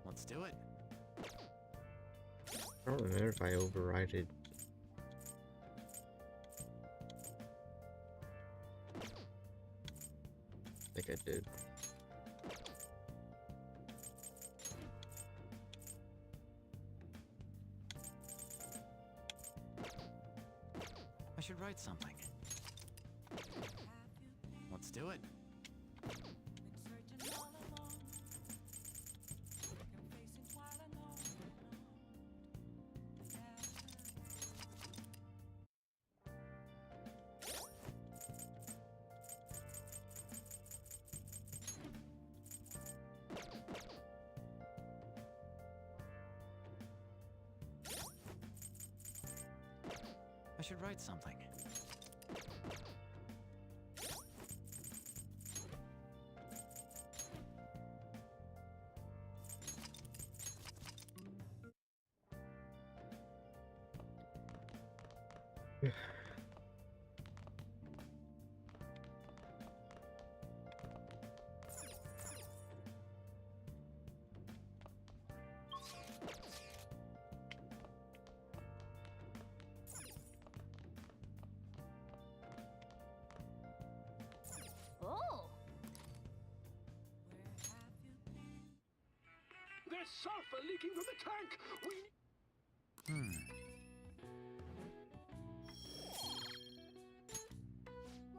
Let's do it. I don't remember if I overrided. I think I did. I should write something. Let's do it. I should write something. Oh! There's sulfur leaking from the tank!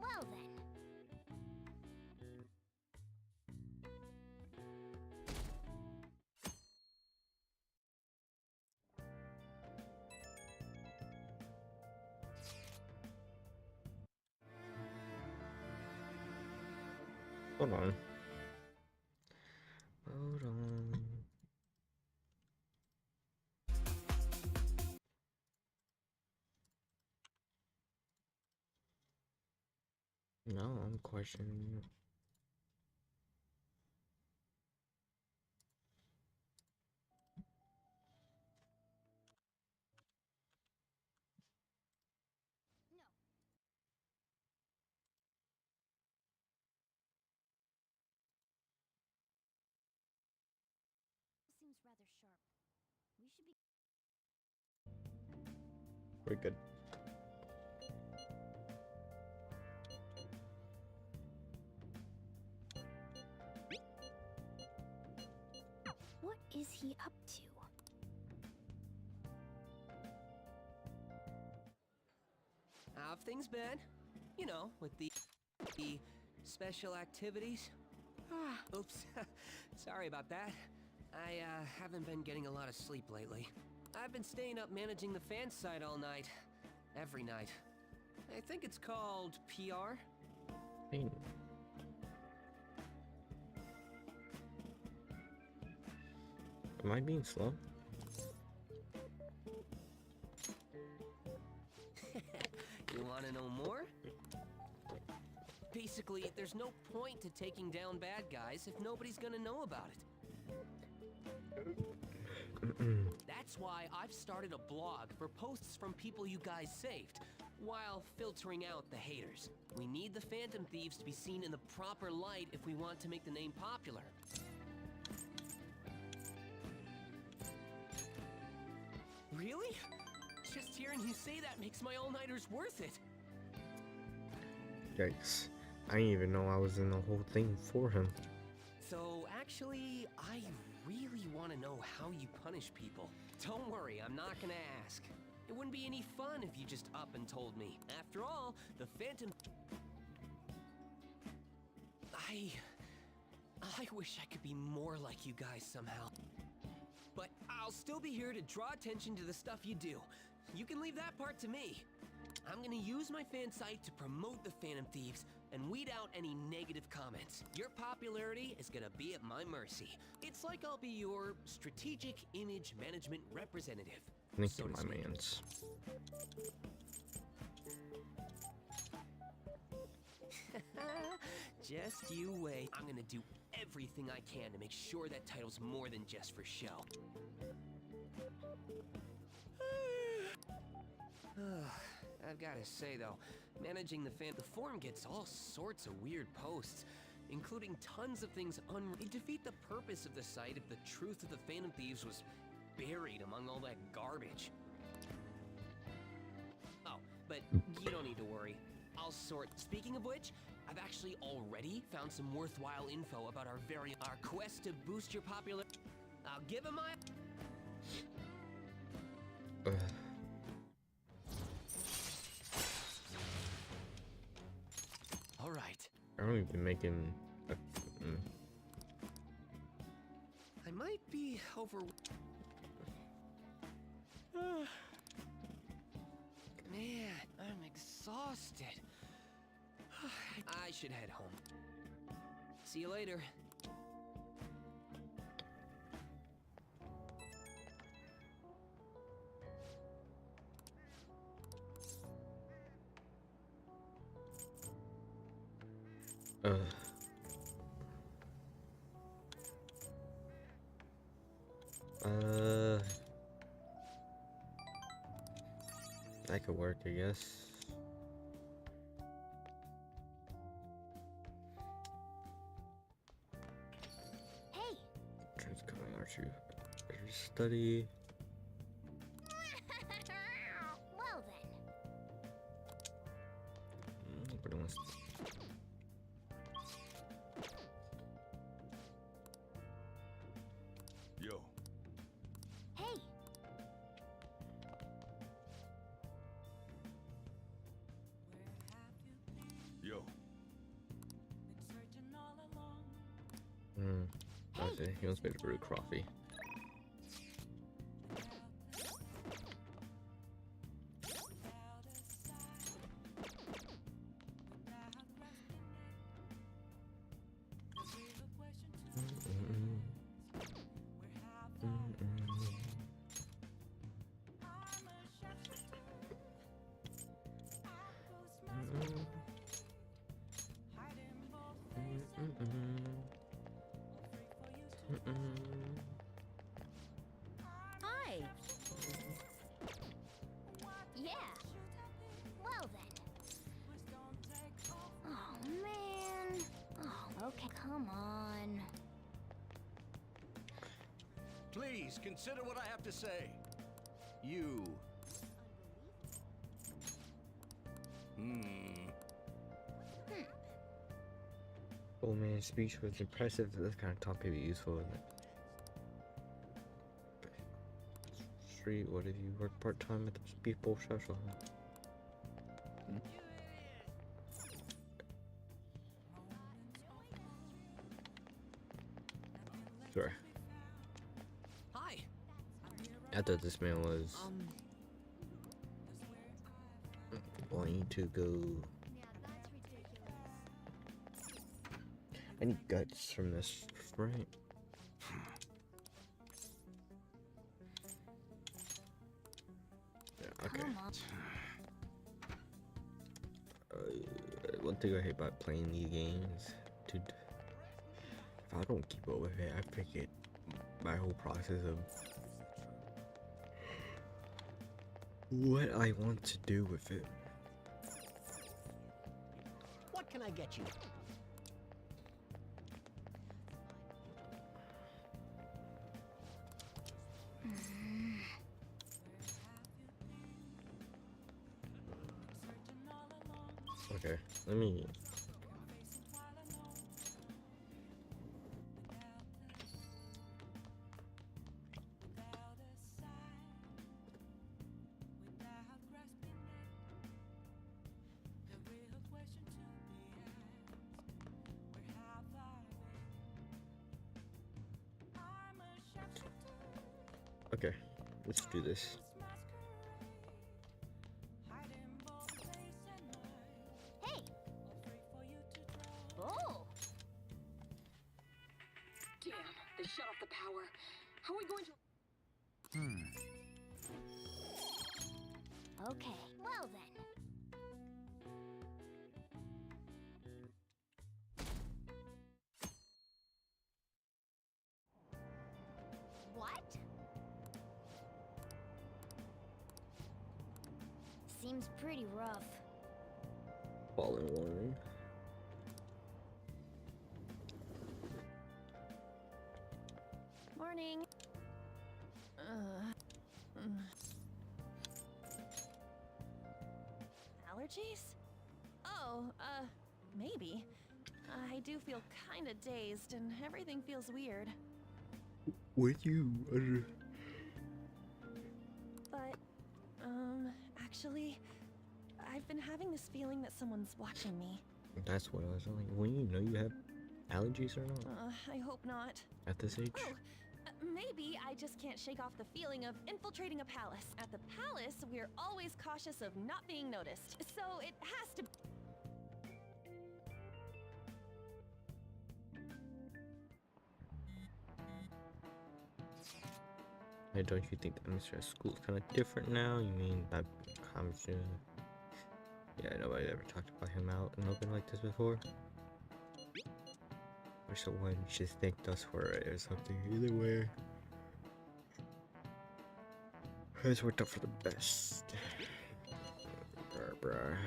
Well then. Hold on. Hold on. No, I'm questioning. Seems rather sharp. We should be. We're good. What is he up to? How have things been? You know, with the special activities. Oops. Sorry about that. I haven't been getting a lot of sleep lately. I've been staying up managing the fan site all night. Every night. I think it's called PR. Hey, am I being slow? You want to know more? Basically, there's no point to taking down bad guys if nobody's gonna know about it. That's why I've started a blog for posts from people you guys saved, while filtering out the haters. We need the Phantom Thieves to be seen in the proper light if we want to make the name popular. Really? Just hearing you say that makes my all-nighters worth it. Yikes. I didn't even know I was in the whole thing for him. So, actually, I really want to know how you punish people. Don't worry, I'm not gonna ask. It wouldn't be any fun if you just up and told me. After all, the Phantom... I wish I could be more like you guys somehow. But I'll still be here to draw attention to the stuff you do. You can leave that part to me. I'm gonna use my fan site to promote the Phantom Thieves and weed out any negative comments. Your popularity is gonna be at my mercy. It's like I'll be your strategic image management representative. Thank so you, to my speak. mans. Just you wait. I'm gonna do everything I can to make sure that title's more than just for show. I've gotta say though, managing the forum gets all sorts of weird posts, including tons of things It'd defeat the purpose of the site if the truth of the Phantom Thieves was buried among all that garbage. Oh, but you don't need to worry. I'll sort. Speaking of which, I've actually already found some worthwhile info about our quest to boost your popularity. I'll give him my... All right. I don't even making a, I might be over... Man, I'm exhausted. I should head home. See you later. That could work, I guess. Hey! Trans coming out you. Study. Well then. Nobody wants to. Yo. Hey! Yo. That's it. He wants me to brew coffee. Hi! Yeah! Well then. Oh man. Oh, okay, come on. Please consider what I have to say. You. Old man's speech was impressive. This kind of talk could be useful, isn't it? Street, what if you work part-time at the people social? Sorry. Hi. I thought this man was wanting to go. Yeah, that's ridiculous. I need guts from this, right? Yeah, okay. Come on. One thing I hate about playing these games, dude, if I don't keep up with it, I forget my whole process of what I want to do with it. What can I get you? Okay, let me. Okay, let's do this. Hey! Oh! Damn, they shut off the power. How are we going to... Okay, well then. What? Seems pretty rough. Fallen warning. Morning. Allergies? Oh, maybe. I do feel kinda dazed and everything feels weird. Would you? But, actually, I've been having this feeling that someone's watching me. That's what I was like. When you know you have allergies or not I hope not. at this age. Oh, maybe I just can't shake off the feeling of infiltrating a palace. At the palace, we're always cautious of not being noticed, so it has to. Hey, don't you think the atmosphere at school is kind of different now? You mean that conversation? Yeah, nobody ever talked about him out in open like this before. Or someone just thanked us for it or something. Either way, it's worked out for the best. Bruh.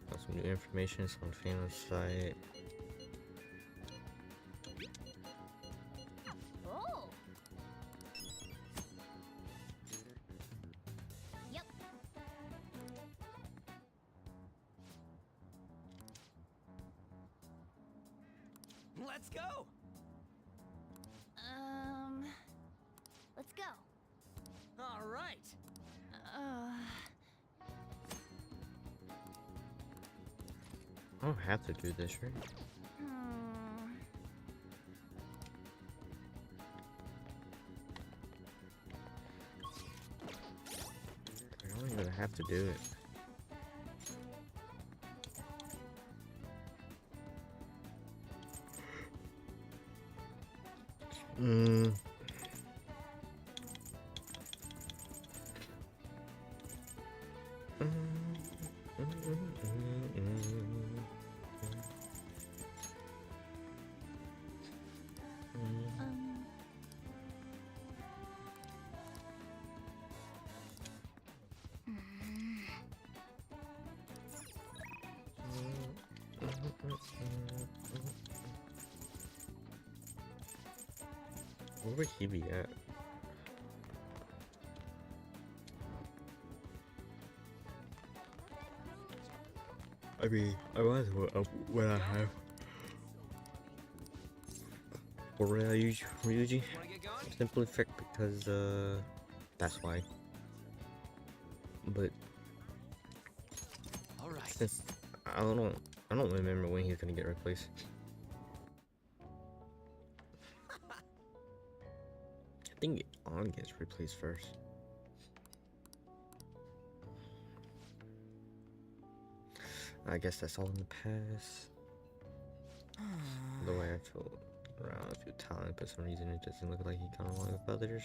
Got some new information. It's on Phantom's site. Oh! Yep. Let's go! Let's go. All right. I don't have to do this, right? I don't even have to do it. Where would he be at? I mean, I might as well up what I have. Or Ryuji, Wanna get going? simply fact because that's why. But All right. since I don't know, I don't remember when he's gonna get replaced. I think On gets replaced first. I guess that's all in the past. The way I feel around a few talent, but for some reason it doesn't look like he got along with others.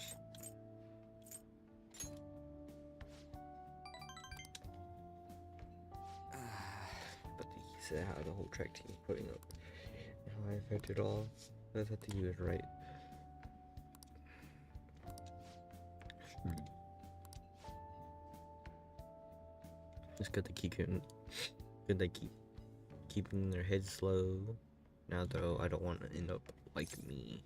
But he said how the whole track team putting up and how I affected all. I think he was right. It's good to keep him. Good they keep keeping their heads low. Now though, I don't want to end up like me.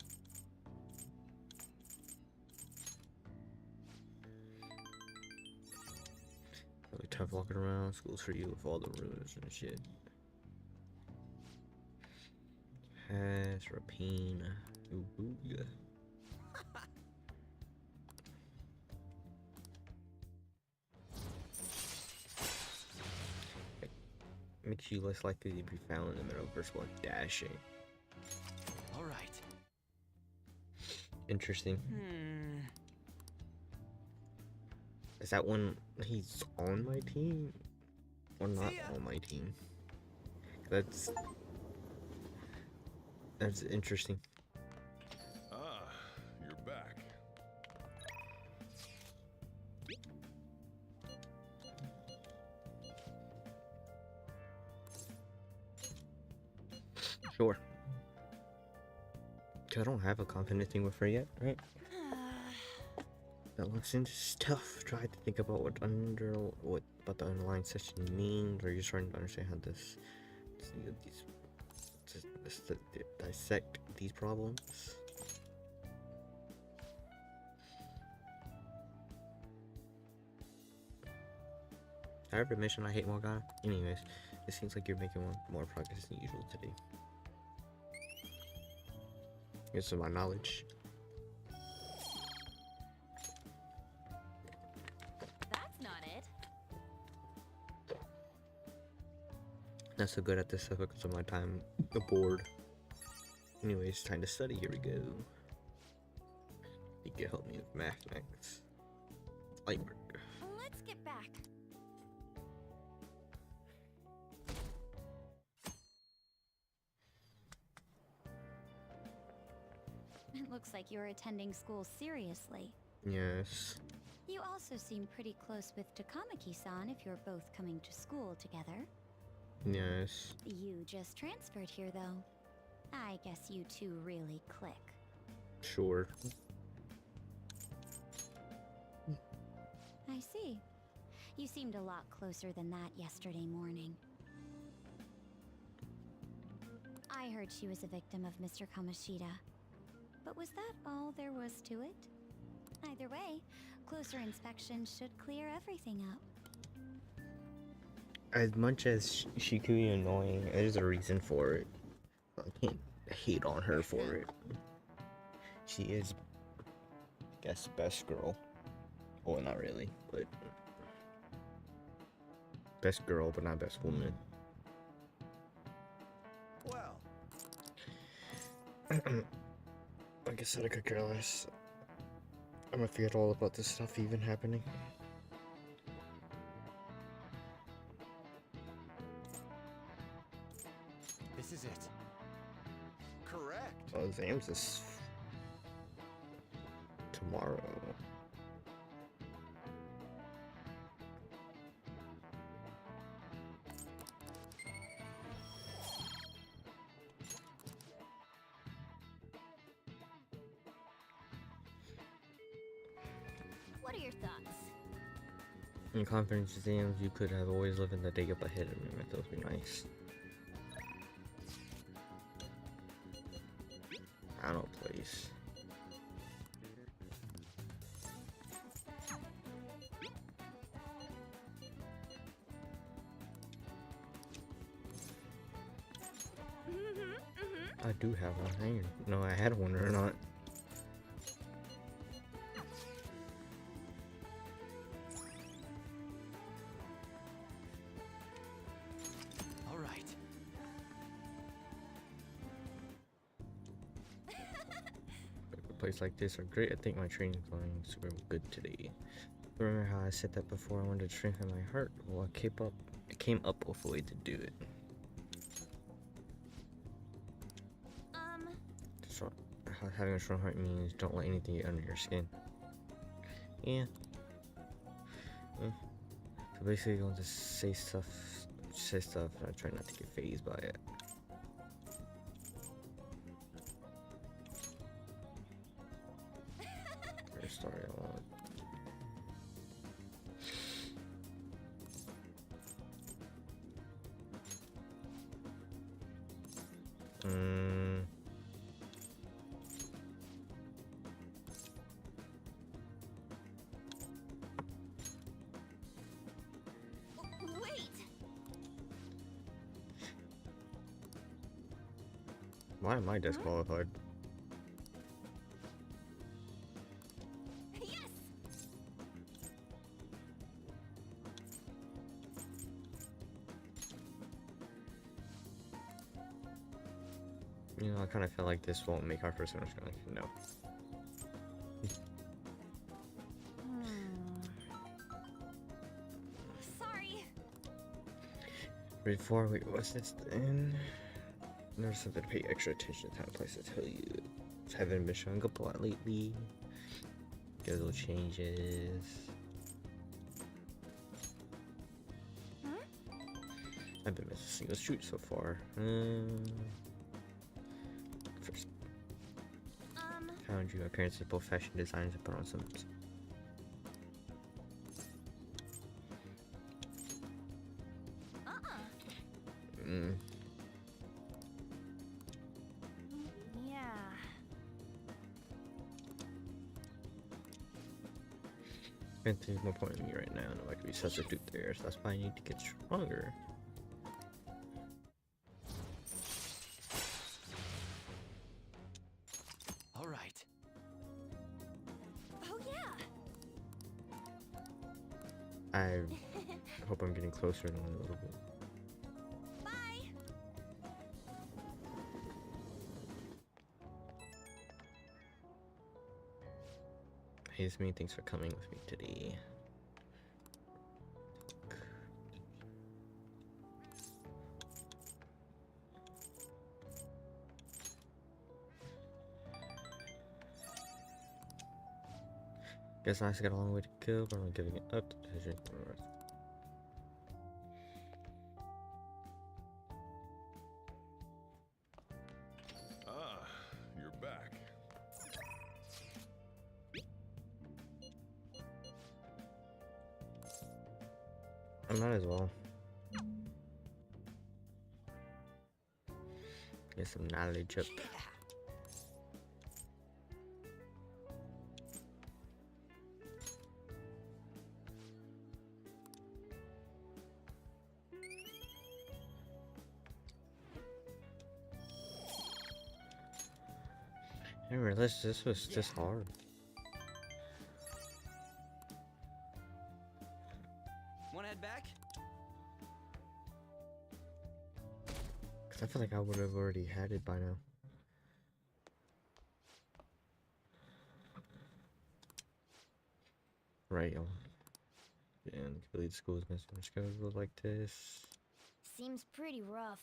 Really tough walking around. School's for you with all the rules and shit. Pass, rapine. Ooh, yeah. Makes you less likely to be found in the middle versus one dashing. All right. Interesting. Is that when he's on my team or not on my team? That's interesting. Ah, you're back. Sure. 'Cause I don't have a confident thing with her yet, right? That looks into stuff. Try to think about what about the underlying session means, or you're starting to understand how dissect these problems. I ever mentioned I hate Morgana? Anyways, it seems like you're making more progress than usual today. Here's my knowledge. That's not it. Not so good at this stuff because of my time aboard. Anyways, time to study. Here we go. You can help me with math next. Light work. Let's get back. It looks like you're attending school seriously. Yes. You also seem pretty close with Takamaki-san if you're both coming to school together. Yes. You just transferred here, though. I guess you two really click. Sure. I see. You seemed a lot closer than that yesterday morning. I heard she was a victim of Mr. Kamoshida. But was that all there was to it? Either way, closer inspection should clear everything up. As much as she could be annoying, there's a reason for it. I can't hate on her for it. She is, I guess, best girl. Well, not really, but best girl, but not best woman. Well, Like I said, I could care less. I'm gonna forget all about this stuff even happening. This is it. correct. Oh, exams is tomorrow. What are your thoughts? In conference exams, you could have always lived in the day up ahead of me. That would be nice. I don't place. I do have one. I didn't know I had one or not. All right. place like this are great. I think my training's going super good today. Remember how I said that before? I wanted to strengthen my heart. Well, I came up with a way to do it. So, having a strong heart means don't let anything get under your skin. Yeah. So basically, you want to say stuff, and I try not to get fazed by it. First story I want. Wait! Why am I disqualified? Yes! You know, I kind of feel like this won't make our first finish going. No. Sorry. Before we what's this then? There's something to pay extra attention to. Time and place to tell you. Haven't been showing up a lot lately. Schedule changes. I've been missing a single shoot so far. First, found you. My parents are both fashion designers and put on some. Yeah. And there's no point in me right now. No, I could be substitute there, so that's why I need to get stronger. All right. Oh yeah. I hope I'm getting closer in a little bit. Bye. Hey, Smee, thanks for coming with me today. Guess I got a long way to go, but I'm not giving it up to decision. Ah, you're back. I might as well. Get some knowledge up. I didn't realize this was this hard. Wanna head back? Cause I feel like I would have already had it by now. Right, y'all. And complete school's missing schedule like this. Seems pretty rough.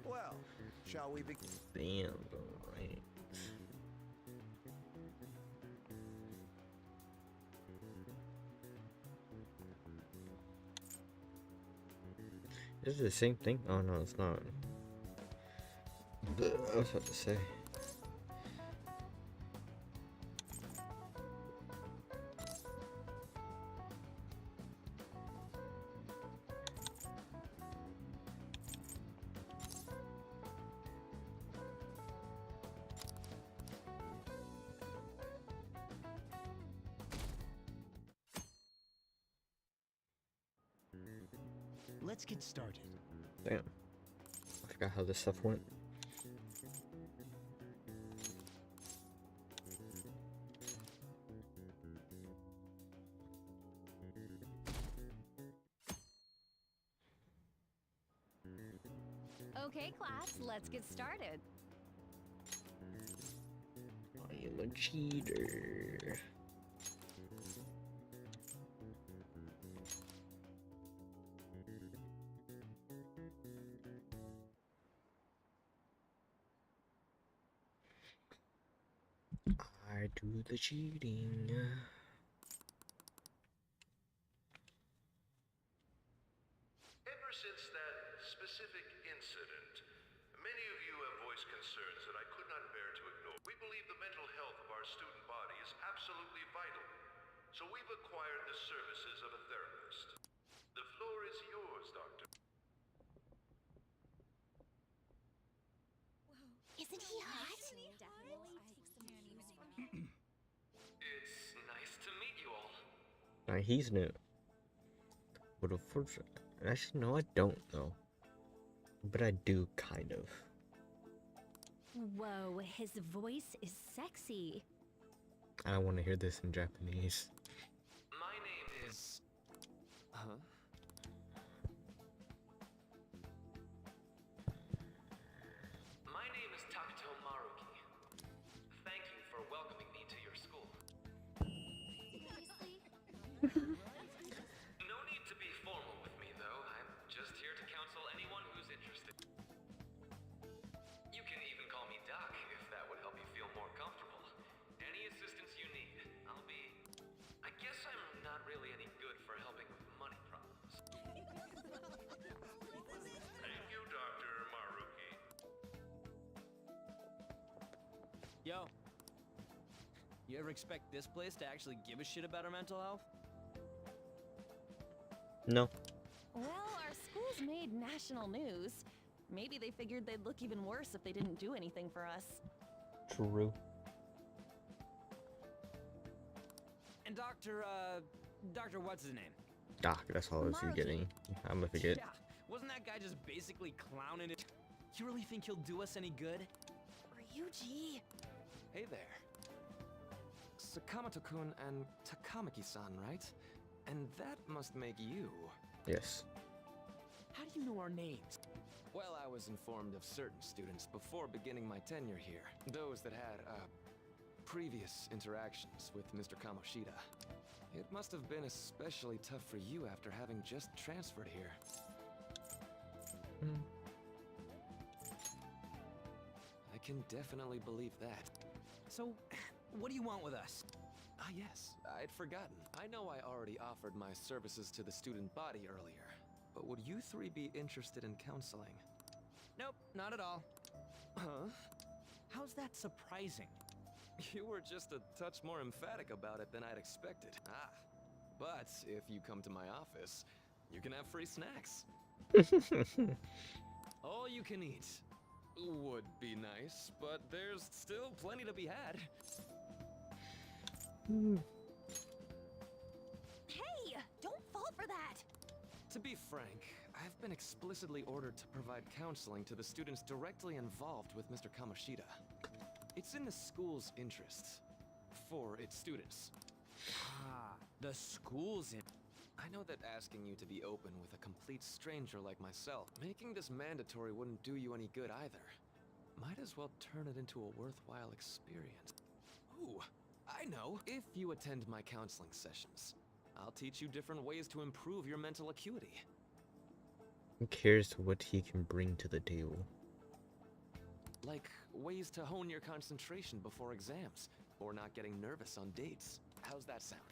Well, shall we begin? Damn, right. This is the same thing? Oh no, it's not. I was about to say. Let's get started. Damn. I forgot how this stuff went. Okay, class, let's get started. I am a cheater. I do the cheating. Ever since that specific incident, many of you have voiced concerns that I could not bear to ignore. We believe the mental health of our student body is absolutely vital, so we've acquired the services of a therapist. The floor is yours, Doctor. Isn't he hot? It's nice to meet you all. Now he's new. But unfortunately, actually, no, I don't though. But I do kind of. Whoa, his voice is sexy. I want to hear this in Japanese. My name is... Huh? My name is Takuto Maruki. Thank you for welcoming me to your school. No need to be formal with me, though. I'm just here to counsel anyone who's interested. You can even call me Doc, if that would help you feel more comfortable. Any assistance you need, I'll be... I guess I'm not really any good for helping with money problems. Thank you, Dr. Maruki. Yo. You ever expect this place to actually give a shit about our mental health? No. Well, our school's made national news. Maybe they figured they'd look even worse if they didn't do anything for us. True. And Dr. what's his name? Doc, that's all I was Maruki. getting. I'm gonna forget. Yeah, wasn't that guy just basically clowning it? You really think he'll do us any good? Ryuji! Hey there. Sakamoto-kun and Takamaki-san, right? And that must make you. Yes. How do you know our names? Well, I was informed of certain students before beginning my tenure here. Those that had, previous interactions with Mr. Kamoshida. It must have been especially tough for you after having just transferred here. I can definitely believe that. So, what do you want with us? Ah, yes, I'd forgotten. I know I already offered my services to the student body earlier, but would you three be interested in counseling? Nope, not at all. Huh? How's that surprising? You were just a touch more emphatic about it than I'd expected. Ah, but if you come to my office, you can have free snacks. All you can eat. Would be nice, but there's still plenty to be had. Hey! Don't fall for that! To be frank, I've been explicitly ordered to provide counseling to the students directly involved with Mr. Kamoshida. It's in the school's interests. For its students. Ah, the school's in. I know that asking you to be open with a complete stranger like myself, making this mandatory wouldn't do you any good either. Might as well turn it into a worthwhile experience. Ooh, I know. If you attend my counseling sessions, I'll teach you different ways to improve your mental acuity. Who cares what he can bring to the table? Like ways to hone your concentration before exams, or not getting nervous on dates. How's that sound?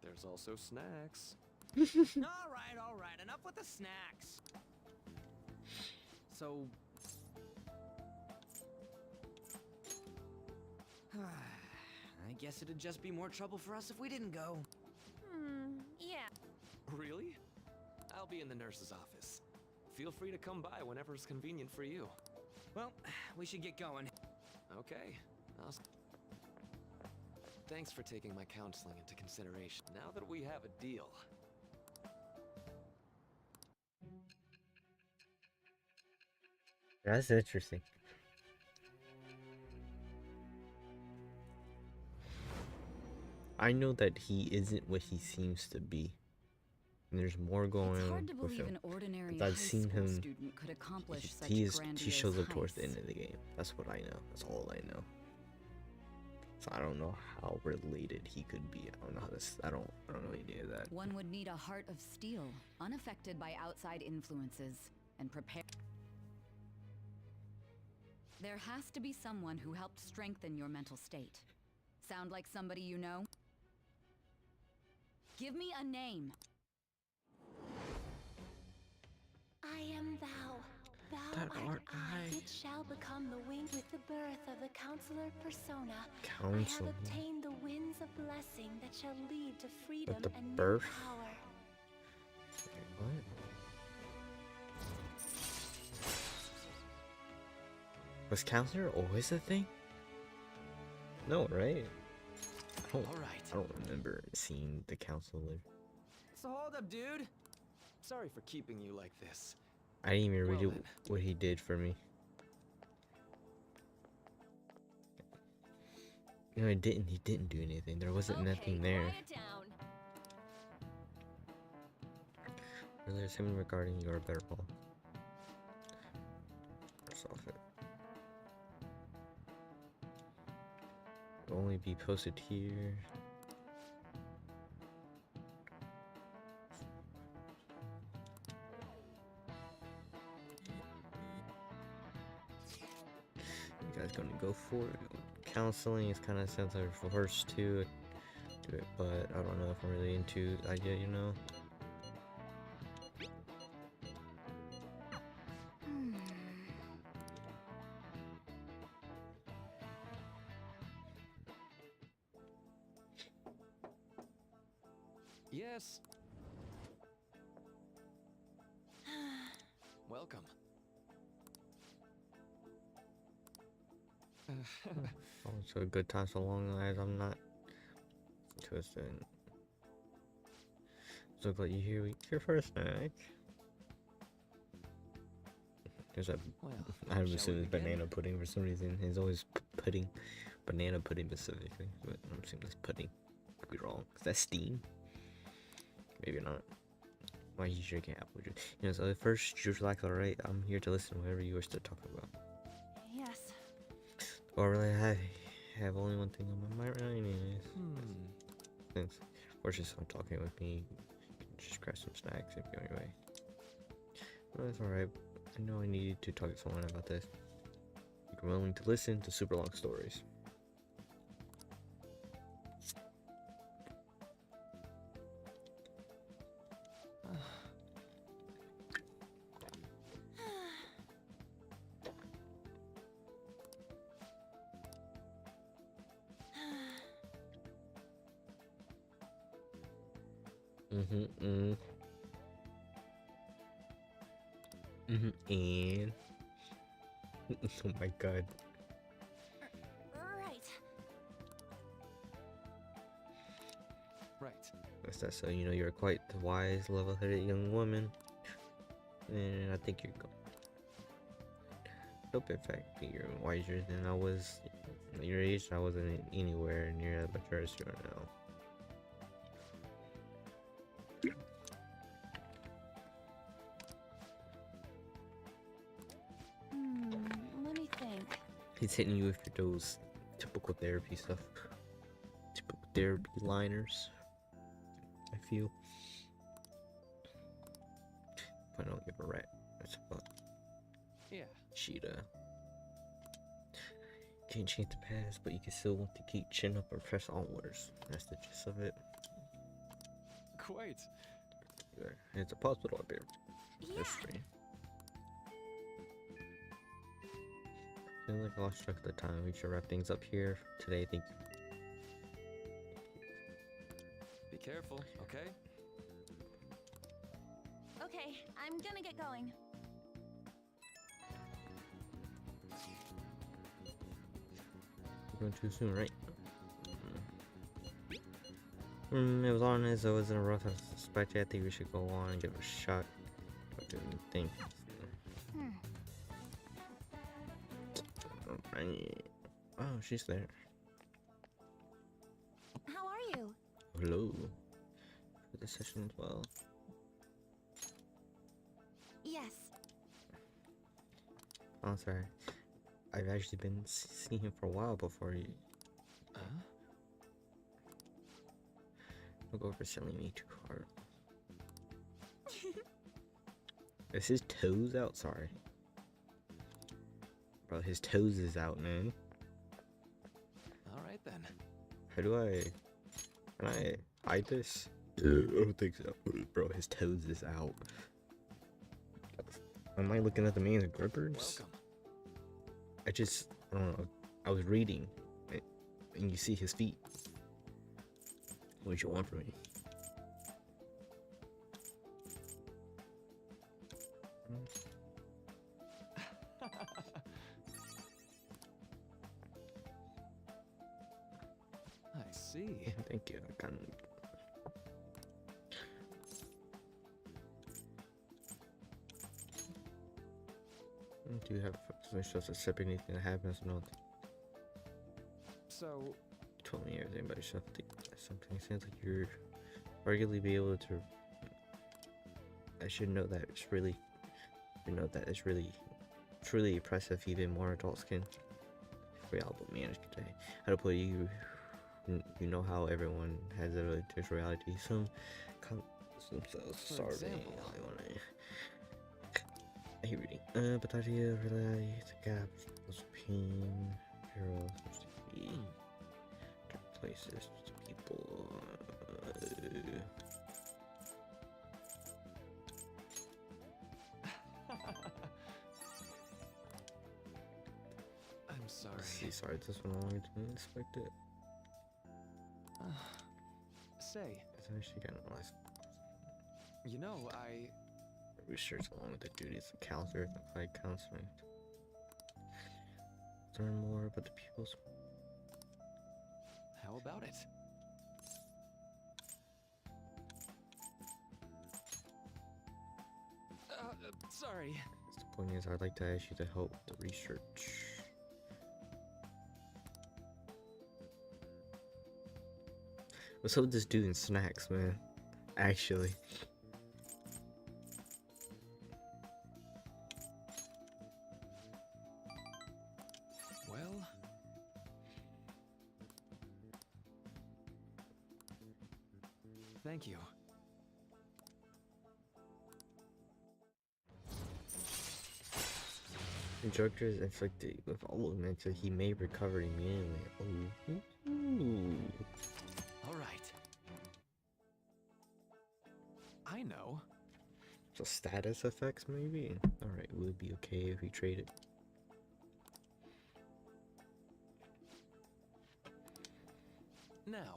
There's also snacks. All right, enough with the snacks. So... I guess it'd just be more trouble for us if we didn't go. Yeah. Really? I'll be in the nurse's office. Feel free to come by whenever it's convenient for you. Well, we should get going. Okay. Thanks for taking my counseling into consideration. Now that we have a deal. That's interesting. I know that he isn't what he seems to be. And there's more going It's on hard to with believe him. an ordinary 'Cause I've high seen school him- student could accomplish such He grandiose shows up towards the heights. end of the game. That's what I know. That's all I know. So I don't know how related he could be. I don't know how this. I don't know any of that. One would need a heart of steel, unaffected by outside influences, and prepare. There has to be someone who helped strengthen your mental state. Sound like somebody you know? Give me a name. I am thou. Thou That art art I. I. It shall become the wing with the birth of the counselor persona. Council. I have obtained the winds of blessing that shall lead to freedom the and birth? new power. What? Was counselor always a thing? No, right? I don't remember seeing the counselor. So hold up, dude. Sorry for keeping you like this. I didn't even read Well it, what he did for me. No, he didn't do anything. There wasn't nothing there. Quiet down. Earlier something regarding your better ball. Off it. Will only be posted here. You guys gonna go for it? Counseling is kind of sounds like for horse too. Do it, but I don't know if I'm really into the idea, you know. Yes. Welcome. Oh, so a good time so long as I'm not twisted. So glad you here for a snack. There's a Well, I have shall assumed we it's begin? banana pudding for some reason. He's always pudding, banana pudding specifically, but I'm assuming that's pudding. Could be wrong. Is that steam? Maybe not. Why are you drinking apple juice? You know, so the first juice like alright. I'm here to listen to whatever you wish to talk about. Yes. Well, really, I have only one thing on my mind right anyways. Since we're just not talking with me, you can just grab some snacks and go your way. Well, that's alright. I know I needed to talk to someone about this. You're willing to listen to super long stories. And oh my god. Right. Right. That's that. So you know you're quite the wise, level-headed young woman, and I think you're going. Nope, in fact, you're wiser than I was. At your age, I wasn't anywhere near as mature as you are now. Let me think. He's hitting you with those typical therapy stuff. Typical therapy liners. I feel. If I don't give a rat, that's about Yeah. Cheetah. Can't change the past, but you can still want to keep chin up or press onwards. That's the gist of it. Quite. There. It's a hospital up here. Yeah. History. I feel like I lost track of the time. We should wrap things up here for today. Thank you. Be careful, okay? Okay, I'm gonna get going. Going too soon, right? It was on as I was in a rough. I suspected. I think we should go on and give it a shot. What do you think? Alright. Oh, she's there. How are you? Hello. For this session as well. Oh, sorry. I've actually been seeing him for a while before you. Look over selling me too hard. Is his toes out? Sorry. Bro, his toes is out, man. Alright then. How do I... Can I hide this? I don't think so. Bro, his toes is out. Am I looking at the man's grippers? Welcome. I don't know. I was reading, and you see his feet. What do you want from me? I see. Thank you. I kind of... Do you have just accept anything that happens or not? So, You told me everything about yourself. Something sounds like you're arguably be able to. I should know that it's really. You know that it's really, truly impressive. Even more adults can. Reality manage today. How to put it, you know how everyone has a different reality. Some sorry. example. I hate reading. But idea relay the gap, those pain, heroes, dark places, people. I'm sorry. See, sorry, this one I didn't expect it. Say, It's actually kind of nice. you know, I... Research along with the duties of counselor and applied counseling. Learn more about the pupils. How about it? Sorry. The point is, I'd like to ask you to help with the research. What's up with this dude in snacks, man? Actually. Well... Thank you. The Joker is inflicted with all movements, so he may recover immediately. Oh. Ooh. Alright. I know. So status effects, maybe? Alright, would it be okay if we trade it? Now.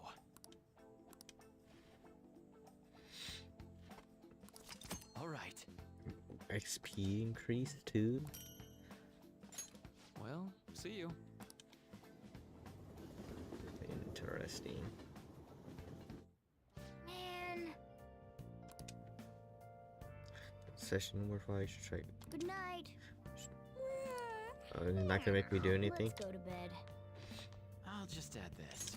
Alright. XP increase too? Well, see you. Interesting. Man, Session where I should try. good night. You're not gonna make me do anything? Let's go to bed. I'll just add this.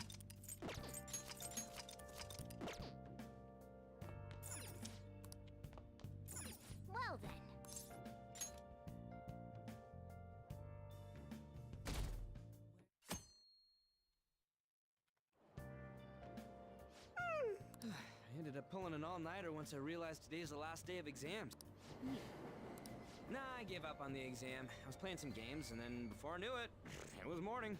Well then. I ended up pulling an all-nighter once I realized today's the last day of exams. Nah, I gave up on the exam. I was playing some games, and then before I knew it, it was morning.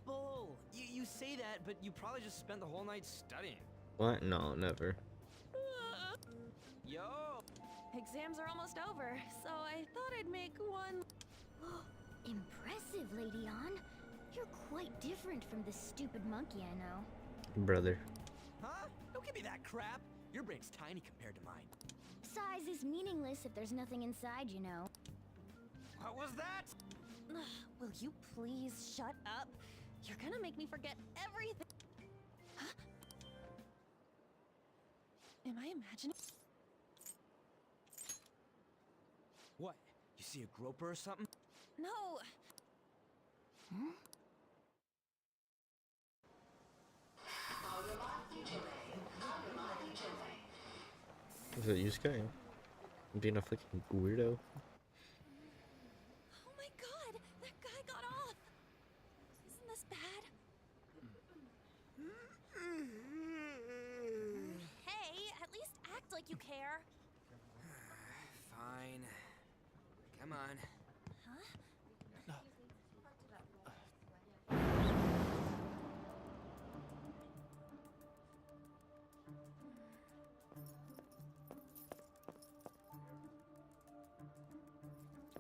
Bull! You say that, but you probably just spent the whole night studying. What? No, never. Yo! Exams are almost over, so I thought I'd make one. Impressive, Lady Ann. You're quite different from the stupid monkey I know. Brother. Huh? Don't give me that crap. Your brain's tiny compared to mine. Size is meaningless if there's nothing inside, you know. What was that? Will you please shut up? You're gonna make me forget everything. Huh? Am I imagining? What? You see a groper or something? No. Hmm? Is it Yusuke? Being a fucking weirdo. Oh my god, that guy got off! Isn't this bad? Hey, at least act like you care. Fine. Come on. Huh?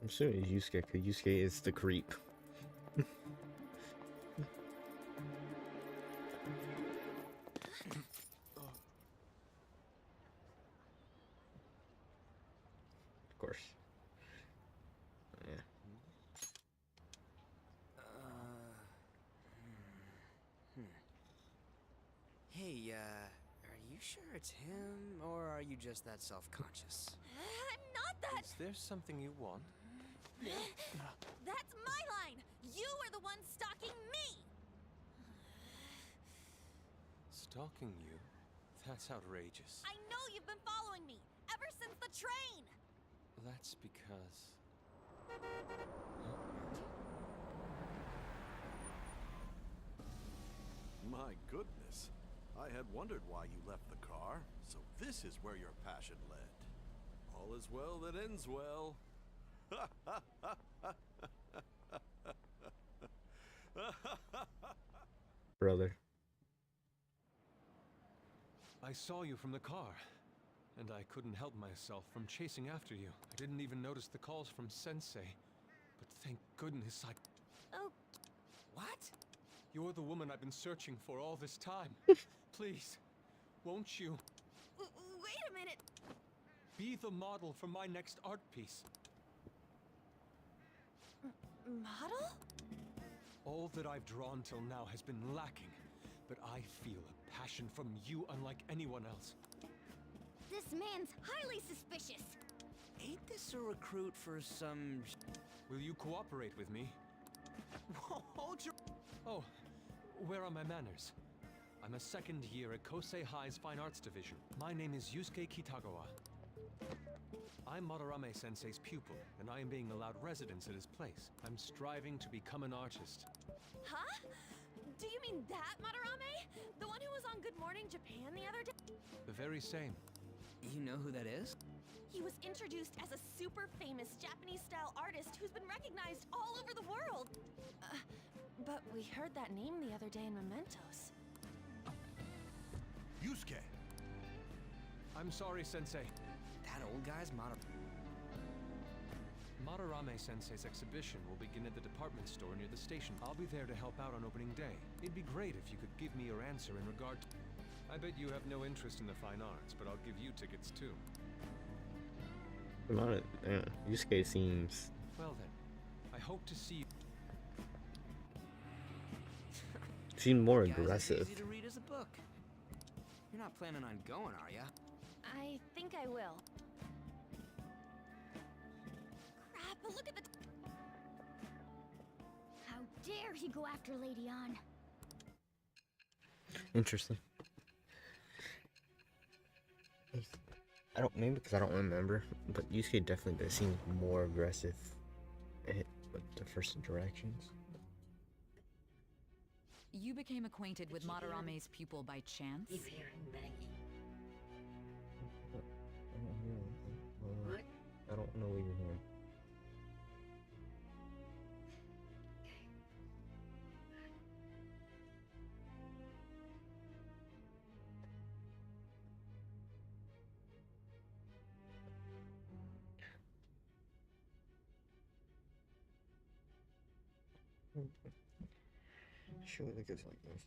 I'm assuming it's Yusuke, because Yusuke is the creep. Of course. Yeah. Hey, are you sure it's him, or are you just that self-conscious? I'm not that. Is there something you want? That's my line. You are the one stalking me. Stalking you? That's outrageous. I know you've been following me ever since the train. That's because... My goodness. I had wondered why you left the car, so this is where your passion led. All is well that ends well. Brother. I saw you from the car, and I couldn't help myself from chasing after you. I didn't even notice the calls from Sensei, but thank goodness I... Oh. What? You're the woman I've been searching for all this time. Please, won't you? Wait a minute. Be the model for my next art piece. Model? All that I've drawn till now has been lacking, but I feel a passion from you unlike anyone else. This man's highly suspicious. Ain't this a recruit for some... Will you cooperate with me? Hold your... Oh, where are my manners? I'm a second year at Kosei High's Fine Arts Division. My name is Yusuke Kitagawa. I'm Madarame Sensei's pupil, and I am being allowed residence at his place. I'm striving to become an artist. Huh? Do you mean that Madarame? The one who was on Good Morning Japan the other day? The very same. You know who that is? He was introduced as a super famous Japanese-style artist who's been recognized all over the world. But we heard that name the other day in Mementos. Yusuke! I'm sorry, Sensei. That old guy's Madarame Sensei's exhibition will begin at the department store near the station. I'll be there to help out on opening day. It'd be great if you could give me your answer in regard to... I bet you have no interest in the fine arts, but I'll give you tickets too. Yusuke seems... Well then, I hope to see you. Seemed more Guy's as aggressive. easy to read as a book. You're not planning on going, are ya? I think I will. Crap, look at the... How dare he go after Lady Ann? Interesting. I don't, maybe because I don't remember, but Yusuke definitely seems more aggressive with the first interactions. You became acquainted with Madarame's pupil by chance? I don't know what you're hearing. Surely it goes like this.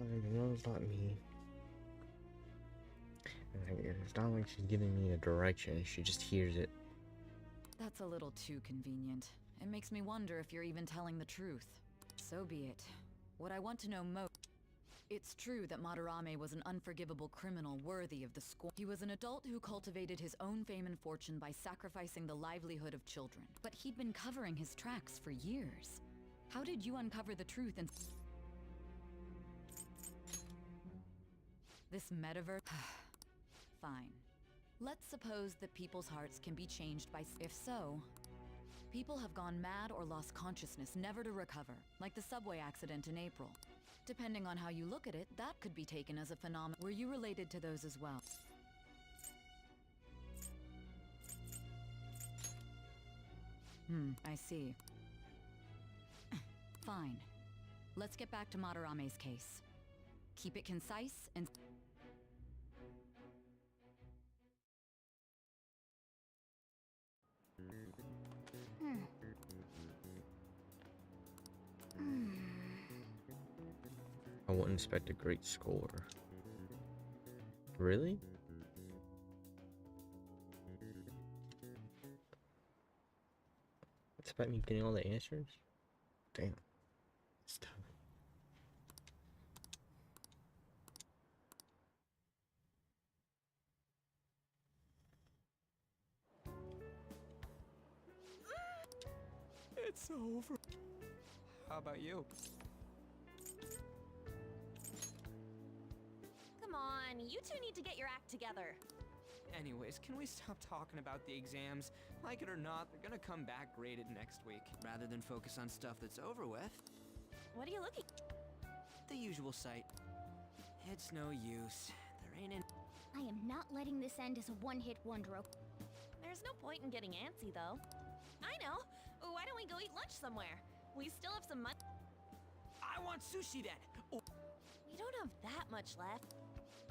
No, it's not me. Like, it's not like she's giving me a direction, she just hears it. That's a little too convenient. It makes me wonder if you're even telling the truth. So be it. What I want to know most... It's true that Madarame was an unforgivable criminal worthy of the scorn. He was an adult who cultivated his own fame and fortune by sacrificing the livelihood of children. But he'd been covering his tracks for years. How did you uncover the truth and... This metaverse... Fine. Let's suppose that people's hearts can be changed by... If so, people have gone mad or lost consciousness, never to recover, like the subway accident in April. Depending on how you look at it, that could be taken as a phenomenon. Were you related to those as well? I see. Fine. Let's get back to Madarame's case. Keep it concise and... I wouldn't expect a great score. Really? Expect me getting all the answers? Damn. It's tough. It's over. How about you? Come on, you two need to get your act together. Anyways, can we stop talking about the exams? Like it or not, they're gonna come back graded next week, rather than focus on stuff that's over with. What are you looking? The usual sight. It's no use. There ain't any... I am not letting this end as a one-hit wonder. There's no point in getting antsy, though. I know. Why don't we go eat lunch somewhere? We still have some money. I want sushi then! Oh. We don't have that much left.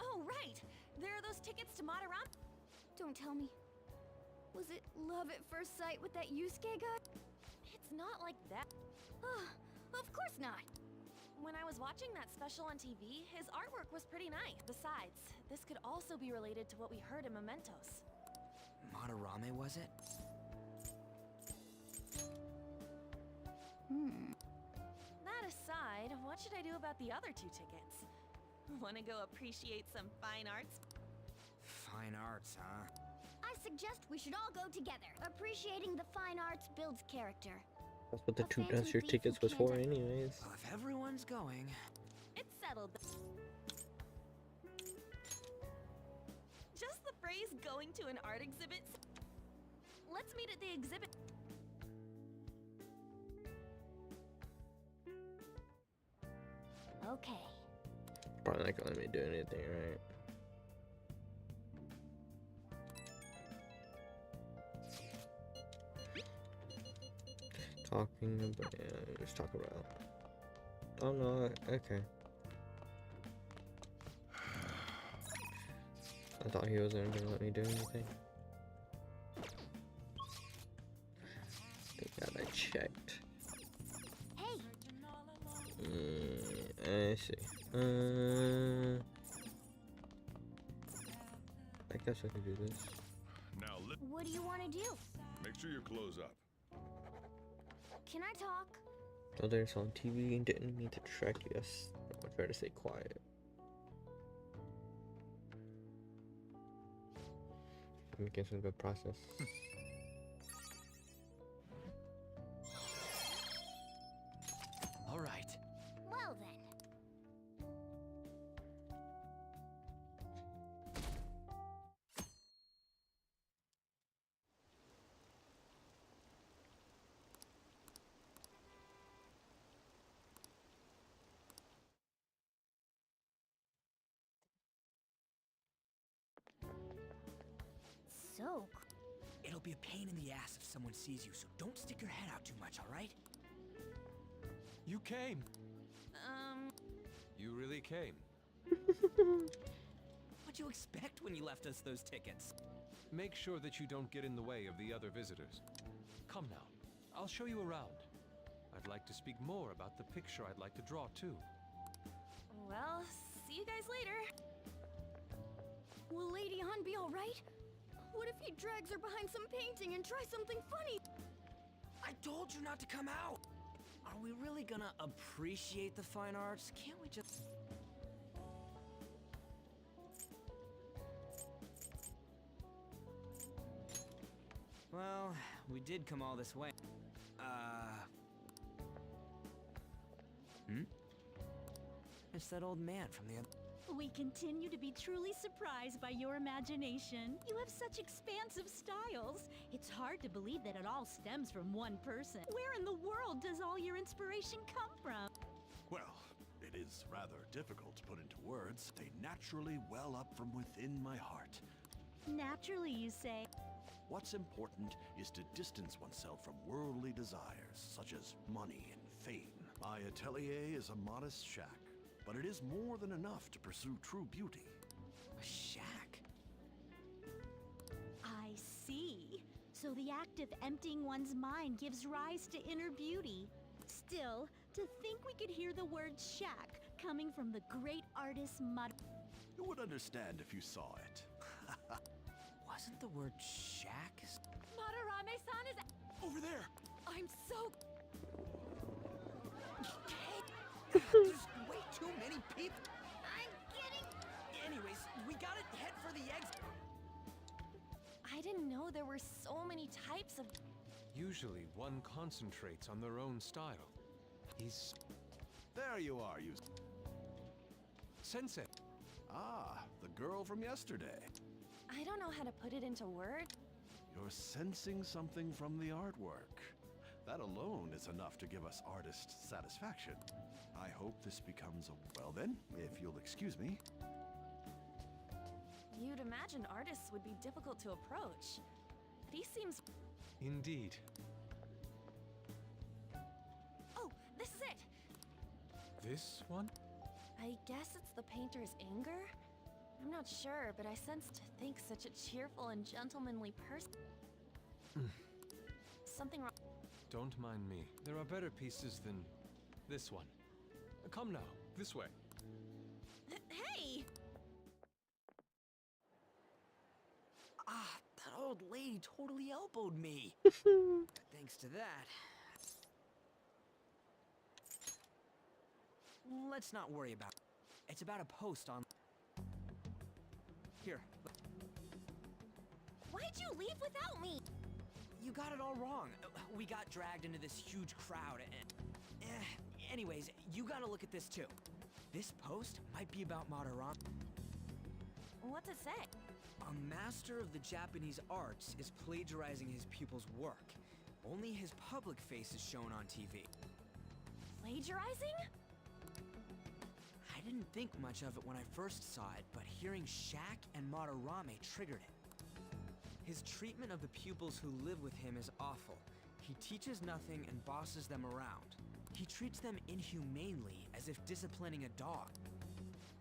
Oh, right! There are those tickets to Madarame. Don't tell me. Was it love at first sight with that Yusuke guy? It's not like that. Of course not. When I was watching that special on TV, his artwork was pretty nice. Besides, this could also be related to what we heard in Mementos. Madarame, was it? That aside, what should I do about the other 2 tickets? Wanna go appreciate some fine arts? Fine arts, huh? I suggest we should all go together. Appreciating the fine arts builds character. That's what the that's your tickets was for anyways. Well, if everyone's going... It's settled. Just the phrase going to an art exhibit. Let's meet at the exhibit. Okay. Probably not gonna let me do anything, right? Talking about, yeah, just talk about. Oh no, okay. I thought he wasn't gonna let me do anything. I think I checked. Hey. I see. I guess I can do this. Now, what do you want to do? make sure your clothes up. Can I talk? Oh, there's on TV and didn't mean to distract you. Yes, I'll try to stay quiet. I'm guessing the process. All right. Well then. So... It'll be a pain in the ass if someone sees you, so don't stick your head out too much, all right? You came. You really came. What'd you expect when you left us those tickets? Make sure that you don't get in the way of the other visitors. Come now, I'll show you around. I'd like to speak more about the picture I'd like to draw too. Well, see you guys later. Will Lady Han be alright? What if he drags her behind some painting and tries something funny? I told you not to come out! Are we really gonna appreciate the fine arts? Can't we just... Well, we did come all this way. It's that old man from the other... We continue to be truly surprised by your imagination. You have such expansive styles. It's hard to believe that it all stems from one person. Where in the world does all your inspiration come from? Well, it is rather difficult to put into words. They naturally well up from within my heart. Naturally, you say. What's important is to distance oneself from worldly desires, such as money and fame. My atelier is a modest shack, but it is more than enough to pursue true beauty. A shack? I see. So the act of emptying one's mind gives rise to inner beauty. Still, to think we could hear the word shack coming from the great artist You would understand if you saw it. Wasn't the word shack? Madarame-san is Over there! I'm so... There's way too many people! I'm getting... Anyways, we gotta head for the exit! I didn't know there were so many types of... Usually, one concentrates on their own style. He's... There you are, you... Sensei! Ah, the girl from yesterday. I don't know how to put it into words. You're sensing something from the artwork. That alone is enough to give us artist satisfaction. I hope this becomes a... Well then, if you'll excuse me. You'd imagine artists would be difficult to approach. But he seems... Indeed. Oh, this is it! This one? I guess it's the painter's anger? I'm not sure, but I sense to think such a cheerful and gentlemanly person. Something wrong. Don't mind me. There are better pieces than this one. Come now, this way. Hey! Ah, that old lady totally elbowed me. Thanks to that. Let's not worry about it. It's about a post on... Here. Why'd you leave without me? You got it all wrong. We got dragged into this huge crowd and... anyways, you gotta look at this too. This post might be about Madarame. What's it say? A master of the Japanese arts is plagiarizing his pupil's work. Only his public face is shown on TV. Plagiarizing? I didn't think much of it when I first saw it, but hearing Shack and Madarame triggered it. His treatment of the pupils who live with him is awful. He teaches nothing and bosses them around. He treats them inhumanely, as if disciplining a dog.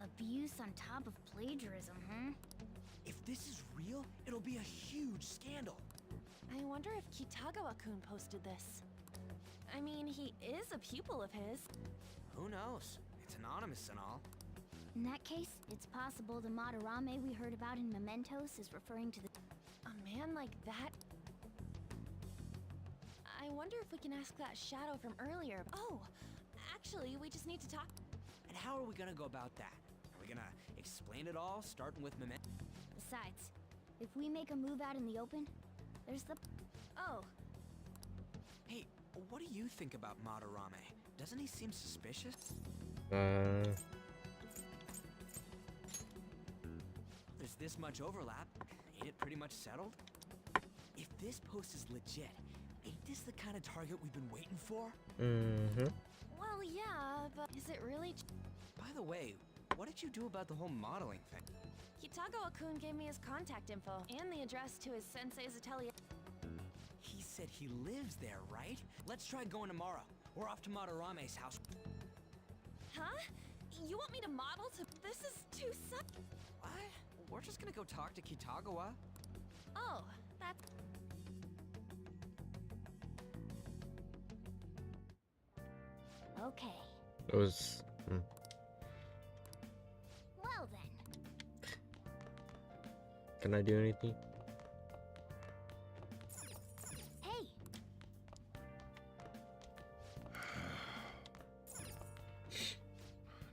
Abuse on top of plagiarism, huh? If this is real, it'll be a huge scandal. I wonder if Kitagawa-kun posted this. I mean, he is a pupil of his. Who knows? It's anonymous and all. In that case, it's possible the Madarame we heard about in Mementos is referring to the... A man like that? I wonder if we can ask that shadow from earlier. Oh, actually, we just need to talk. And how are we gonna go about that? Are we gonna explain it all, starting with Memento? Besides, if we make a move out in the open, there's the... Oh. Hey, what do you think about Madarame? Doesn't he seem suspicious? There's this much overlap. Ain't it pretty much settled? If this post is legit, ain't this the kind of target we've been waiting for? Well, yeah, but is it really... By the way, what did you do about the whole modeling thing? Kitagawa-kun gave me his contact info and the address to his sensei's atelier. He said he lives there, right? Let's try going tomorrow. We're off to Madarame's house. Huh? You want me to model to... This is too What? We're just gonna go talk to Kitagawa. Oh, that's... Okay. It was... Can I do anything? Hey,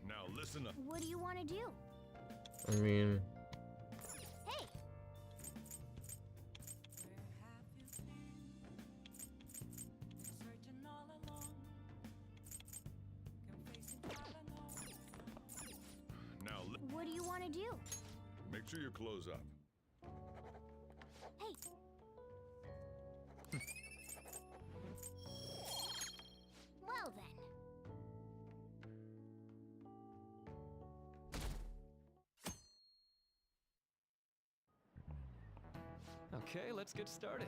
Now listen up. what do you want to do? I mean, Hey, Now what do you want to do? make sure your clothes up. Hey. Well then. Okay, let's get started.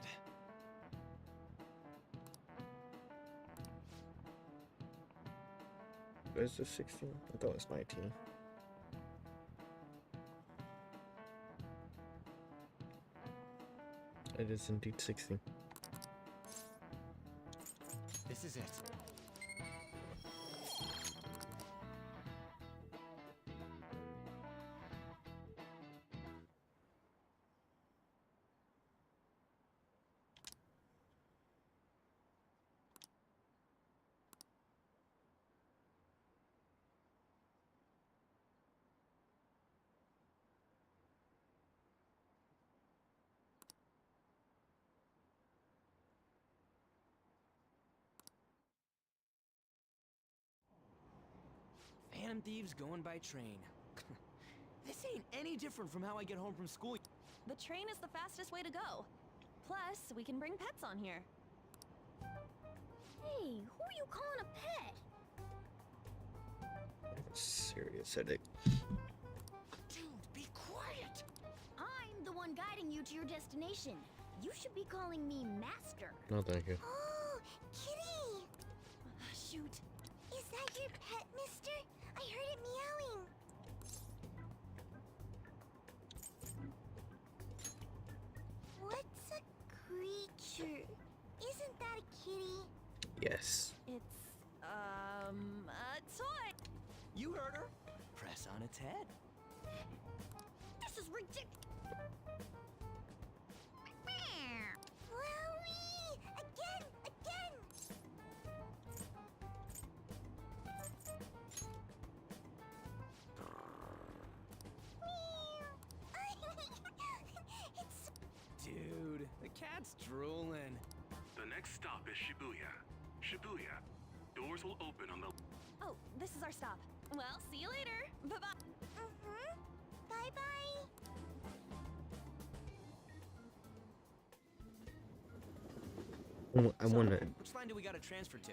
is this 16? I thought it was 19. It is indeed 16. This is it. Phantom thieves going by train. This ain't any different from how I get home from school. The train is the fastest way to go. Plus, we can bring pets on here. Hey, who are you calling a pet? Serious headache. Dude, be quiet! I'm the one guiding you to your destination. You should be calling me Master. No, thank you. Oh, kitty! Shoot. Is that your pet, mister? I heard it meowing. What's a creature? Isn't that a kitty? Yes. It's, a toy. You heard her. Press on its head. This is ridiculous. Wowie! Again! Again! It's Dude, the cat's drooling. The next stop is Shibuya. Shibuya. Doors will open on the... Oh, this is our stop. Well, see you later. Bye-bye. Bye-bye. I wanna. Which line do we gotta transfer to?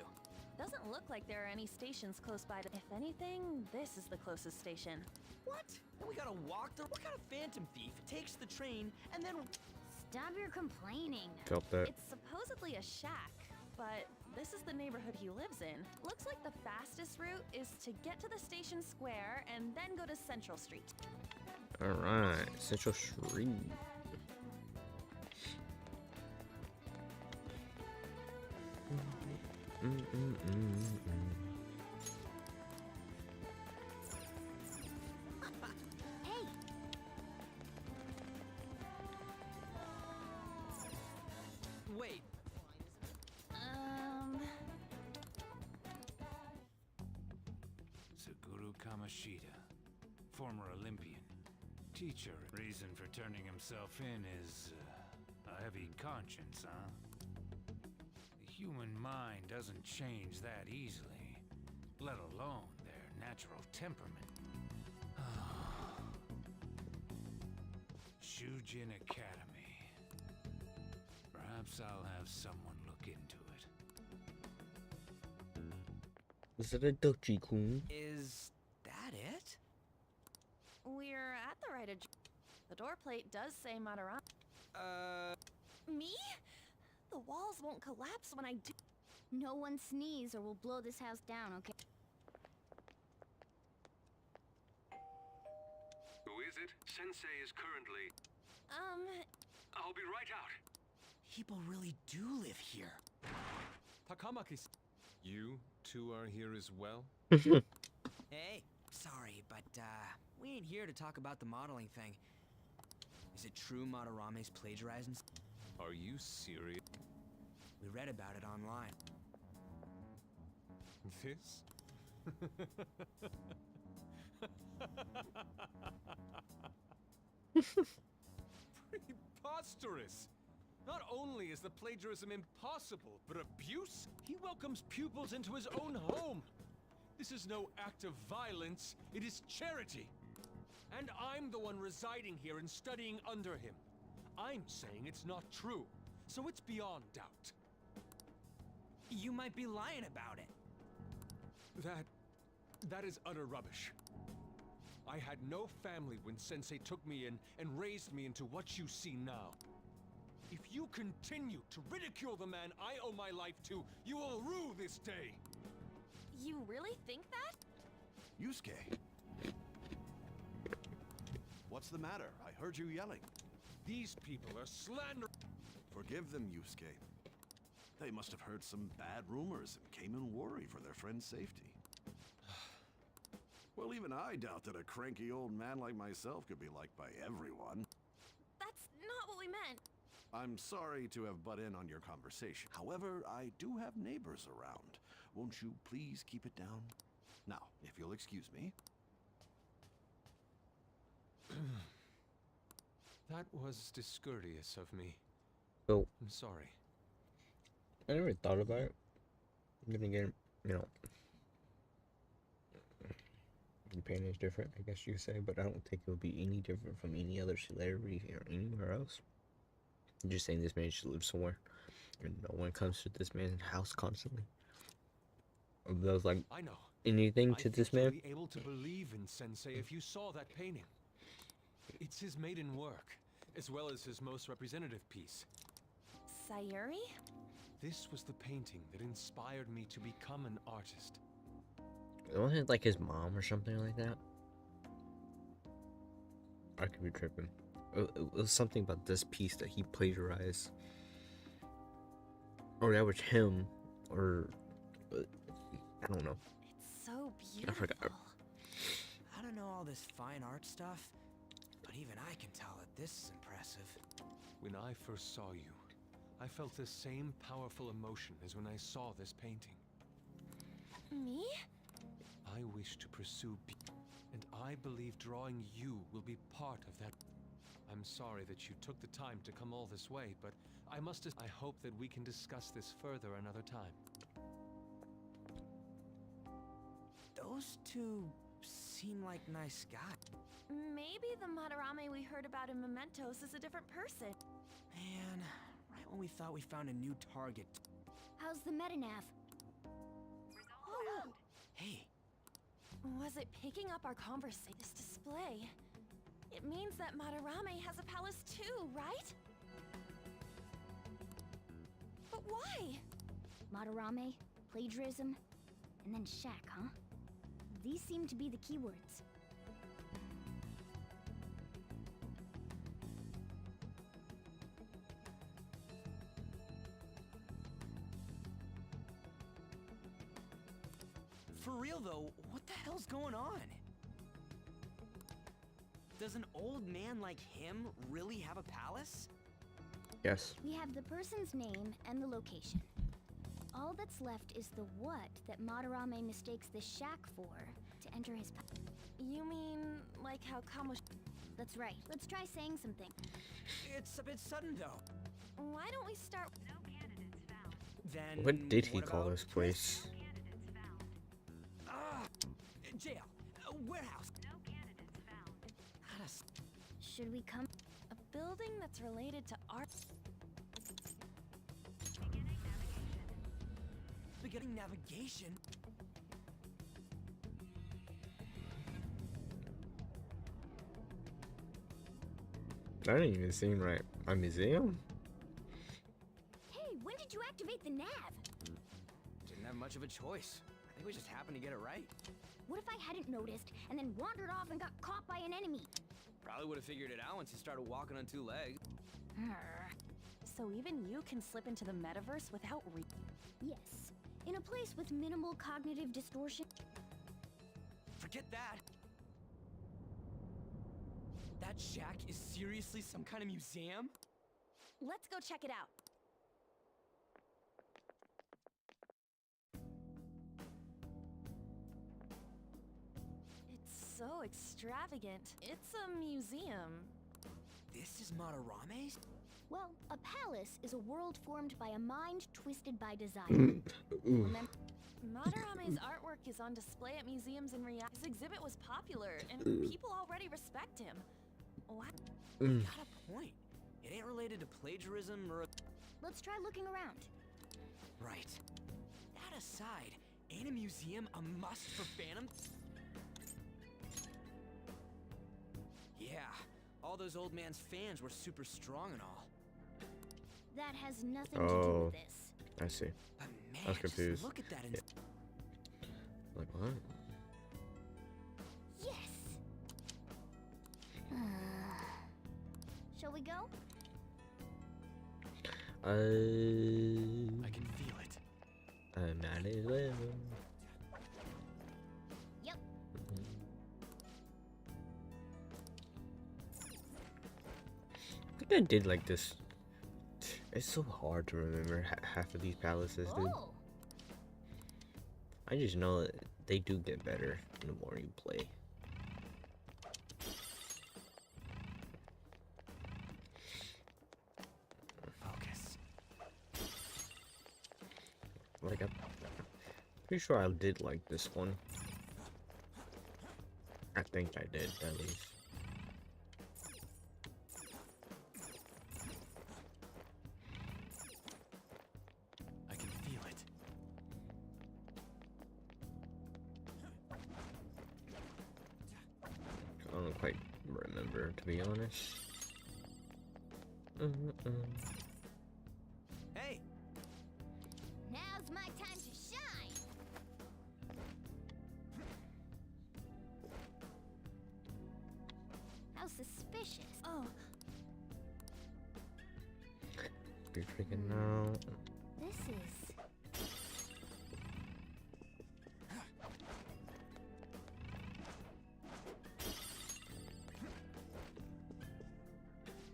Doesn't look like there are any stations close by. If anything, this is the closest station. What? And we gotta walk there? What kind of phantom thief takes the train and then... Stop your complaining. Felt that. It's supposedly a shack, but this is the neighborhood he lives in. Looks like the fastest route is to get to the station square and then go to Central Street. Alright, Central Street. Hey, Wait, Suguru Kamashita, former Olympian. Teacher. Reason for turning himself in is a heavy conscience, huh? The human mind doesn't change that easily, let alone their natural temperament. Shujin Academy. Perhaps I'll have someone look into it. Is it a Dochi-kun? is that it? We're at the right address. The door plate does say Madarame. Me? The walls won't collapse when I do. no one sneeze or we'll blow this house down, okay? Who is it? Sensei is currently... I'll be right out. People really do live here. Takamaki. You two are here as well? Hey, sorry, but we ain't here to talk about the modeling thing. Is it true Madarame's plagiarizing? Are you serious? We read about it online. This? Preposterous! Not only is the plagiarism impossible, but abuse? He welcomes pupils into his own home! This is no act of violence, it is charity! And I'm the one residing here and studying under him. I'm saying it's not true, so it's beyond doubt. You might be lying about it. That is utter rubbish. I had no family when Sensei took me in and raised me into what you see now. If you continue to ridicule the man I owe my life to, you will rue this day! You really think that? Yusuke! What's the matter? I heard you yelling. These people are slandering. Forgive them, Yusuke. They must have heard some bad rumors and came in worry for their friend's safety. Well, even I doubt that a cranky old man like myself could be liked by everyone. That's not what we meant. I'm sorry to have butt in on your conversation. However, I do have neighbors around. Won't you please keep it down? Now, if you'll excuse me. That was discourteous of me. So, I'm sorry. I never thought about it. Then again, you know, Japan is different, I guess you could say, but I don't think it would be any different from any other celebrity or anywhere else. I'm just saying this man should live somewhere, and no one comes to this man's house constantly. Or those like I know. anything to this man. You'd be able to believe in Sensei if you saw that painting. It's his maiden work, as well as his most representative piece. Sayuri? This was the painting that inspired me to become an artist. Wasn't it like his mom or something like that? I could be tripping. It was something about this piece that he plagiarized. Or that was him, or I don't know. It's so beautiful. I forgot. I don't know all this fine art stuff, but even I can tell that this is impressive. When I first saw you, I felt the same powerful emotion as when I saw this painting. Me? I wish to pursue and I believe drawing you will be part of that. I'm sorry that you took the time to come all this way, but I hope that we can discuss this further another time. Those two seem like nice guys. Maybe the Madarame we heard about in Mementos is a different person. Man, right when we thought we found a new target. How's the metanav? Oh. Hey. Was it picking up our conversation? This display. It means that Madarame has a palace too, right? But why? Madarame, plagiarism, and then shack, huh? These seem to be the keywords. For real though, what the hell's going on? Does an old man like him really have a palace? Yes. We have the person's name and the location. All that's left is the what that Madarame mistakes the shack for to enter his palace. You mean like how Kamosh... That's right. Let's try saying something. It's a bit sudden though. Why don't we start... No candidates found. Then What did he what call about this place? No candidates found. Jail. Warehouse. No candidates found. Should we come? A building that's related to art... Beginning navigation. Beginning navigation? That didn't even seem right. A museum? Hey, when did you activate the nav? Didn't have much of a choice. I think we just happened to get it right. What if I hadn't noticed and then wandered off and got caught by an enemy? Probably would have figured it out once you started walking on two legs. So even you can slip into the metaverse without Yes. In a place with minimal cognitive distortion. Forget that. That shack is seriously some kind of museum? Let's go check it out. It's so extravagant. It's a museum. This is Madarame's? Well, a palace is a world formed by a mind twisted by desire. Ooh. Madarame's artwork is on display at museums in Riyadh. His exhibit was popular, and people already respect him. What? You got a point. It ain't related to plagiarism or... Let's try looking around. Right. That aside, ain't a museum a must for Phantom? Yeah, all those old man's fans were super strong and all. That has nothing to do with this. I see. But man, I was confused. just look at that. Like what? Yes. Shall we go? I can feel it. I might as well. Yep. I think I did like this. It's so hard to remember half of these palaces, dude. Oh. I just know that they do get better the more you play. Focus. Like, I'm pretty sure I did like this one. I think I did, at least. I can feel it. I don't quite remember, to be honest. Hey! Now's my time to shine. How suspicious. Oh, You're freaking out. This is...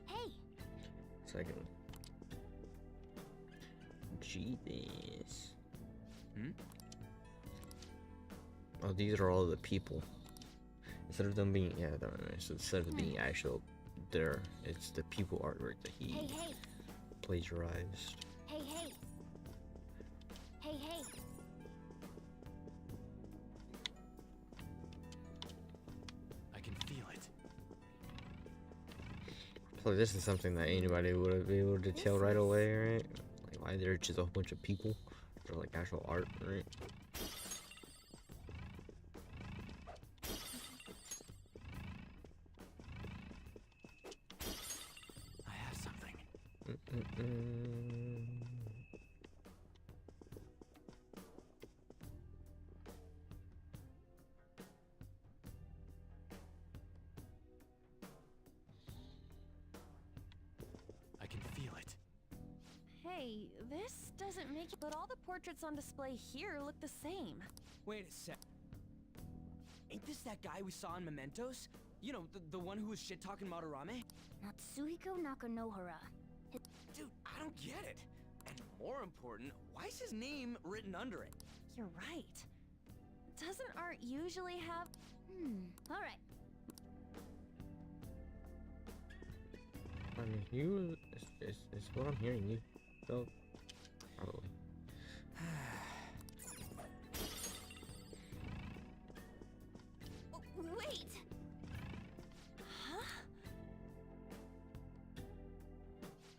Hey! Second. Jeez. Oh, these are all the people. Instead of them being, yeah, so instead of being actual, there, it's the people artwork that he Hey, hey! plagiarized. Hey, hey! Hey, hey! I can feel it. So this is something that anybody would be able to tell right away, right? Like why there's just a whole bunch of people or like actual art, right? I have something. I can feel it. hey, this doesn't make it. But all the portraits on display here look the same. Wait a sec. Ain't this that guy we saw in Mementos? You know, the one who was shit-talking Madarame? Natsuhiko Nakanohara. Dude, I don't get it. And more important, why is his name written under it? You're right. Doesn't art usually have... Alright. I mean, you is what I'm hearing. You don't probably. Wait! Huh?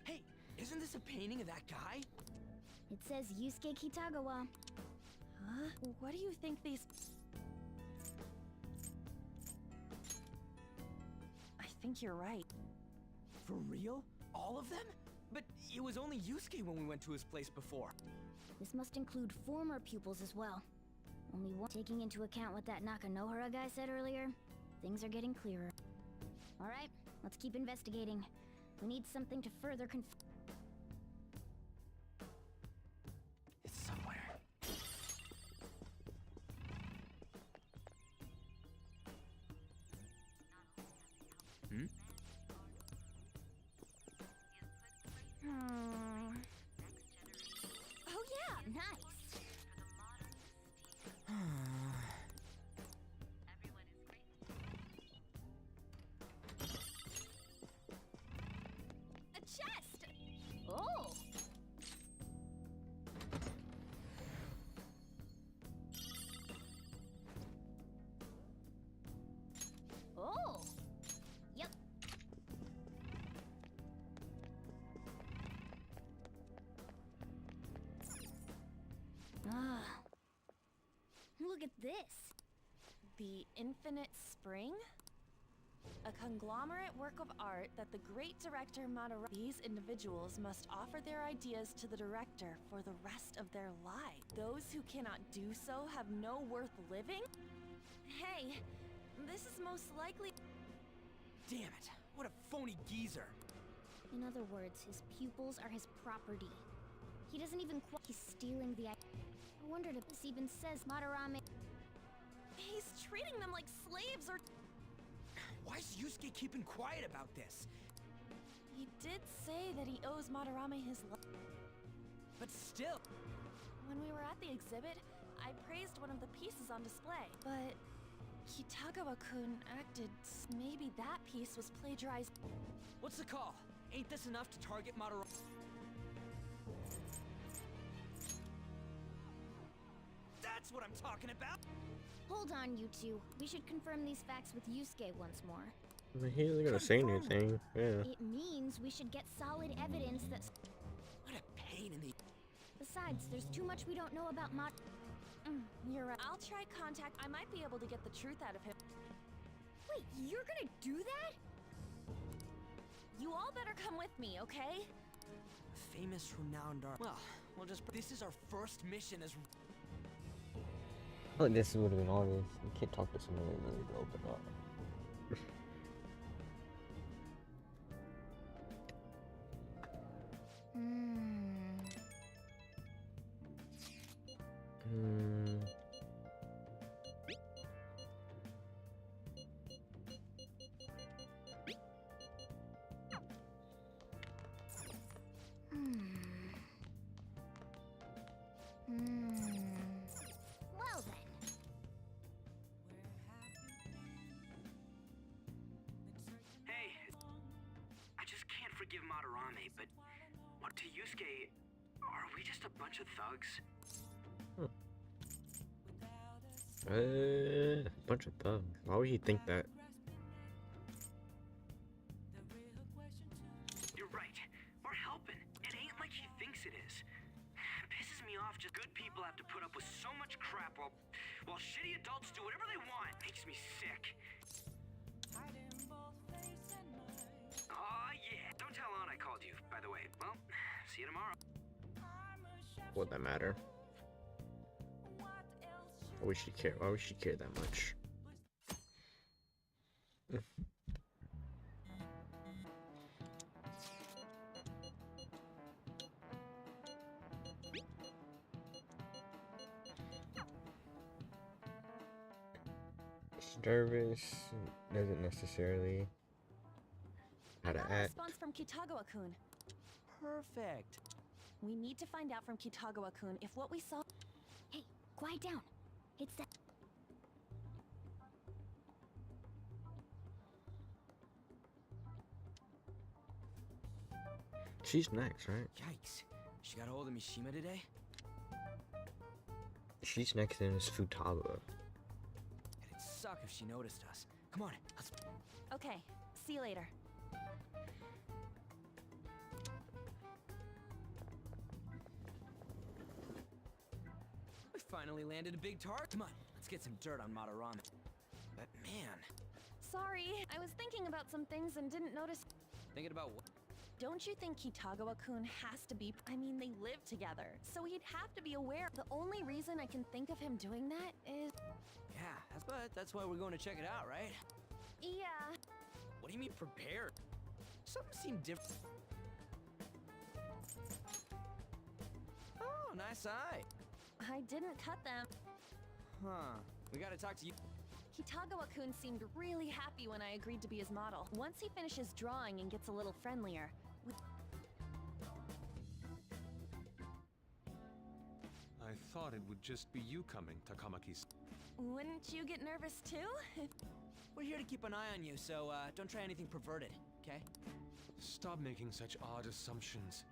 Hey, isn't this a painting of that guy? It says Yusuke Kitagawa. Huh? What do you think these... I think you're right. For real? All of them? But it was only Yusuke when we went to his place before. This must include former pupils as well. Only one. Taking into account what that Nakanohara guy said earlier, things are getting clearer. Alright, let's keep investigating. We need something to further It's somewhere. Hmm? Ah. Look at this. The Infinite Spring? A conglomerate work of art that the great director Madarame... These individuals must offer their ideas to the director for the rest of their lives. Those who cannot do so have no worth living? Hey, this is most likely... Damn it! What a phony geezer! In other words, his pupils are his property. He doesn't even he's stealing the I wondered if this even says Madarame. He's treating them like slaves or... Why is Yusuke keeping quiet about this? He did say that he owes Madarame his life. But still... When we were at the exhibit, I praised one of the pieces on display. But Kitagawa-kun acted... Maybe that piece was plagiarized. What's the call? Ain't this enough to target Madarame? That's what I'm talking about! Hold on, you two. We should confirm these facts with Yusuke once more. He isn't gonna say anything. Yeah. It means we should get solid evidence that... What a pain in the... Besides, there's too much we don't know about You're right. I'll try contact. I might be able to get the truth out of him. Wait, you're gonna do that? You all better come with me, okay? Famous, renowned art. Well, we'll just... This is our first mission as... Oh, this would have been obvious. You can't talk to someone that really open up. Well then. Hey, I just can't forgive Madarame, but what to Yusuke, are we just a bunch of thugs? Bunch of thugs. Why would he think that? You're right. We're helping. It ain't like he thinks it is. Pisses me off just good people have to put up with so much crap while shitty adults do whatever they want. Makes me sick. Aw, yeah. Don't tell Ann I called you, by the way. Well, see you tomorrow. Would that matter? Why would she care? Why would she care that much? Nervous doesn't necessarily how to I got a act. response from Kitagawa-kun. Perfect. We need to find out from Kitagawa-kun if what we saw... Hey, quiet down. It's that... She's next, right? Yikes. She got a hold of Mishima today? She's next in is Futaba. It'd suck if she noticed us. Come on, let's... Okay, see you later. We finally landed a big target. Come on, let's get some dirt on Madarame. But man... Sorry, I was thinking about some things and didn't notice... Thinking about what? Don't you think Kitagawa-kun has to be... I mean, they live together, so he'd have to be aware. The only reason I can think of him doing that is... Yeah, that's why we're going to check it out, right? Yeah. What do you mean prepared? Something seemed different. Oh, nice eye. I didn't cut them. Huh. We gotta talk to you. Kitagawa-kun seemed really happy when I agreed to be his model. Once he finishes drawing and gets a little friendlier... I thought it would just be you coming, Takamaki. Wouldn't you get nervous too? We're here to keep an eye on you, so don't try anything perverted, okay? Stop making such odd assumptions.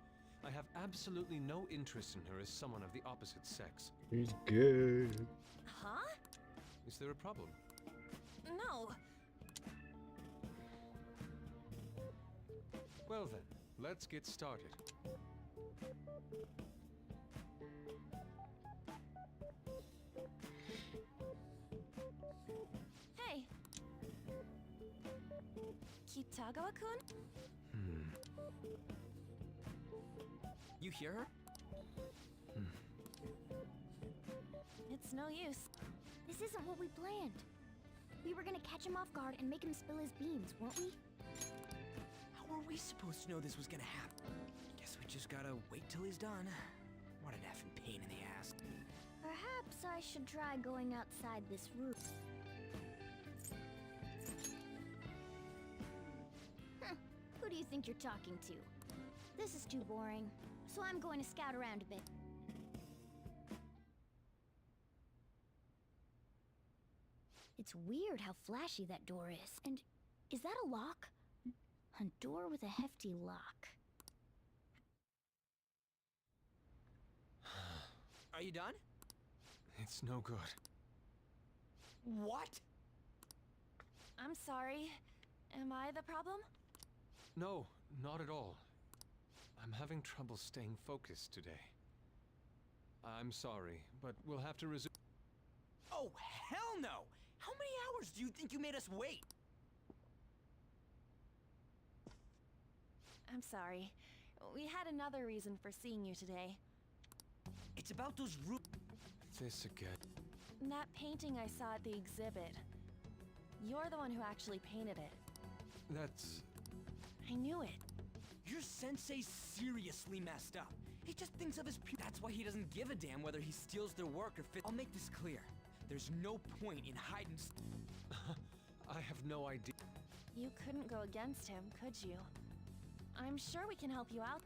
I have absolutely no interest in her as someone of the opposite sex. He's good. Huh? Is there a problem? No. Well then, let's get started. Kitagawa-kun? You hear her? It's no use. This isn't what we planned. We were gonna catch him off guard and make him spill his beans, weren't we? How were we supposed to know this was gonna happen? Guess we just gotta wait till he's done. What an effing pain in the ass. Perhaps I should try going outside this room. Who do you think you're talking to? This is too boring, so I'm going to scout around a bit. It's weird how flashy that door is. And is that a lock? A door with a hefty lock. Are you done? It's no good. What? I'm sorry. Am I the problem? No, not at all. I'm having trouble staying focused today. I'm sorry, but we'll have to resume. Oh, hell no! How many hours do you think you made us wait? I'm sorry. We had another reason for seeing you today. It's about those This again. That painting I saw at the exhibit. You're the one who actually painted it. That's... I knew it. Your sensei's seriously messed up. He just thinks of his That's why he doesn't give a damn whether he steals their work or I'll make this clear. There's no point in hiding I have no idea. You couldn't go against him, could you? I'm sure we can help you out.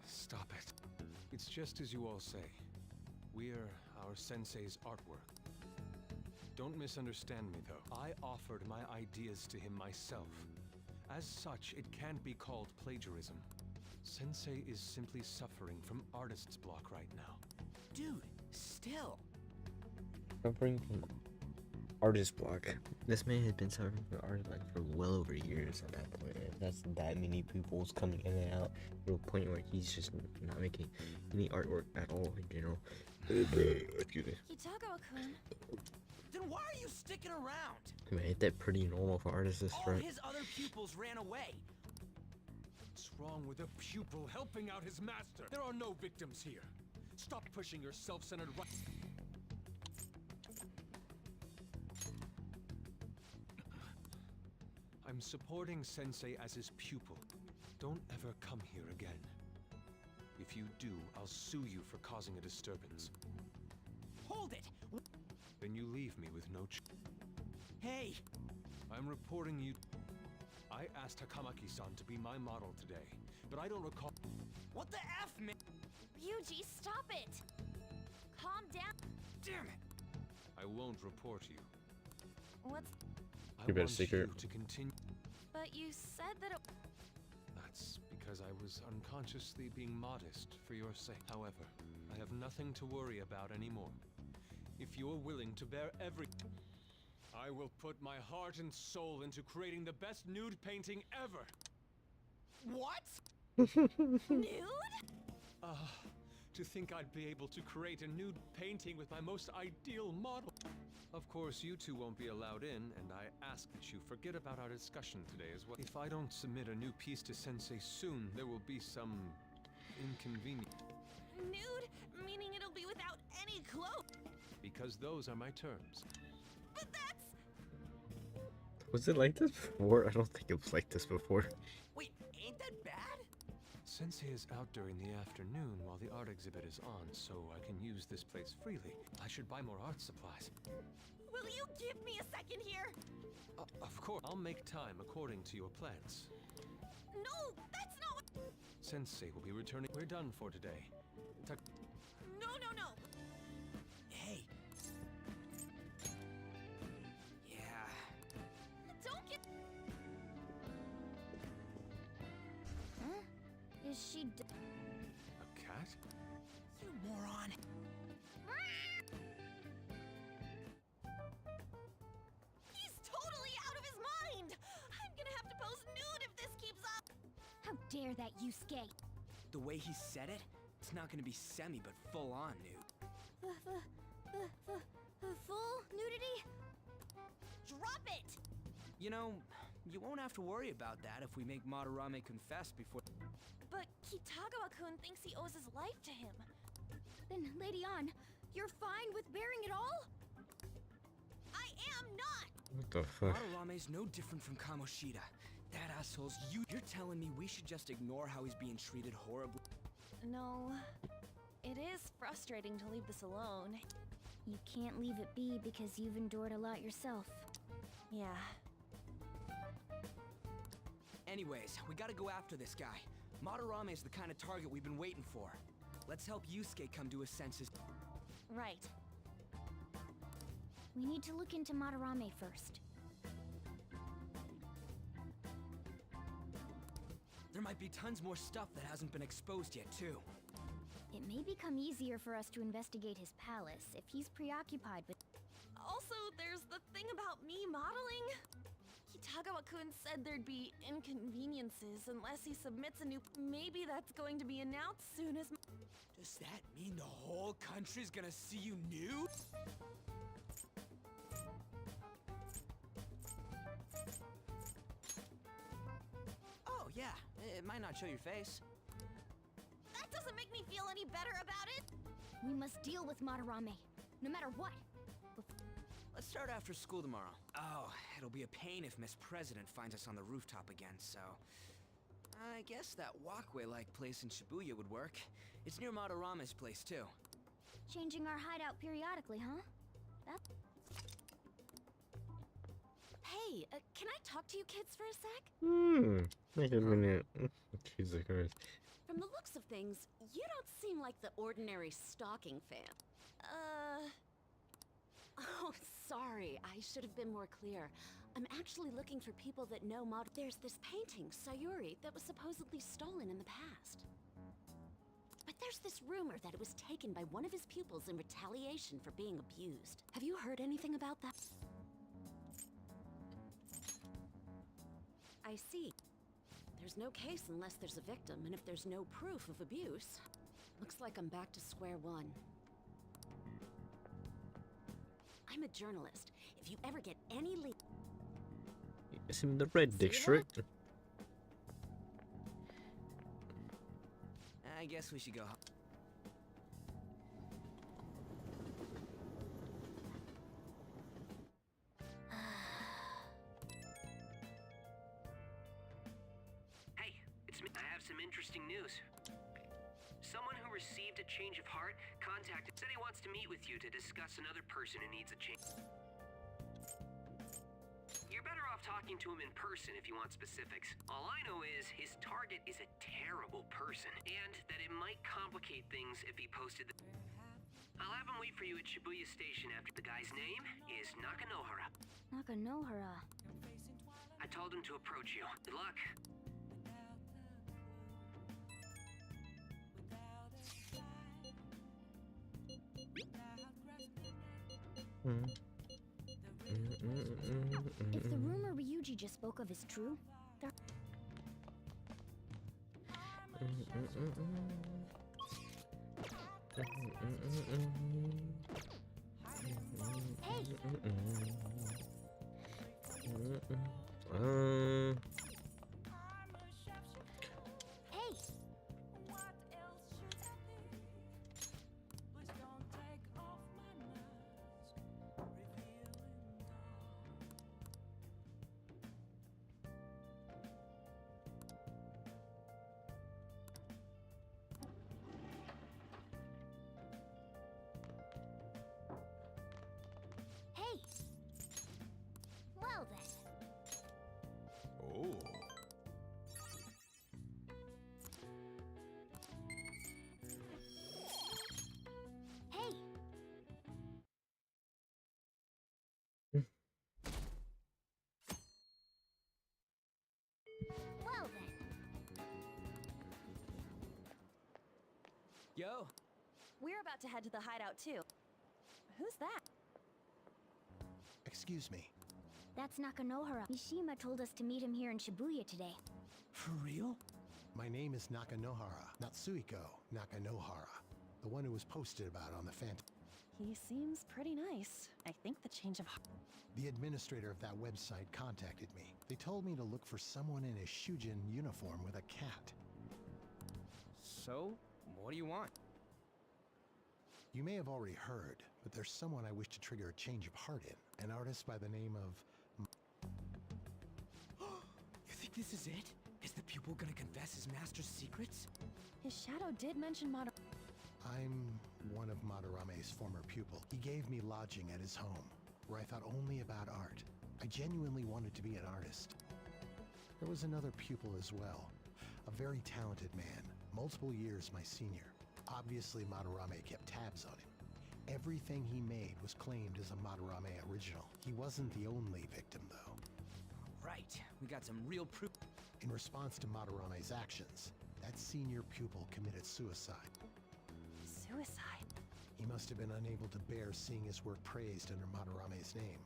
Stop it. It's just as you all say. We're our sensei's artwork. Don't misunderstand me, though. I offered my ideas to him myself. As such, it can't be called plagiarism. Sensei is simply suffering from artist's block right now. Dude, still. Suffering from artist block. This man has been suffering from artist block for well over years at that point. That's that many pupils coming in and out to a point where he's just not making any artwork at all in general. Excuse me. Kitagawa-kun. Then why are you sticking around? I mean, ain't that pretty normal for artists, All right? his other pupils ran away. What's wrong with a pupil helping out his master? There are no victims here. Stop pushing your self-centered right. I'm supporting Sensei as his pupil. Don't ever come here again. If you do, I'll sue you for causing a disturbance. Hold it! Then you leave me with no Hey! I'm reporting you. I asked Takamaki-san to be my model today, but I don't recall. What the F, man? Ryuji, stop it! Calm down. Damn it! I won't report you. What's... You better want secret. you to continue. But you said that it... That's because I was unconsciously being modest for your sake. However, I have nothing to worry about anymore. If you're willing to bear every... I will put my heart and soul into creating the best nude painting ever! What? Nude? To think I'd be able to create a nude painting with my most ideal model. Of course, you two won't be allowed in, and I ask that you forget about our discussion today as well. If I don't submit a new piece to Sensei soon, there will be some inconvenience. Nude? Meaning it'll be without any clothes? Because those are my terms. But that's... Was it like this before? I don't think it was like this before. Wait, ain't that bad? Sensei is out during the afternoon while the art exhibit is on, so I can use this place freely. I should buy more art supplies. Will you give me a second here? Of course. I'll make time according to your plans. No, that's not what... Sensei will be returning. We're done for today. No, no, no. Hey. Yeah. Don't get... Huh? Is she A cat? You moron. He's totally out of his mind! I'm gonna have to pose nude if this keeps up! How dare that Yusuke? The way he said it, it's not gonna be semi, but full on nude. Full nudity? Drop it! You know, You won't have to worry about that if we make Madarame confess before... But Kitagawa-kun thinks he owes his life to him. Then, Lady Ann, you're fine with bearing it all? I am not! What the fuck? Madarame's no different from Kamoshida. That asshole's you. You're telling me we should just ignore how he's being treated horribly? No. It is frustrating to leave this alone. You can't leave it be because you've endured a lot yourself. Yeah. Anyways, we gotta go after this guy. Madarame is the kind of target we've been waiting for. Let's help Yusuke come to his senses. Right. We need to look into Madarame first. There might be tons more stuff that hasn't been exposed yet, too. It may become easier for us to investigate his palace if he's preoccupied with... Also, there's the thing about me modeling. Kitagawa-kun said there'd be inconveniences unless he submits a new... Maybe that's going to be announced soon as... Does that mean the whole country's gonna see you nude? Oh, yeah. It might not show your face. That doesn't make me feel any better about it. We must deal with Madarame, no matter what. Let's start after school tomorrow. Oh, it'll be a pain if Miss President finds us on the rooftop again, so... I guess that walkway-like place in Shibuya would work. It's near Madarame's place, too. Changing our hideout periodically, huh? That's... Hey, can I talk to you kids for a sec? Wait a minute. Jesus Christ. From the looks of things, you don't seem like the ordinary stalking fan. Oh, sorry. I should have been more clear. I'm actually looking for people that know There's this painting, Sayuri, that was supposedly stolen in the past. But there's this rumor that it was taken by one of his pupils in retaliation for being abused. Have you heard anything about that? I see. There's no case unless there's a victim, and if there's no proof of abuse, looks like I'm back to square one. I'm a journalist. If you ever get any lead... It's in the red district. I guess we should go. Hey, it's me. I have some interesting news. Someone who received a change of heart contacted, said he wants to meet with you to discuss another person who needs a change. You're better off talking to him in person if you want specifics. All I know is his target is a terrible person, and that it might complicate things if he posted the... I'll have him wait for you at Shibuya Station after. The guy's name is Nakanohara. Nakanohara. I told him to approach you. Good luck. If the rumor Ryuji just spoke of is true, there... Hey! Hey! Well then. Oh. Hey! Well then. Yo! We're about to head to the hideout too. Who's that? Excuse me. That's Nakanohara. Mishima told us to meet him here in Shibuya today. For real? My name is Nakanohara, Natsuhiko Nakanohara, the one who was posted about on the Phantom. He seems pretty nice. I think the change of heart. The administrator of that website contacted me. They told me to look for someone in a Shujin uniform with a cat. So, what do you want? You may have already heard, but there's someone I wish to trigger a change of heart in. An artist by the name of... You think this is it? Is the pupil gonna confess his master's secrets? His shadow did mention I'm one of Madarame's former pupils. He gave me lodging at his home, where I thought only about art. I genuinely wanted to be an artist. There was another pupil as well, a very talented man, multiple years my senior. Obviously, Madarame kept tabs on him. Everything he made was claimed as a Madarame original. He wasn't the only victim, though. Right, we got some real proof. In response to Madarame's actions, that senior pupil committed suicide. Suicide? He must have been unable to bear seeing his work praised under Madarame's name.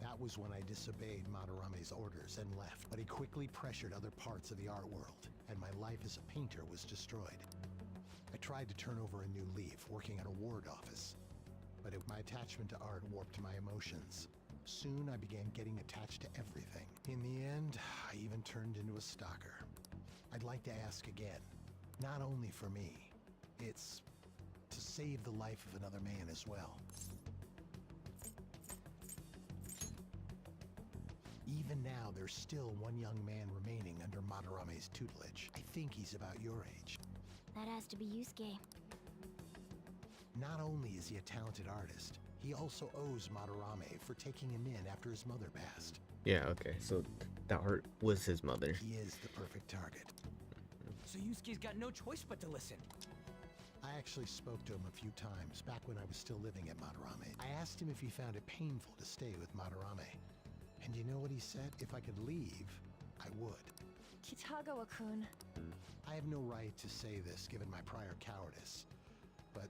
That was when I disobeyed Madarame's orders and left, but he quickly pressured other parts of the art world, and my life as a painter was destroyed. I tried to turn over a new leaf, working at a ward office, but my attachment to art warped my emotions. Soon I began getting attached to everything. In the end, I even turned into a stalker. I'd like to ask again, not only for me, it's to save the life of another man as well. Even now, there's still one young man remaining under Madarame's tutelage. I think he's about your age. That has to be Yusuke. Not only is he a talented artist, he also owes Madarame for taking him in after his mother passed. Yeah, okay, so that art was his mother. He is the perfect target. So Yusuke's got no choice but to listen. I actually spoke to him a few times back when I was still living at Madarame. I asked him if he found it painful to stay with Madarame. And you know what he said? If I could leave, I would. Kitagawa-kun. I have no right to say this given my prior cowardice, but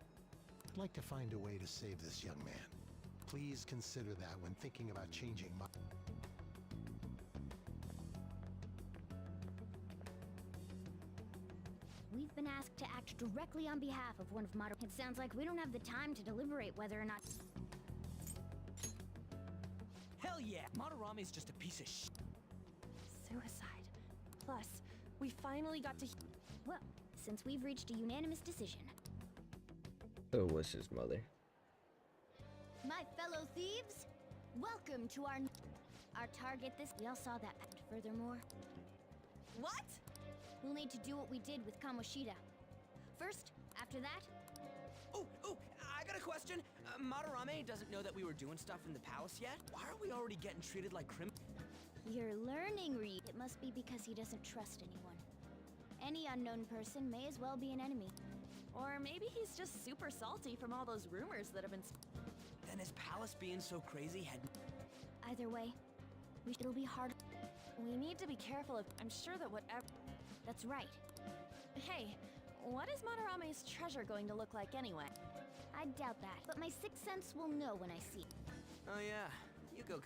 I'd like to find a way to save this young man. Please consider that when thinking about changing my... We've been asked to act directly on behalf of one of Madara. It sounds like we don't have the time to deliberate whether or not... Hell yeah! Madarame's just a piece of Suicide. Plus, we finally got to... Well, since we've reached a unanimous decision... So it was his mother. My fellow thieves, welcome to our target this... We all saw that. Furthermore... What? We'll need to do what we did with Kamoshida. First, after that... Oh, I got a question. Madarame doesn't know that we were doing stuff in the palace yet? Why are we already getting treated like criminals? You're learning, Reed. It must be because he doesn't trust anyone. Any unknown person may as well be an enemy. Or maybe he's just super salty from all those rumors that have been... Then his palace being so crazy had... Either way, it'll be hard. We need to be careful of... I'm sure that whatever... That's right. Hey, what is Madarame's treasure going to look like anyway? I doubt that, but my sixth sense will know when I see it. Oh yeah, you go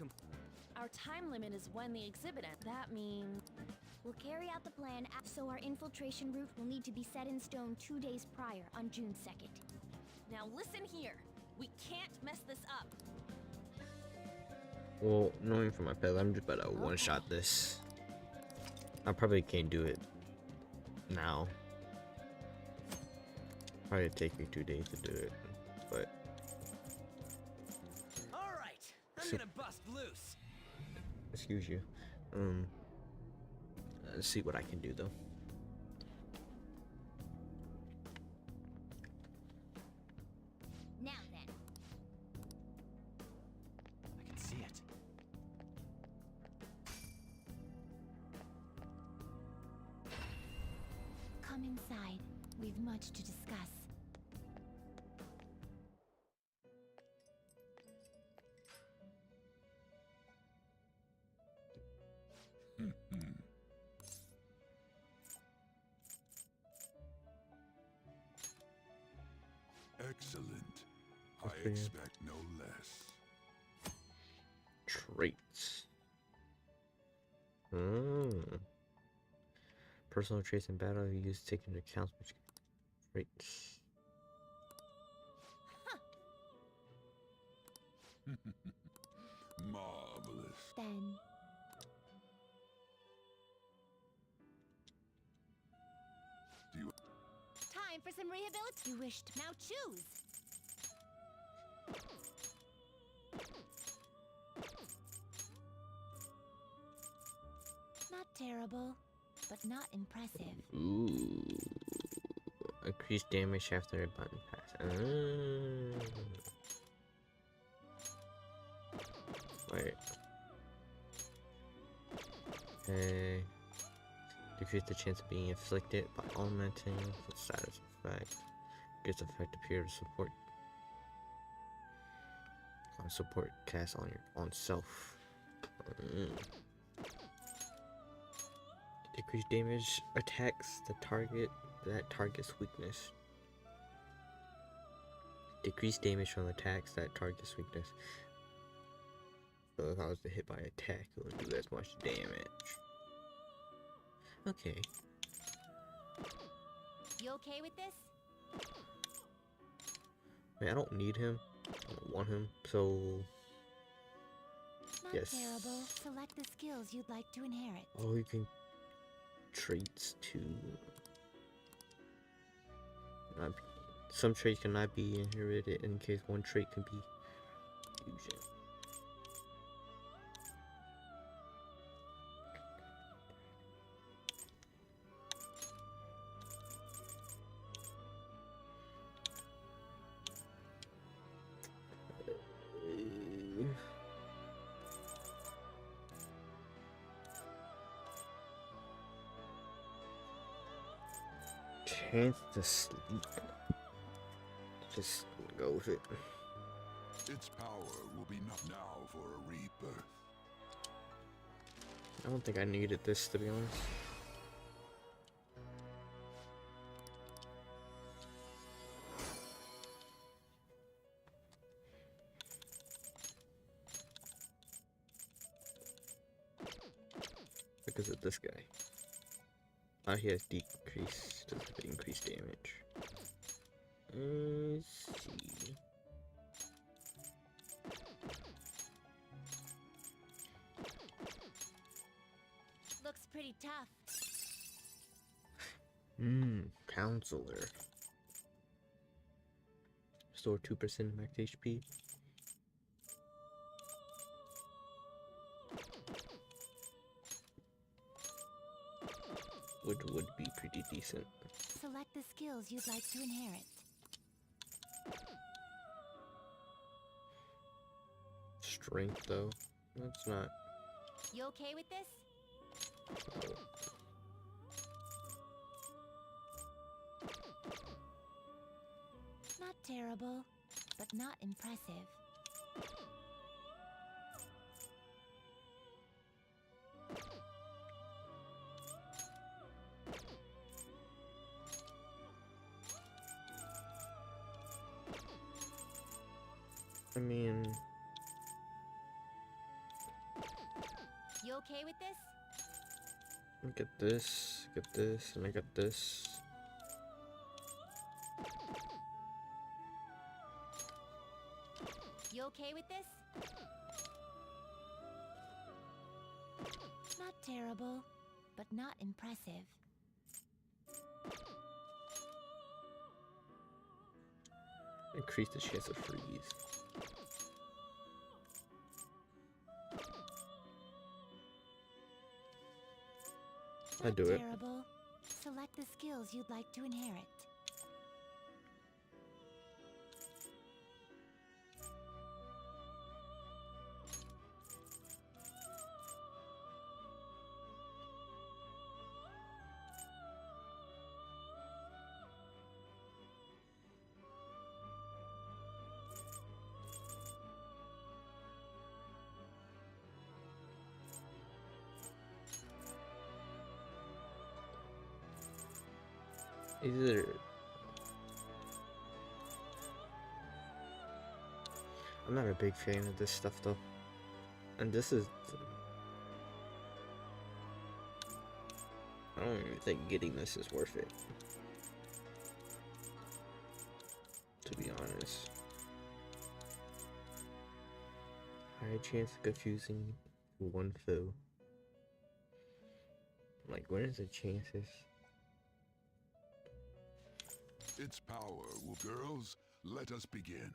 Our time limit is when the exhibit ends. That means... We'll carry out the plan, so our infiltration route will need to be set in stone 2 days prior, on June 2nd. Now listen here. We can't mess this up. Well, knowing from my pet, I'm just about to one-shot this. I probably can't do it now. Probably take me 2 days to do it, but... Alright, I'm gonna bust loose. Excuse you. Let's see what I can do though. Now then. I can see it. Come inside. We've much to discuss. Excellent. I expect no less. Traits. Personal traits in battle you use take into account which traits. Marvelous. Then. Time for some rehabilitation. You wished. Now choose. Not terrible, but not impressive. Ooh. Increased damage after a button pass. Wait. Okay. Decrease the chance of being inflicted by augmenting the status effect. Gets effect appear to support cast on self. Decrease damage attacks that target's weakness. Decrease damage from attacks that target's weakness. So if I was to hit by attack, it wouldn't do as much damage. Okay. You okay with this? Man, I don't need him. I don't want him, so Not yes. terrible. Select the skills you'd like to inherit. Oh, you can traits to not be, some traits cannot be inherited in case one trait can be fusion. Chance to sleep. Just go with it. Its power will be enough now for a rebirth. I don't think I needed this, to be honest. Because of this guy. He has decreased, does increased damage. Let's see. Looks pretty tough. Counselor. Restore 2% max HP. Would be pretty decent. Select the skills you'd like to inherit. Strength, though. That's not. You okay with this? Oh. Not terrible, but not impressive. I mean, You okay with this? get this, and I got this. You okay with this? Not terrible, but not impressive. Increase the chance of freeze. I do it. Terrible. Select the skills you'd like to inherit. Either I'm not a big fan of this stuff though, and this is, I don't even think getting this is worth it, to be honest. High chance of confusing one foe. Like, what is the chances? Its power will... Girls, let us begin.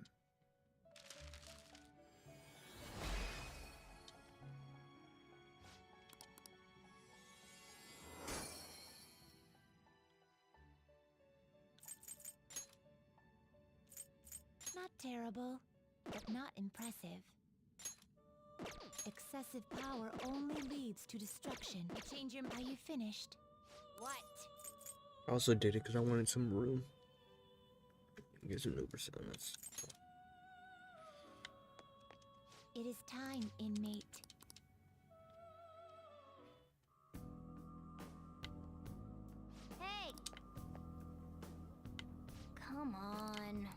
Not terrible, but not impressive. Excessive power only leads to destruction. Change your... Are you finished? What? I also did it because I wanted some room. Get some Uber that's... It is time, inmate. Hey! Come on.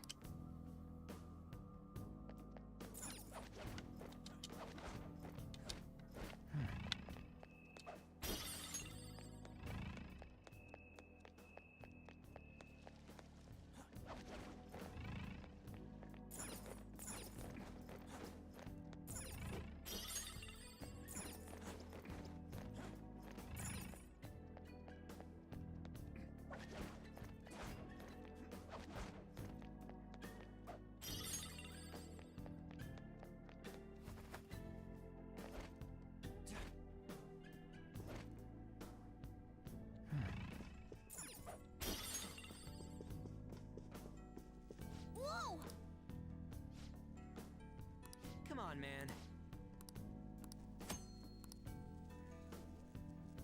Come on, man.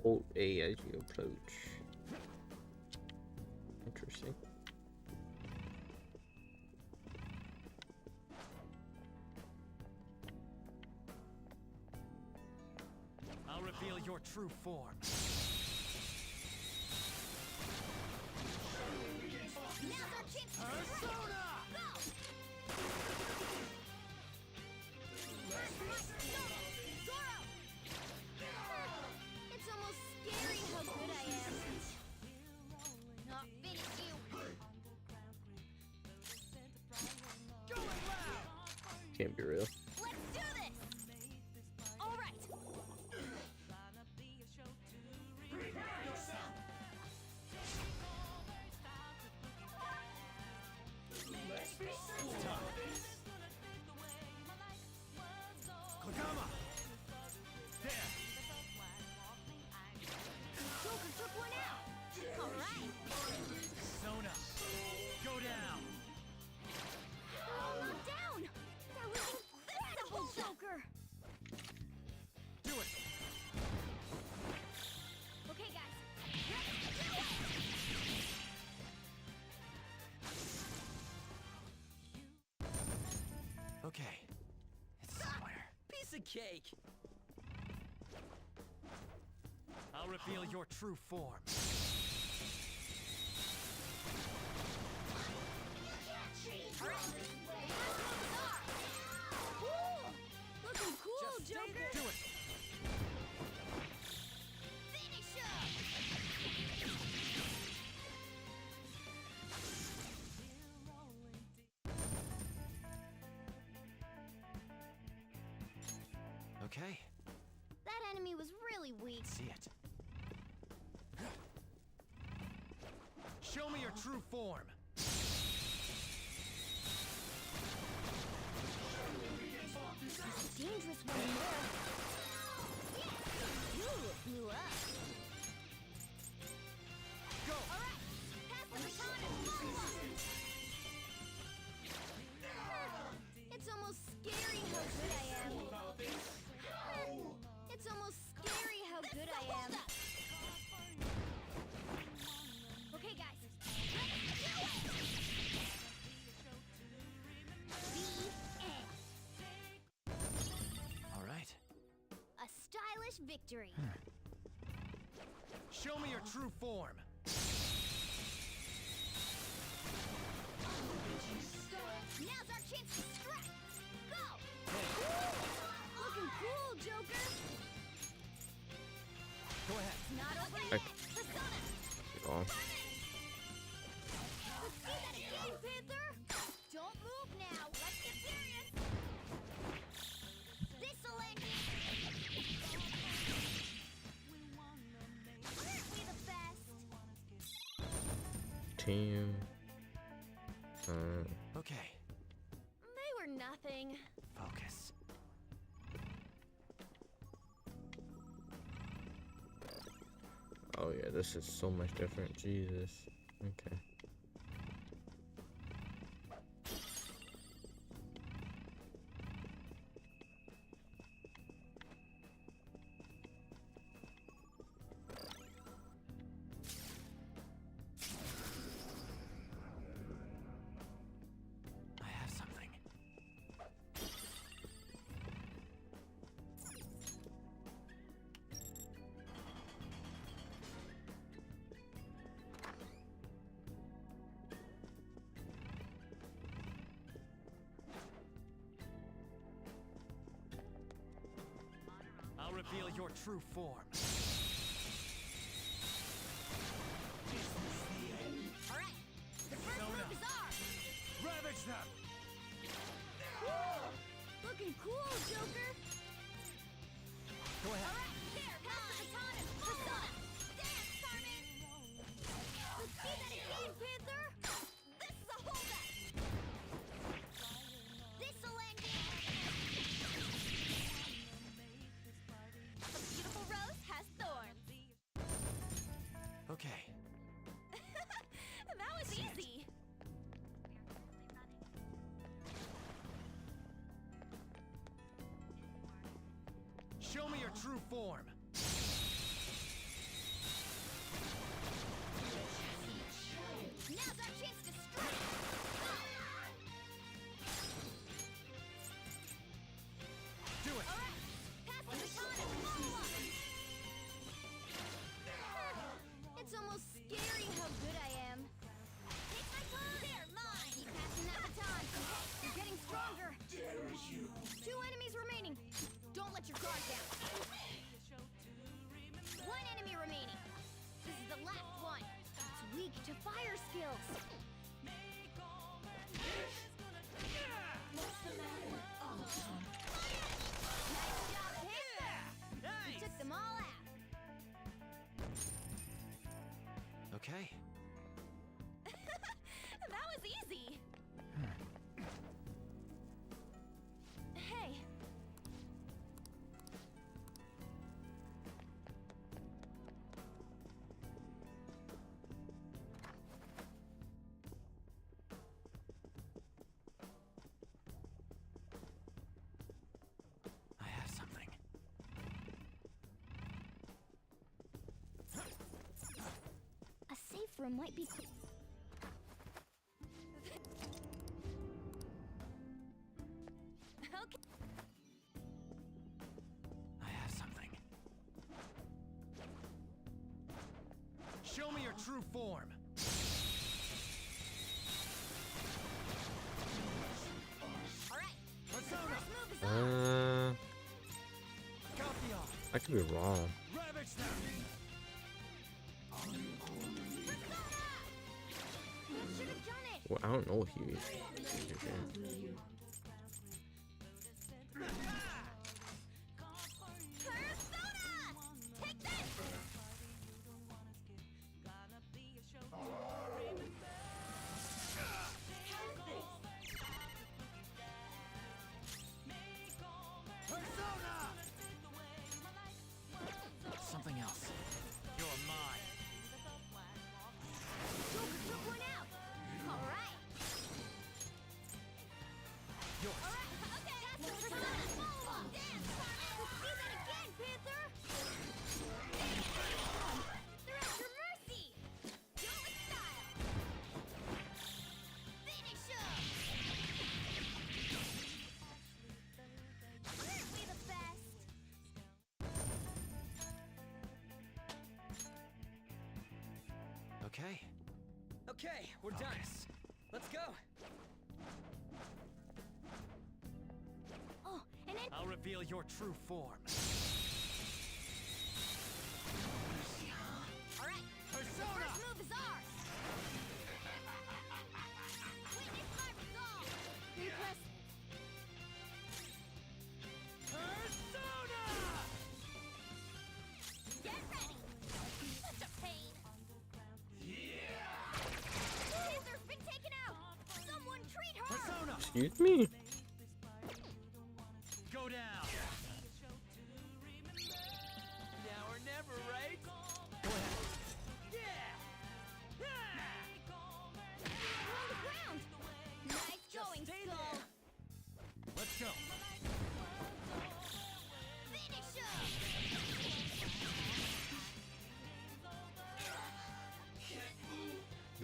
Alt A as you approach. Interesting. I'll reveal your true form. Now's our chance to Persona! It's almost scary how good I am. Not finish you. Can't be real. Let's do this. All right. Kodama! There! Joker took one out. All right. Sona! Go down! Oh, not down. That was incredible, Joker. Do it! Okay, guys. Let's do it. Okay. It's somewhere. Piece of cake! I'll reveal your true form. Looking cool, Joker. Do it! Finish him. Okay, That enemy was really weak. see it. Show me your true form. Dangerous one in there. Yes! Ooh, it blew up. Go! All right, pass the baton and follow up. It's almost scary how good I am. It's almost scary how good I am. Okay, guys. Let's do it! The end. All right. A stylish victory. Show me your true form. Now's our chance to strike. Go! Looking cool, Joker. Go ahead. It's not over Okay. yet. Persona. Get on. Let's see that again, Panther. Don't move now. Let's get serious. This team. Okay, They were nothing. focus. Oh yeah, this is so much different. Jesus. Okay. I have something. I'll reveal your true form. Alright, the first move is ours! Ravage them! Looking cool, Joker! Go ahead. Alright, there, pass the baton and follow up! Dance, Carmen! Let's do that again, Panther! This is a holdup! This'll end it! A beautiful rose has thorns. Okay. That was easy. Show me your true form. Now's our chance to strike! Do it. Alright, pass the baton and follow up! It's almost scary how good I am. Take my turn! They're mine! Keep passing that baton! You're getting stronger! Two enemies remaining! Don't let your guard down! One enemy remaining! This is the last one! It's weak to fire skills! Nice job, Panther! You took them all out! Okay. That was easy. Hey, I have something. A safe room might be... okay. I have something. Show me your true form. Alright, Persona. first move is on! Caltheon. I could be wrong. Ravage them. You should have done it! Well, I don't know if he. Persona! Take this! Persona. Something else. You're mine. Joker took one out! Alright! Yours. Alright, okay! That's the Persona! Follow up! Dance, Carmen! Let's do that again, Panther! They're at your mercy! Do it with style! Finish 'em! Aren't we the best? Okay. Okay, we're done. Let's go. Oh, and then... I'll reveal your true form. Alright, the Persona. first move is ours! Witness my resolve! Impressive. Persona. Get ready! Such a pain! Excuse me? Go down. Now or never, right? Go ahead. Yeah. On the ground! Nice going, Skull! Let's go. Finish him!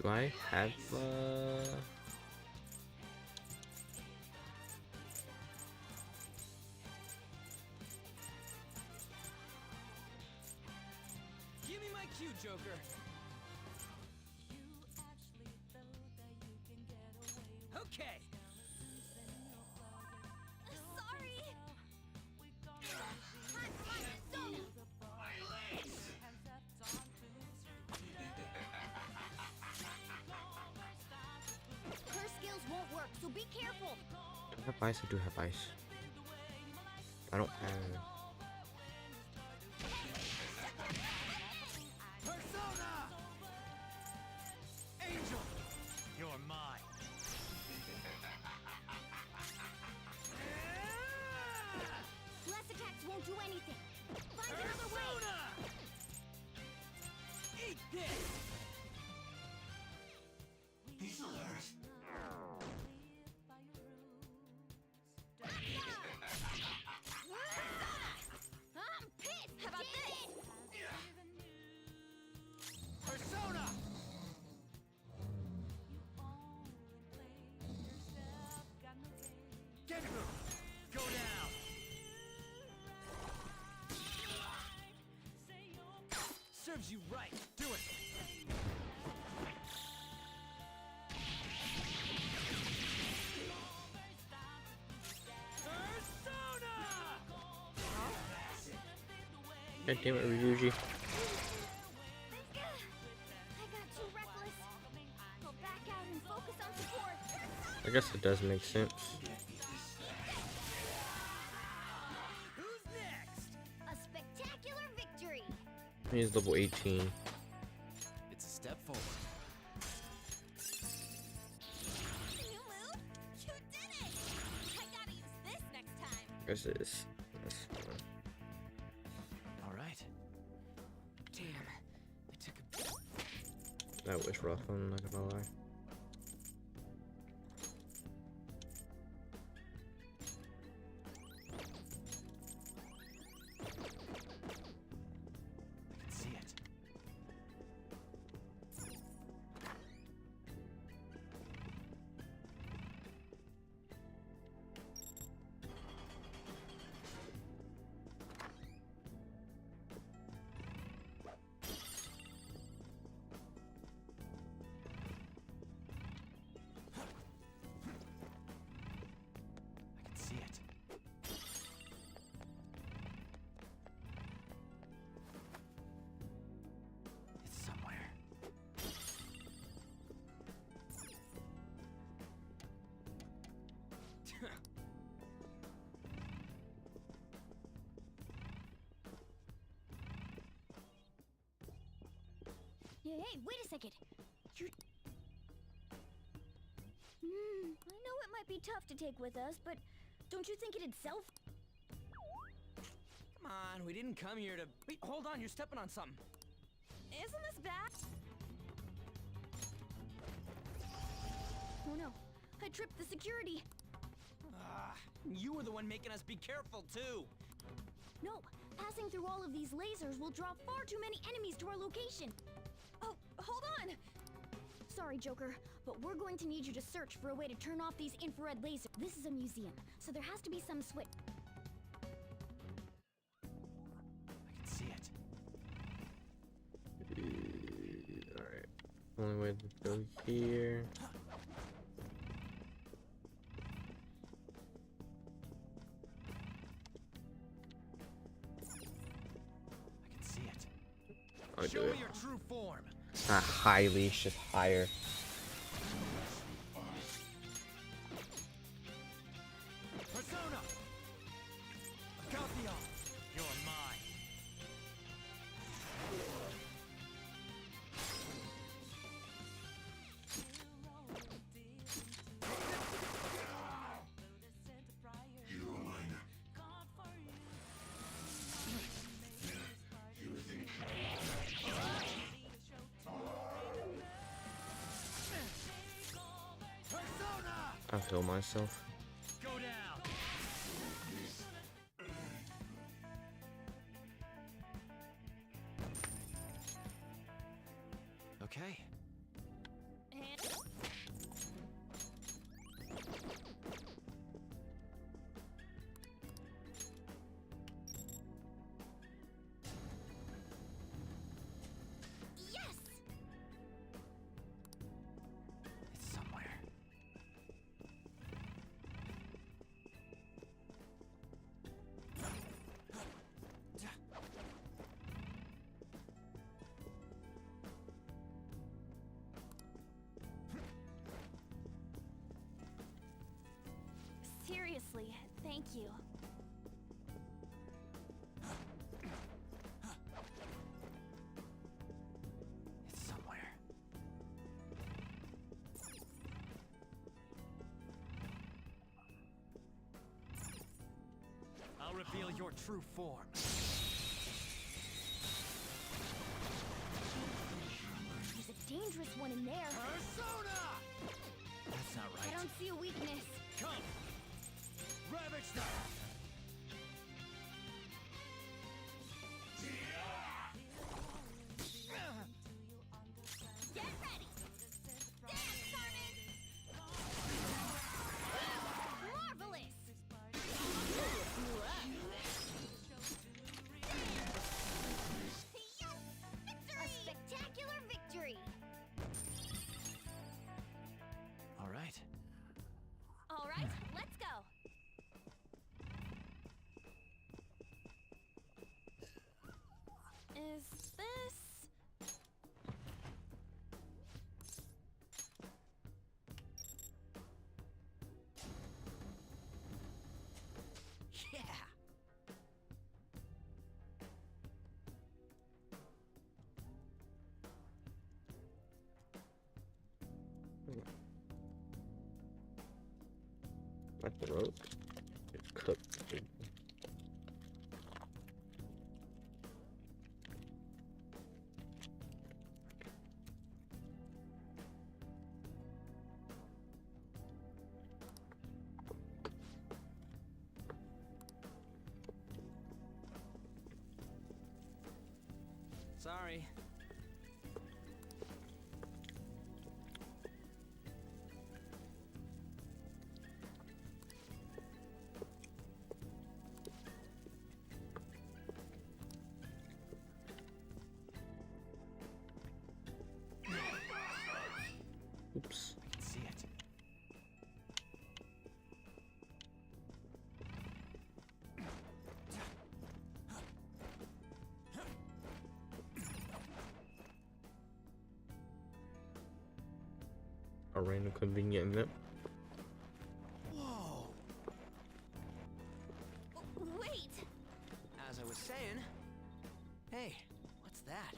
Do I have Give me my cue, Joker. Okay. Sorry! Time for my persona! Her skills won't work, so be careful! do I have ice? I do have ice. I don't have Persona! Angel! You're mine. Less attacks won't do anything! Find another way! Persona! Eat this! I'm pissed! How about this? Persona! Genbu! Go down! Serves you right. Do it! Persona! God damn it, Ryuji. I got too reckless. I'll back out and focus on support. I guess it does make sense. Who's next? A spectacular victory! He's level 18. It's a step forward. New move? You did it! I gotta use this next time. I guess it is. That's fine. All right. Damn. I took a That was rough, I'm not gonna lie. I can see it. I can see it. It's somewhere. Hey, wait a second. You... I know it might be tough to take with us, but don't you think it'd self... Come on, we didn't come here to... Wait, hold on, you're stepping on something. Isn't this bad? Oh no, I tripped the security. Ah, you were the one making us be careful, too. No, passing through all of these lasers will draw far too many enemies to our location. Oh, hold on! Sorry, Joker, but we're going to need you to search for a way to turn off these infrared lasers. This is a museum, so there has to be some switch. I can see it. Alright. Only way to go here. I can see it. I'll Show do it. me your true form. Not high leash, just higher. Persona! Agathion! You're mine. kill myself. Go down. Okay. Yes! It's somewhere. Seriously, thank you. It's somewhere. I'll reveal your true form. There's a dangerous one in there. Persona! That's not right. I don't see a weakness. Come! Ravage them! Get ready! Dance, Carmen! Marvelous! Yes! Victory! A spectacular victory! All right. All right, let's go. Is this... Yeah! My throat is cooked. Sorry. Oops. I can see it. A random convenient event. Whoa! Wait! As I was saying... Hey, what's that?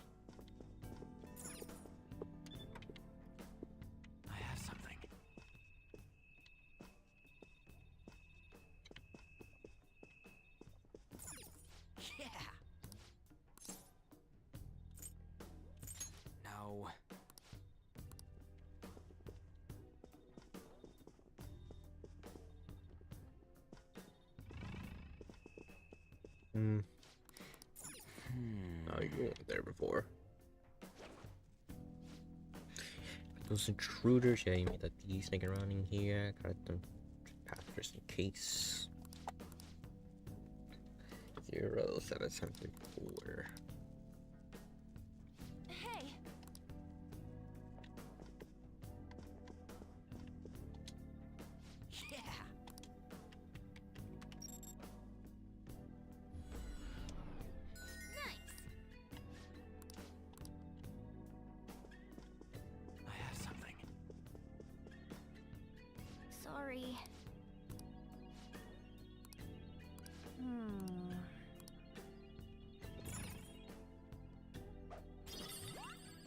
I have something. Yeah! No. Hmm. Oh, you weren't there before. Those intruders, yeah, you made that D sneaking around in here. Got them pass just in case. 07734. Hey! Yeah! I have something. Sorry.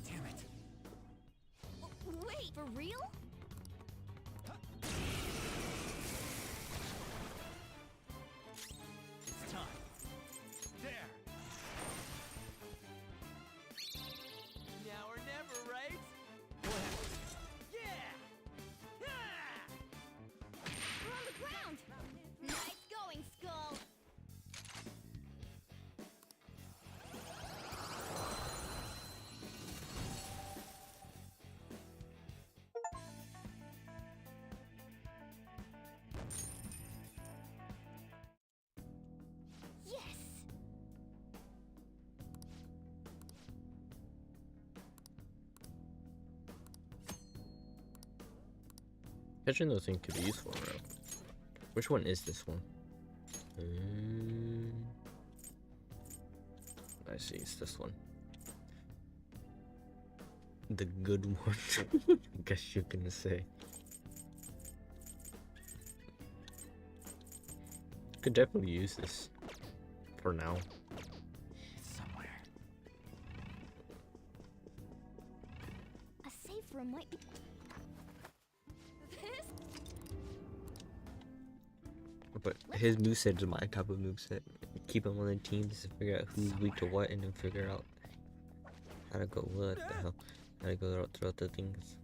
Damn it. Wait, for real? It's time. There. Now or never, right? What happened? Yeah! Yeah! Imagine those things could be useful around. Which one is this one? I see, it's this one. The good one, I guess you can say. Could definitely use this for now. It's somewhere. A safe room might be. But his moveset is my type of moveset. Keep him on the team just to figure out who's weak to what and then figure out how to go what the hell. How to go throughout the things.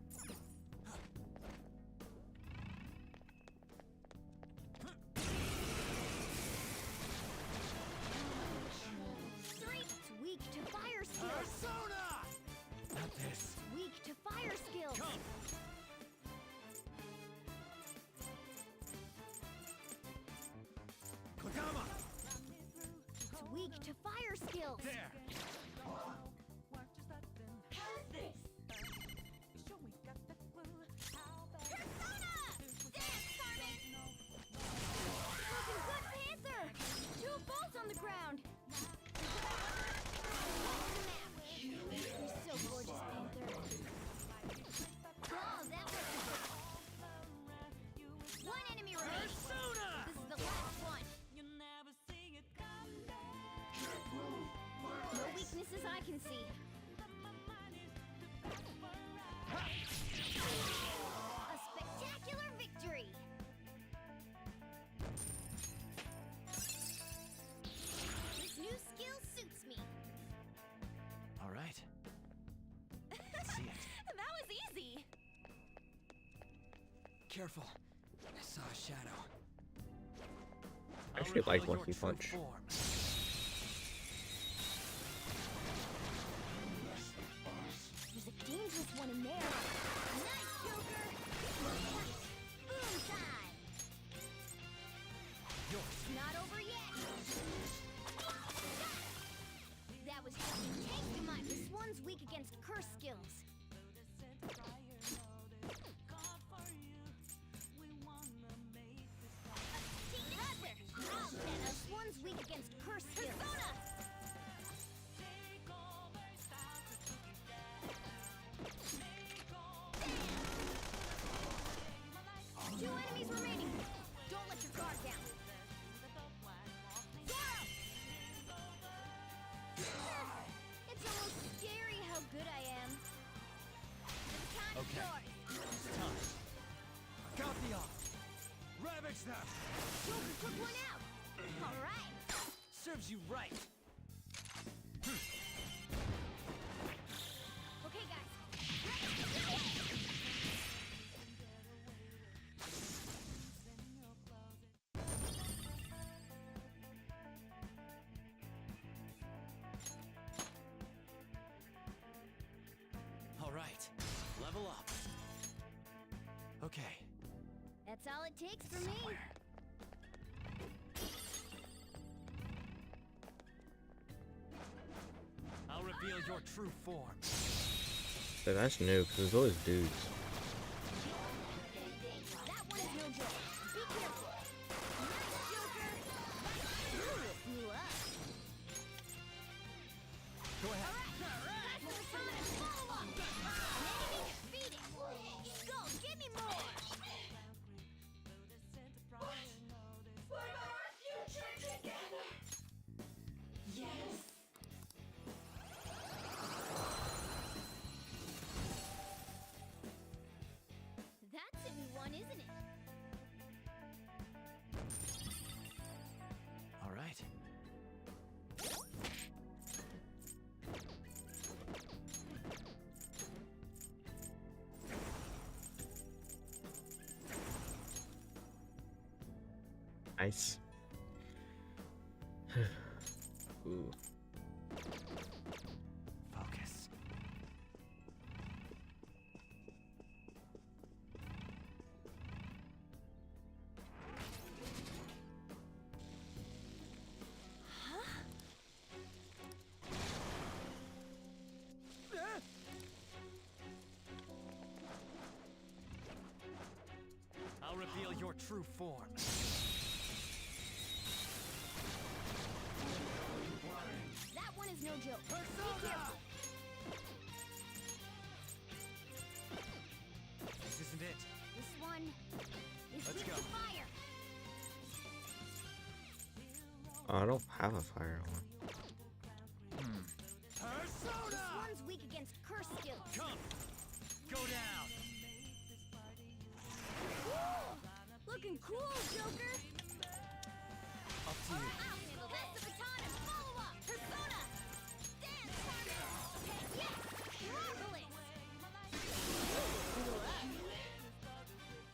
It's weak to fire skills. Persona! Not this. It's weak to fire skills. Come. Kodama! It's weak to fire skills. There! On the ground. You're so gorgeous, Panther. Oh, that was one enemy remaining. Persona! This is the last one. No weaknesses I can see. A spectacular victory. New skill suits me. All right. Let's see it. That was easy. Careful. I saw a shadow. I actually like Monkey Punch. There's a dangerous one in there. Nice, Joker. Boom time. Yours. Not over yet. That was just a taste of my. This one's weak against curse skills. This one's weak against curse skills. Two enemies remaining. Don't let your guard down. It's almost scary how good I am. The time is yours. It's time. Got the off. Ravage them. Joker took one out. All right. Serves you right. Okay, guys. All right. Level up. Okay. That's all it takes for me. I'll reveal your true form. So that's new because there's always dudes. That one's no joke. Be careful. Nice, Joker. Blew up. Go ahead. Give me more! Yes! That's a new one, isn't it? All right. Nice. Ooh. Focus. your true form. That one is no joke. Be careful. This isn't it. This one is Let's weak go. to fire. Oh, I don't have a fire one. This one's weak against curse skills. Come! Go down! Woo! Looking cool, Joker. Up to you. I'll handle this. The baton and follow up. Persona. Dance partner. Okay, yes. Marvelous.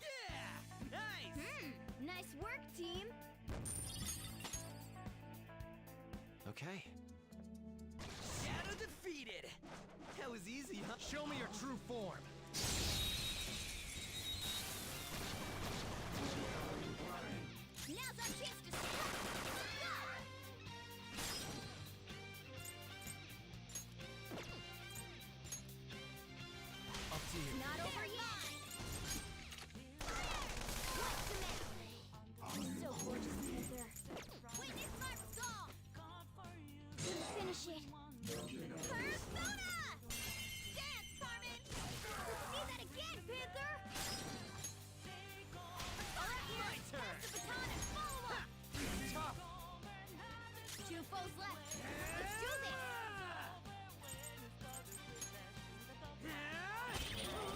Yeah! Nice! Nice work, team. Okay. Shadow defeated! That was easy, huh? Show me your true form. Now's our chance to strike. Up to you. Not over yet. What's the matter? So gorgeous, Panther. Witness my resolve. Finish it. Persona! Dance, Carmen! Let's see that again, Panther! Alright, My turn. pass the baton and follow up! Tough. 2 foes left. Let's do this!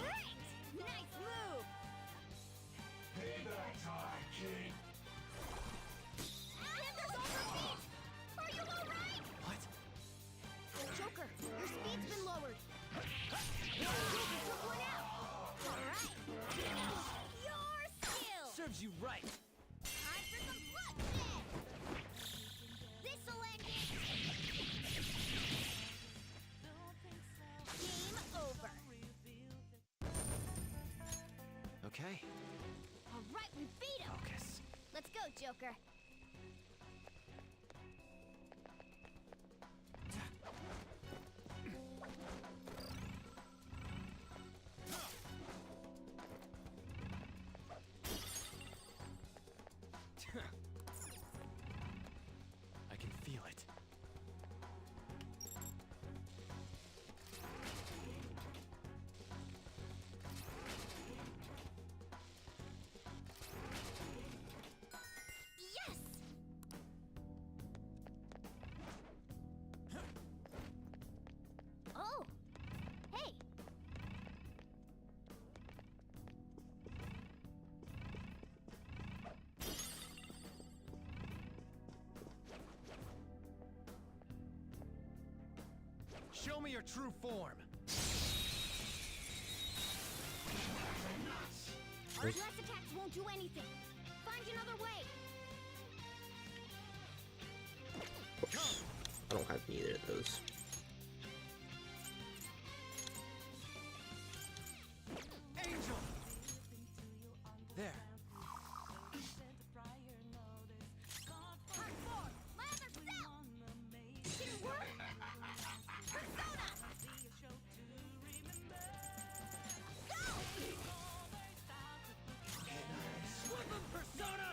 Great! Nice move! Panther's on her feet! Are you alright? What? Joker, your speed's been lowered. Joker took one out. Alright. Your skill. Serves you right. Time for some bloodshed. This'll end it. Game over. Okay. Alright, we beat him. Focus. Let's go, Joker. I can feel it. Yes! Oh! Hey! Show me your true form. Our blast attacks won't do anything. Find another way. I don't have neither of those. Angel! There. Part 4, my other self. Didn't work. Persona. Go! Flip him, Persona!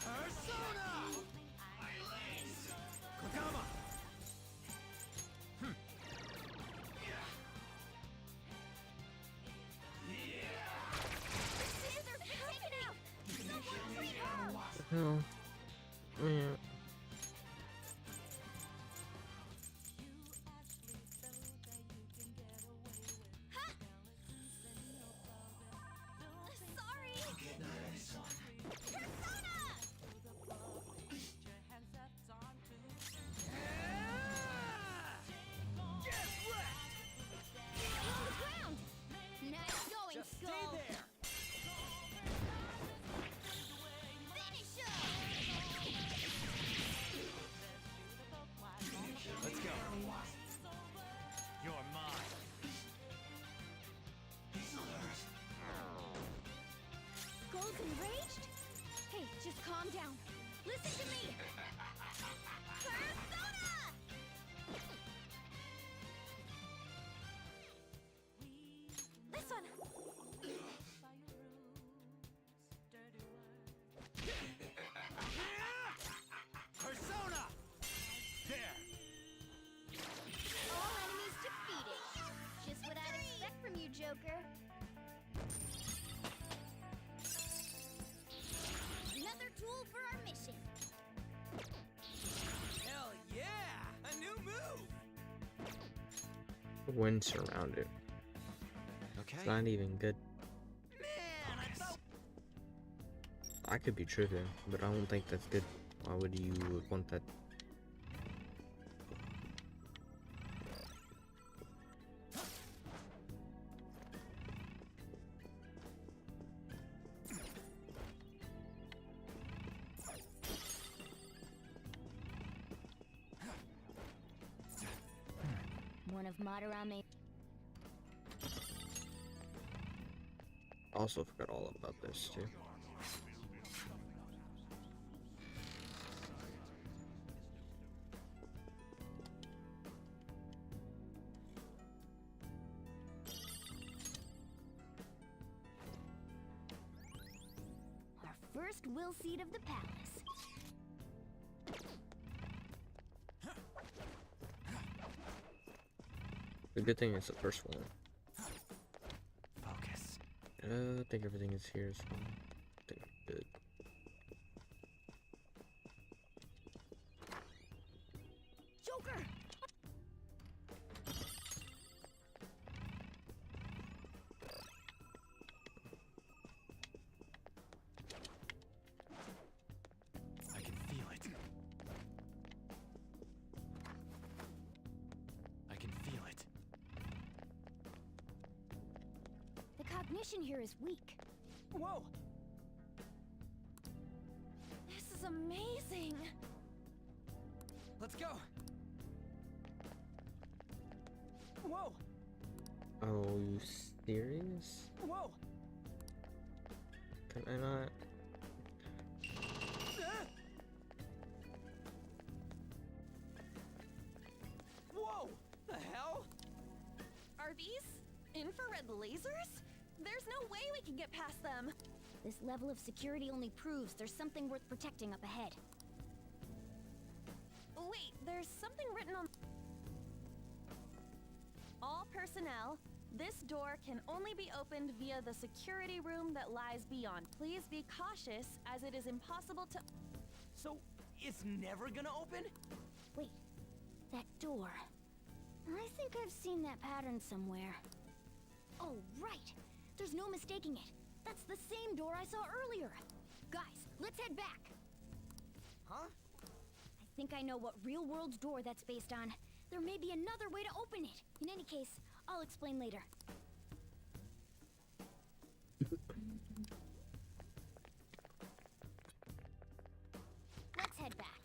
Persona! Kodama! They're taken out. Someone treat her. Oh. Yeah. Sorry. Persona. Get wrecked! On the ground. Nice going, Just stay Skull. there! Finish him. Let's go. You're mine. Skull's enraged? Hey, just calm down. Listen to me. Persona. Joker. Another tool for our mission. Hell yeah! A new move! Wind surrounded. Okay. It's not even good. Man, I thought... I could be tripping, but I don't think that's good. Why would you want that? One of Madarame. Also forgot all about this too. Our first will seat of the palace. The good thing is the first one. Focus. I think everything is here as well. I think I'm good. Joker! I can feel it. I can feel it. The cognition here is weak. Whoa! This is amazing! Let's go! Whoa! Oh, you serious? Whoa! Can I not? Whoa! The hell? Are these infrared lasers? There's no way we can get past them! This level of security only proves there's something worth protecting up ahead. Wait, there's something written on... All personnel, this door can only be opened via the security room that lies beyond. Please be cautious, as it is impossible to... So, it's never gonna open? Wait, that door. I think I've seen that pattern somewhere. Oh, right! There's no mistaking it. That's the same door I saw earlier. Guys, let's head back. Huh? I think I know what real-world door that's based on. There may be another way to open it. In any case, I'll explain later. Let's head back.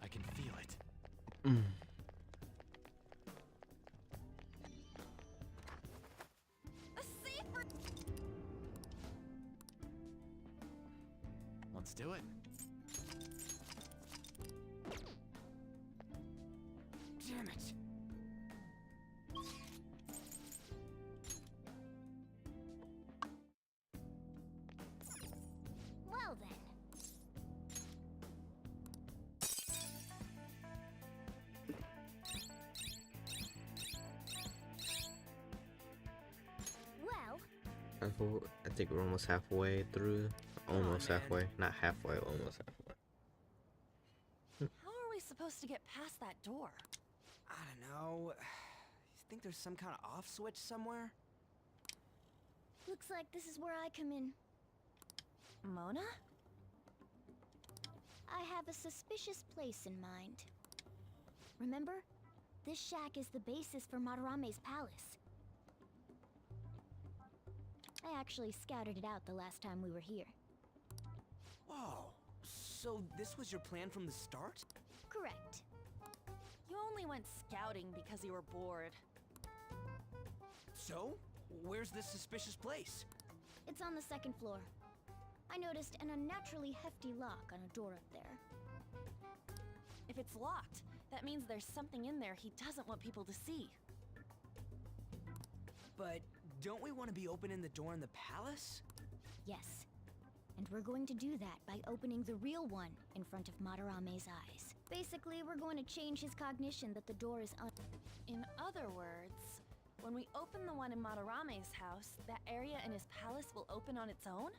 I can feel it. A safer... Let's do it. Damn it. Well then. Well, I think we're almost halfway through. Almost man. halfway. Not halfway, almost halfway. How are we supposed to get past that door? I don't know. You think there's some kind of off switch somewhere? looks like this is where I come in. Mona? I have a suspicious place in mind. Remember? This shack is the basis for Madarame's palace. I actually scouted it out the last time we were here. Whoa. So this was your plan from the start? Correct. You only went scouting because you were bored. So? Where's this suspicious place? It's on the second floor. I noticed an unnaturally hefty lock on a door up there. If it's locked, that means there's something in there he doesn't want people to see. But don't we want to be opening the door in the palace? Yes. And we're going to do that by opening the real one in front of Madarame's eyes. Basically, we're going to change his cognition that the door is In other words, when we open the one in Madarame's house, that area in his palace will open on its own?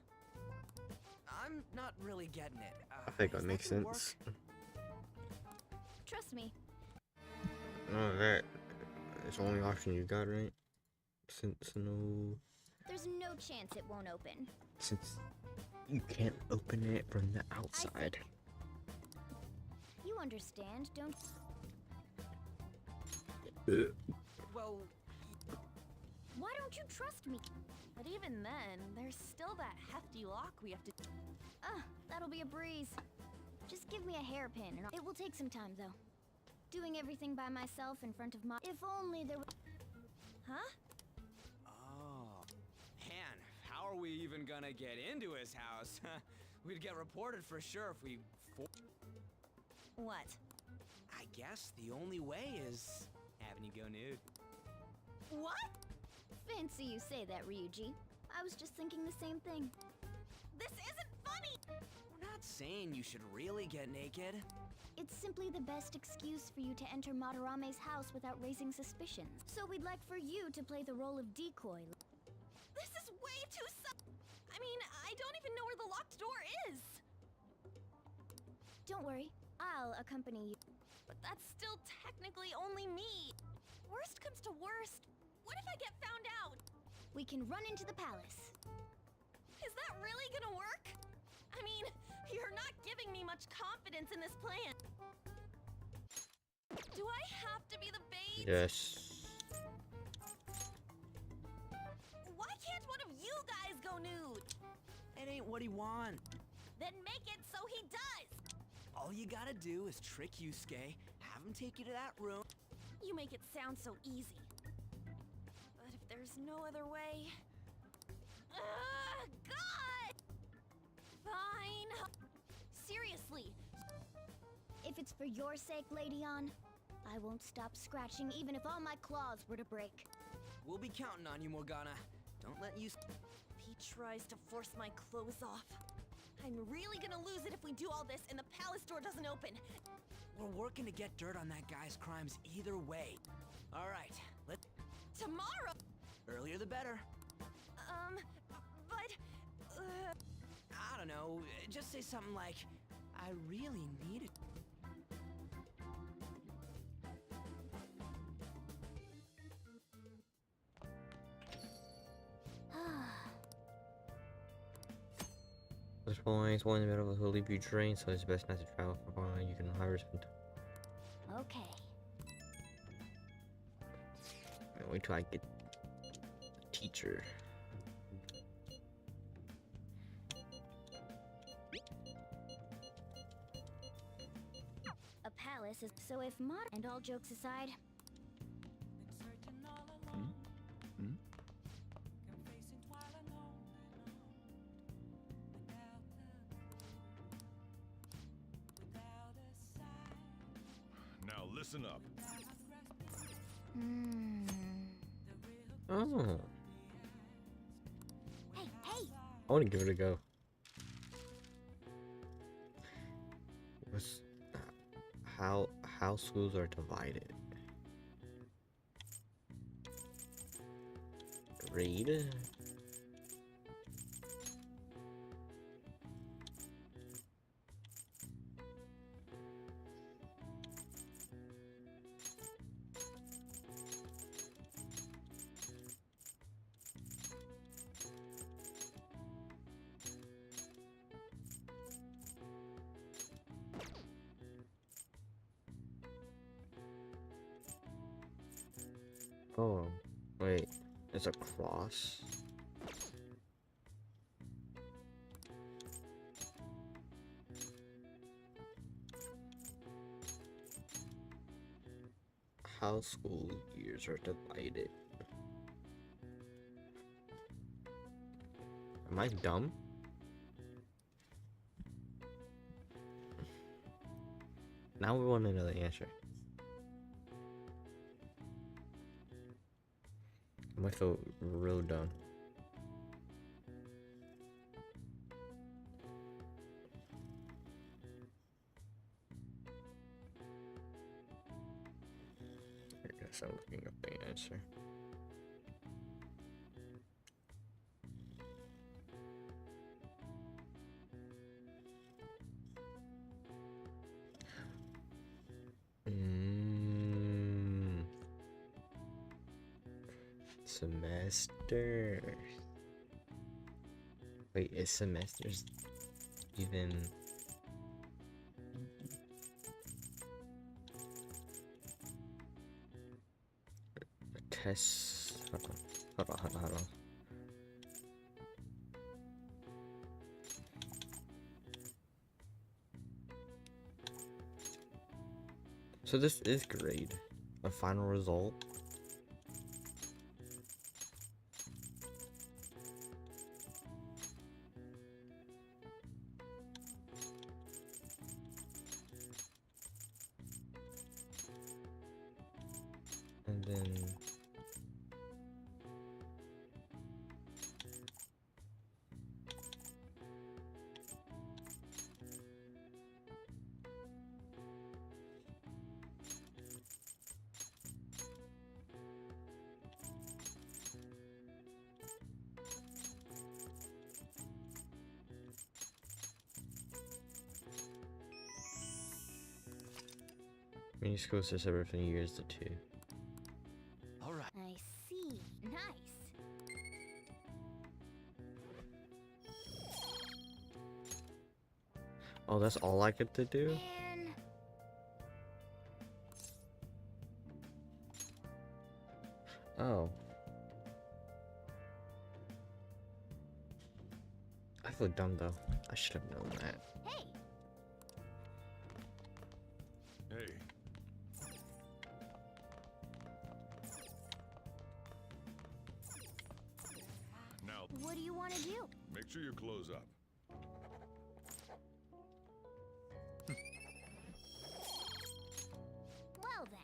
I'm not really getting it. I think that is makes gonna sense. Trust me. No, that is the only option you got, right? Since There's no chance it won't open. since you can't open it from the outside. You understand, don't Well, Why don't you trust me? But even then, there's still that hefty lock we have to... That'll be a breeze. Just give me a hairpin and it will take some time though. Doing everything by myself in front of my... If only there was... Huh? oh, man, how are we even gonna get into his house? We'd get reported for sure if we... What? I guess the only way is having you go nude. What? Fancy you say that, Ryuji. I was just thinking the same thing. This isn't funny! We're not saying you should really get naked. It's simply the best excuse for you to enter Madarame's house without raising suspicions. So we'd like for you to play the role of decoy. This is way too I mean, I don't even know where the locked door is! Don't worry, I'll accompany you. But that's still technically only me. Worst comes to worst, what if I get found out? We can run into the palace. Is that really gonna work? I mean, you're not giving me much confidence in this plan. Do I have to be the bait? Yes. Why can't one of you guys go nude? It ain't what he wants. Then make it so he does! All you gotta do is trick Yusuke, have him take you to that room. You make it sound so easy. But if there's no other way... God! Fine. Seriously. If it's for your sake, Lady Ann, I won't stop scratching even if all my claws were to break. We'll be counting on you, Morgana. Don't let you... If he tries to force my clothes off, I'm really gonna lose it if we do all this and the palace door doesn't open. We're working to get dirt on that guy's crimes either way. All right, let's... Tomorrow! Earlier the better. But... I don't know, just say something like, I really need it. This point is one in the middle of a leave you drained, so it's best not to travel for far. You can hire some. Okay. Wait till I get a teacher. A palace is so if mod and all jokes aside. Now listen up. Oh, Hey, hey! I want to give it a go. What's how schools are divided? Grade. Oh, wait, it's a cross. How school years are divided. Am I dumb? Now we want to know the answer. I feel real dumb. Guess I'm looking up the answer. Semester. Wait, is semesters even? Tests. Hold on. So this is grade. A final result. And then many schools are separate from years to 2. I see. Nice. Oh, that's all I get to do? Man. Oh. I feel dumb though. I should have known that. Hey. Hey. Now, What do you want to do? make sure you close up. Well then.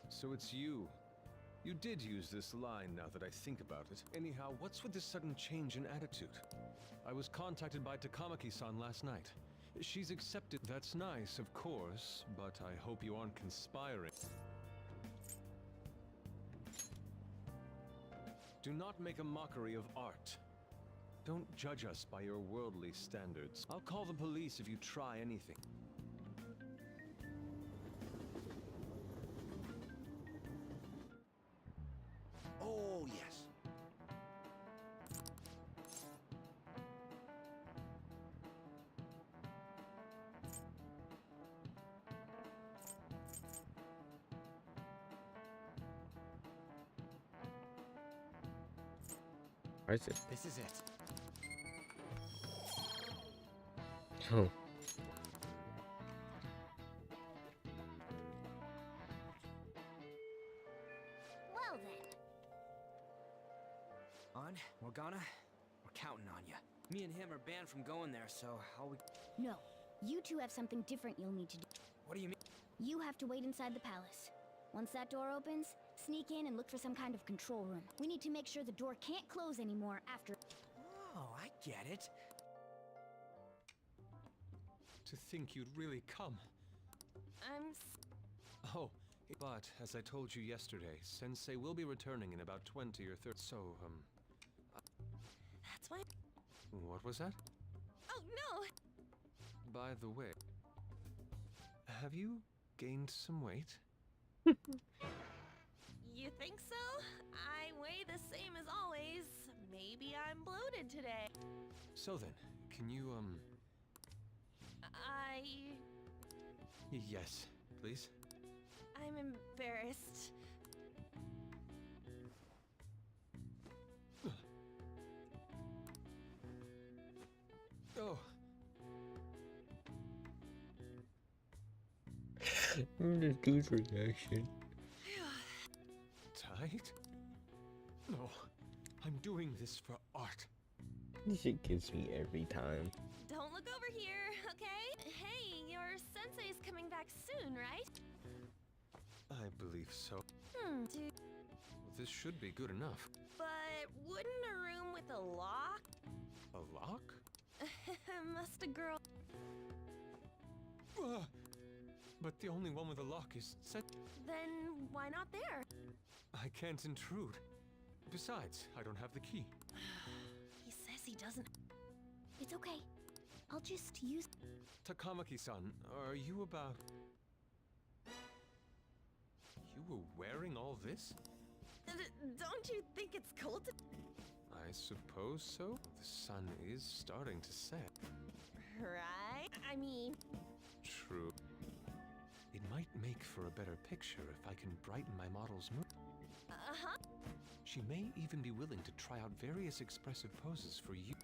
So it's you. You did use this line now that I think about it. Anyhow, what's with this sudden change in attitude? I was contacted by Takamaki-san last night. She's accepted. That's nice, of course, but I hope you aren't conspiring. Do not make a mockery of art. Don't judge us by your worldly standards. I'll call the police if you try anything. Oh, yes. Why is it? This is it. Oh. Well then. On, Morgana, we're counting on you. Me and him are banned from going there, so all we... No. You two have something different you'll need to do. What do you mean? You have to wait inside the palace. Once that door opens, sneak in and look for some kind of control room. We need to make sure the door can't close anymore after... Oh, I get it. To think you'd really come. Oh, but as I told you yesterday, Sensei will be returning in about 20 or 30. So, That's why. what was that? Oh no! By the way, have you gained some weight? You think so? I weigh the same as always. Maybe I'm bloated today. So then, can you, Yes, please. I'm embarrassed. Oh. The dude's reaction. Tight? No, I'm doing this for art. This shit gets me every time. Don't look over here, okay? Hey, your sensei's coming back soon, right? I believe so. Dude. This should be good enough. But wouldn't a room with a lock? A must a girl. But the only one with a lock is set. Then why not there? I can't intrude. Besides, I don't have the key. He says he doesn't. It's okay. I'll just use. Takamaki-san, are you about... You were wearing all this? Don't you think it's cold? I suppose so. The sun is starting to set. Right? I mean... True. It might make for a better picture if I can brighten my model's mood. Uh-huh. She may even be willing to try out various expressive poses for you.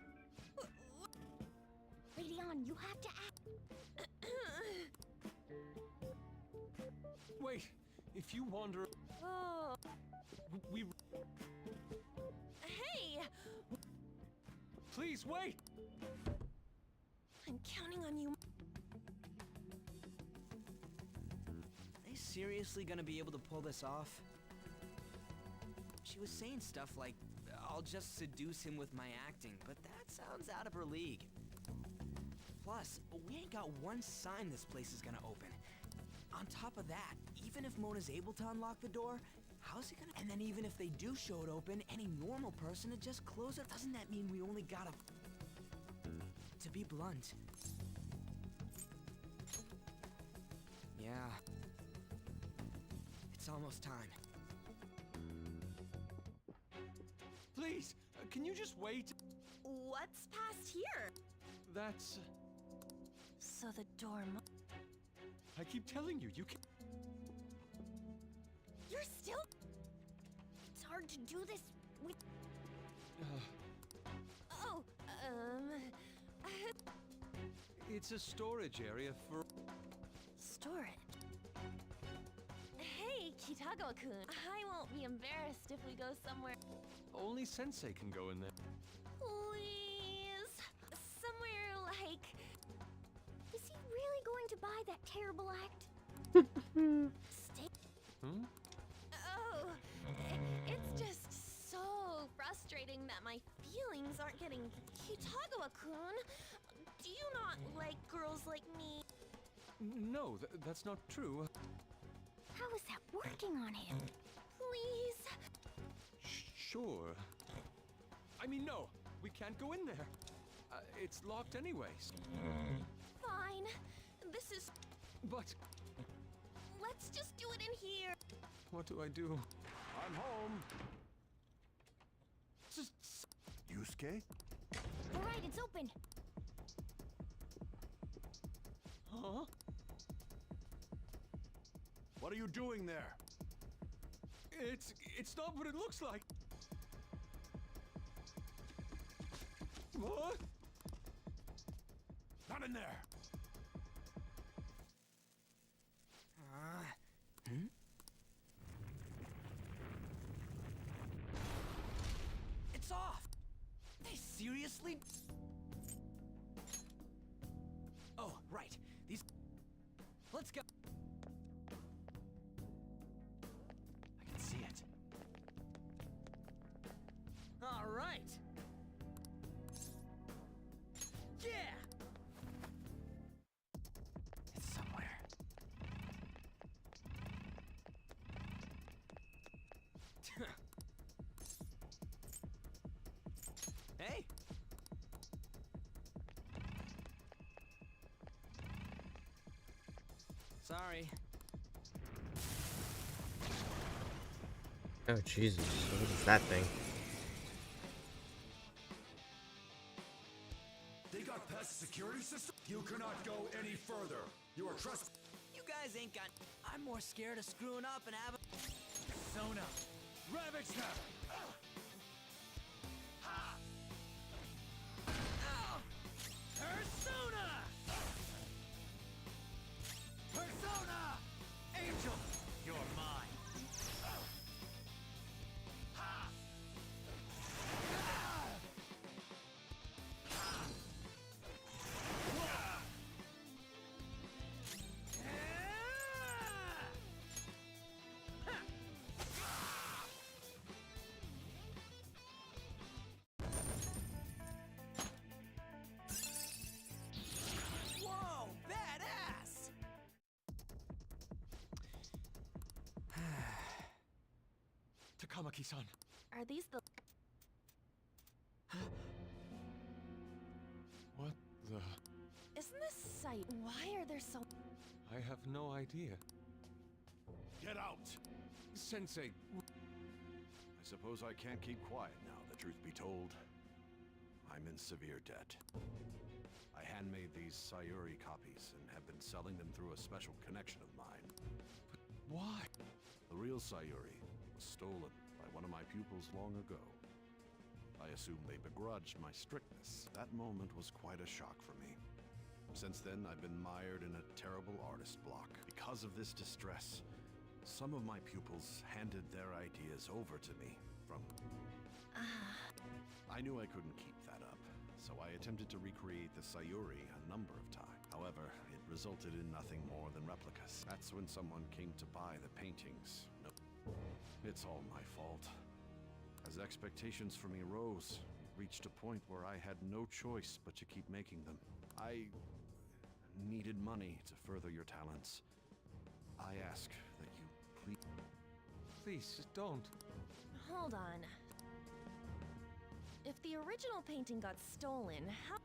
Lady On, you have to act. Wait, if you wander... Oh. We... Hey! Please, wait! I'm counting on you. Are they seriously gonna be able to pull this off? She was saying stuff like, I'll just seduce him with my acting, but that sounds out of her league. Plus, we ain't got one sign this place is gonna open. On top of that, even if Mona's able to unlock the door, how's it gonna... And then even if they do show it open, any normal person would just close it. Doesn't that mean we only gotta... To be blunt... Yeah... It's almost time. Please, can you just wait? What's past here? That's... So the door I keep telling you, you can... You're still... It's hard to do this with... Oh, It's a storage area for... Storage? Hey, Kitagawa-kun. I won't be embarrassed if we go somewhere... Only Sensei can go in there. Please? Somewhere like... Is he really going to buy that terrible act? Stay... Hmm? Oh, it's just so frustrating that my feelings aren't getting... Kitagawa-kun, do you not like girls like me? No, that's not true. How is that working on him? Please? Sure. I mean, no, we can't go in there. It's locked anyways. Fine. This is... But... Let's just do it in here. What do I do? I'm home. Yusuke? All right, it's open. Huh? What are you doing there? It's not what it looks like. What? Not in there. It's off! They seriously... Oh, right. These... Let's go. I can see it. All right. Yeah! It's somewhere. Hey! Sorry. Oh, Jesus. What is that thing? They got past the security system? You cannot go any further. You are trust. You guys ain't got... I'm more scared of screwing up and having... Sona! Ravage them! Persona! Persona! Angel! You're mine. Takamaki-san. Are these the... What the... Isn't this sight? Why are there so... I have no idea. Get out! Sensei... I suppose I can't keep quiet now, the truth be told. I'm in severe debt. I handmade these Sayuri copies and have been selling them through a special connection of mine. But why? The real Sayuri was stolen by one of my pupils long ago. I assume they begrudged my strictness. That moment was quite a shock for me. Since then, I've been mired in a terrible artist block. Because of this distress, some of my pupils handed their ideas over to me from... I knew I couldn't keep that up, so I attempted to recreate the Sayuri a number of times. However, it resulted in nothing more than replicas. That's when someone came to buy the paintings. No, it's all my fault. As expectations for me rose, reached a point where I had no choice but to keep making them. I needed money to further your talents. I ask that you please... Please, don't. Hold on. If the original painting got stolen, how...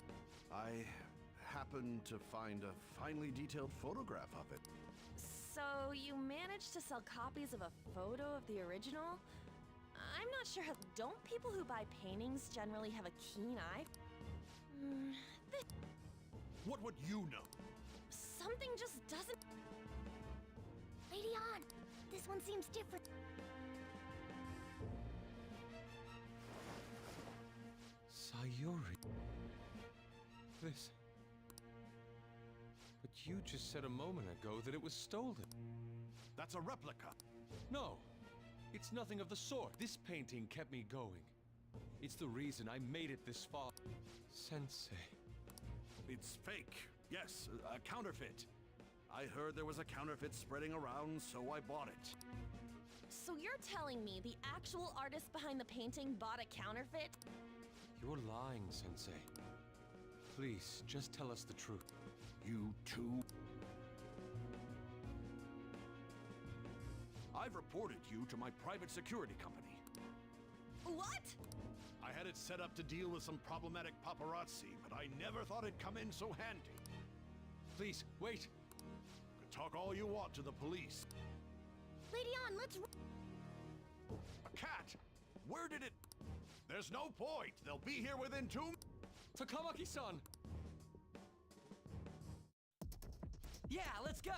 I happened to find a finely detailed photograph of it. So you managed to sell copies of a photo of the original? I'm not sure how... Don't people who buy paintings generally have a keen eye? What would you know? Something just doesn't... Lady On, this one seems different. Sayuri. This... But you just said a moment ago that it was stolen. That's a replica. No, it's nothing of the sort. This painting kept me going. It's the reason I made it this far. Sensei. It's fake. Yes, a counterfeit. I heard there was a counterfeit spreading around, so I bought it. So you're telling me the actual artist behind the painting bought a counterfeit? You're lying, Sensei. Please, just tell us the truth. You too? I've reported you to my private security company. What? I had it set up to deal with some problematic paparazzi, but I never thought it'd come in so handy. Please, wait! Could talk all you want to the police. Lady On, let's... A cat! Where did it... There's no point! They'll be here within 2... Takamaki-san! Yeah, let's go!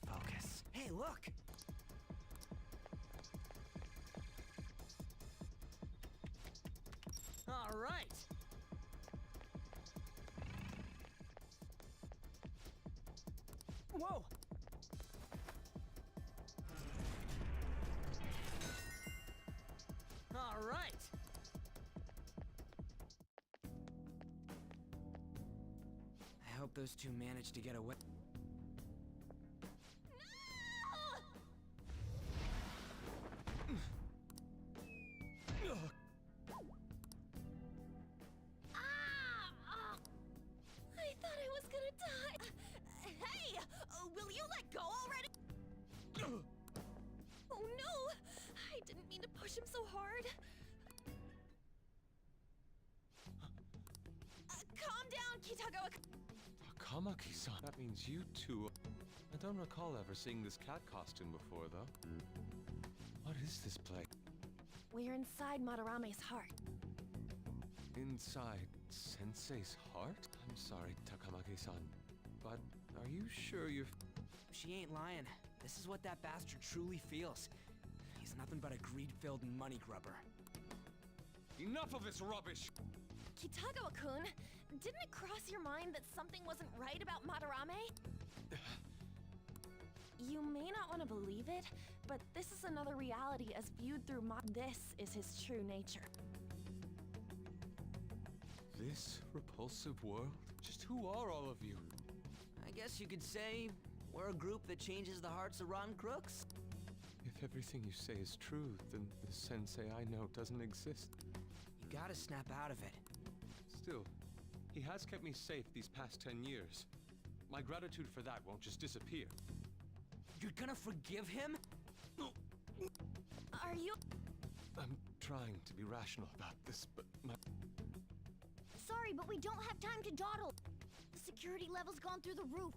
Focus. Hey, look! All right! Whoa! All right! I hope those two managed to get away. I thought I was gonna die. Hey! Will you let go already? Oh no! I didn't mean to push him so hard. Calm down, Kitagawa. Takamaki-san. That means you two... I don't recall ever seeing this cat costume before, though. What is this place? We're inside Madarame's heart. Inside Sensei's heart? I'm sorry, Takamaki-san, but are you sure you're... She ain't lying. This is what that bastard truly feels. He's nothing but a greed-filled money grubber. Enough of this rubbish! Kitagawa-kun, didn't it cross your mind that something wasn't right about Madarame? You may not want to believe it, but this is another reality as viewed through This is his true nature. This repulsive world? Just who are all of you? I guess you could say we're a group that changes the hearts of rotten crooks. If everything you say is true, then the Sensei I know doesn't exist. You gotta snap out of it. Still, He has kept me safe these past 10 years. My gratitude for that won't just disappear. You're gonna forgive him? Are you... I'm trying to be rational about this, but my... Sorry, but we don't have time to dawdle. The security level's gone through the roof.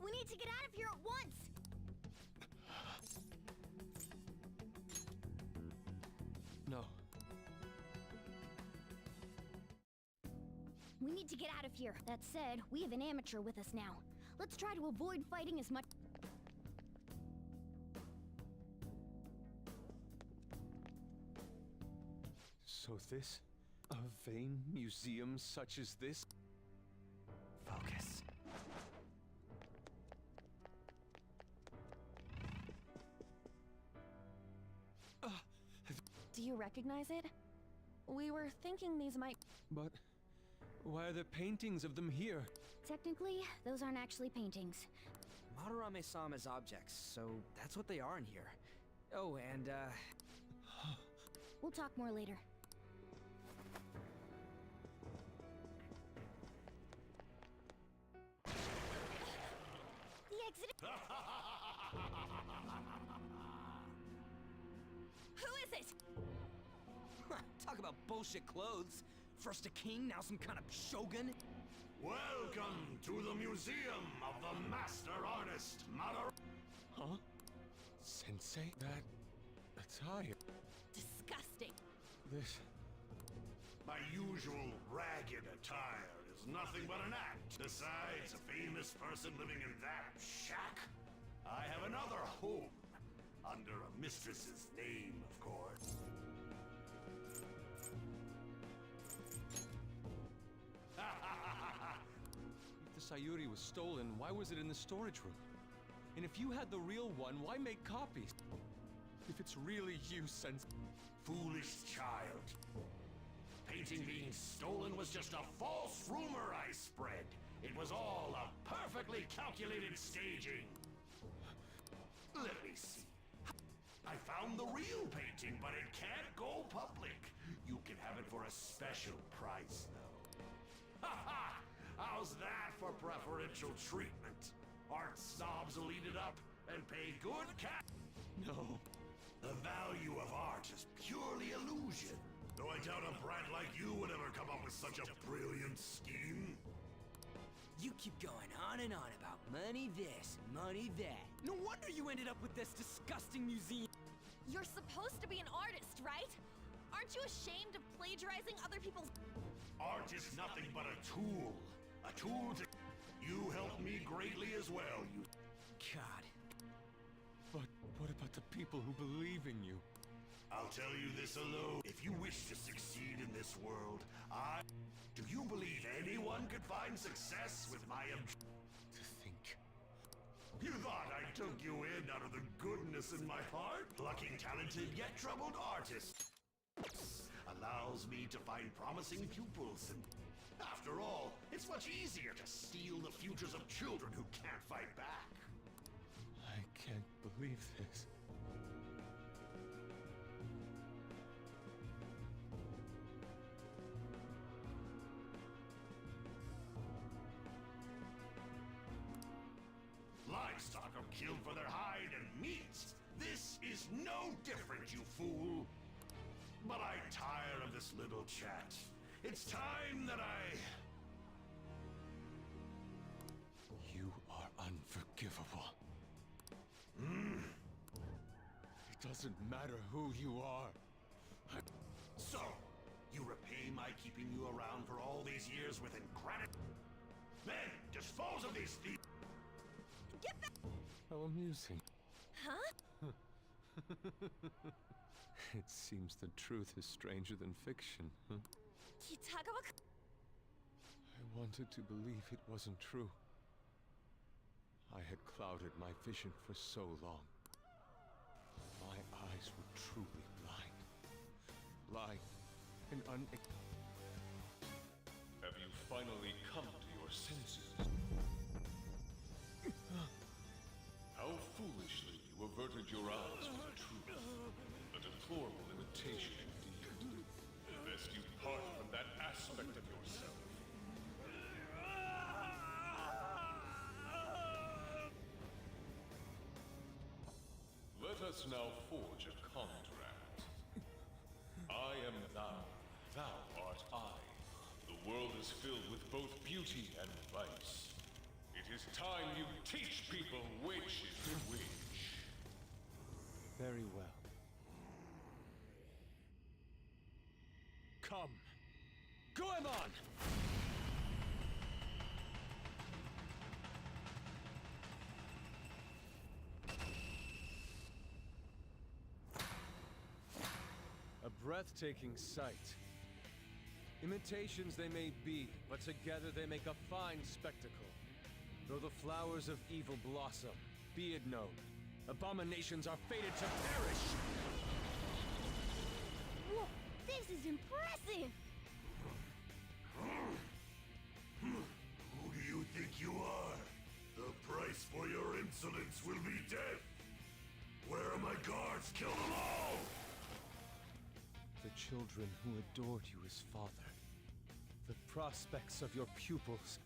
We need to get out of here at once. No. We need to get out of here. That said, we have an amateur with us now. Let's try to avoid fighting as much... So this? A vain museum such as this? Focus. Do you recognize it? We were thinking these might... But why are there paintings of them here? Technically, those aren't actually paintings. Madarame saw them as objects, so that's what they are in here. Oh, and We'll talk more later. The exit... Who is it? talk about bullshit clothes. First a king, now some kind of shogun. Welcome to the Museum of the Master Artist, Huh? Sensei? That attire? Disgusting. This... My usual ragged attire is nothing but an act. Besides, a famous person living in that shack, I have another home. Under a mistress's name, of course. If the Sayuri was stolen, why was it in the storage room? And if you had the real one, why make copies? If it's really you, Sensei... Foolish child. Painting being stolen was just a false rumor I spread. It was all a perfectly calculated staging. Let me see. I found the real painting, but it can't go public. You can have it for a special price, though. Ha ha! How's that for preferential treatment? Art snobs will eat it up and pay good cash. No. The value of art is purely illusion. Though I doubt a brat like you would ever come up with such a brilliant scheme. You keep going on and on about money this, money that. No wonder you ended up with this disgusting museum. You're supposed to be an artist, right? Aren't you ashamed of plagiarizing other people's... Art is nothing but a tool. A tool to... You helped me greatly as well, you... God. But what about the people who believe in you? I'll tell you this alone. If you wish to succeed in this world, do you believe anyone could find success with my To think. You thought I took you in out of the goodness in my heart? Plucking talented yet troubled artists allows me to find promising pupils, and after all, it's much easier to steal the futures of children who can't fight back. I can't believe this. Livestock are killed for their hide and meat. This is no different, you fool. But I'm tired of this little chat. It's time that You are unforgivable. It doesn't matter who you are. So, you repay my keeping you around for all these years with ingratitude. Then, dispose of these thieves. Get back! How amusing. Huh? It seems the truth is stranger than fiction, huh? Kitagawa... I wanted to believe it wasn't true. I had clouded my vision for so long. My eyes were truly blind. Blind and Have you finally come to your senses? How foolishly you averted your eyes from the truth. A deplorable imitation indeed. Best you part from that aspect of yourself. us now forge a contract. I am thou. Thou art I. The world is filled with both beauty and vice. It is time you teach people which is which. Very well. Come. Goemon! A breathtaking sight. Imitations they may be, but together they make a fine spectacle. Though the flowers of evil blossom, be it known, abominations are fated to perish! Whoa, this is impressive! Who do you think you are? The price for your insolence will be death! Where are my guards? Kill them all! The children who adored you as father. The prospects of your pupils.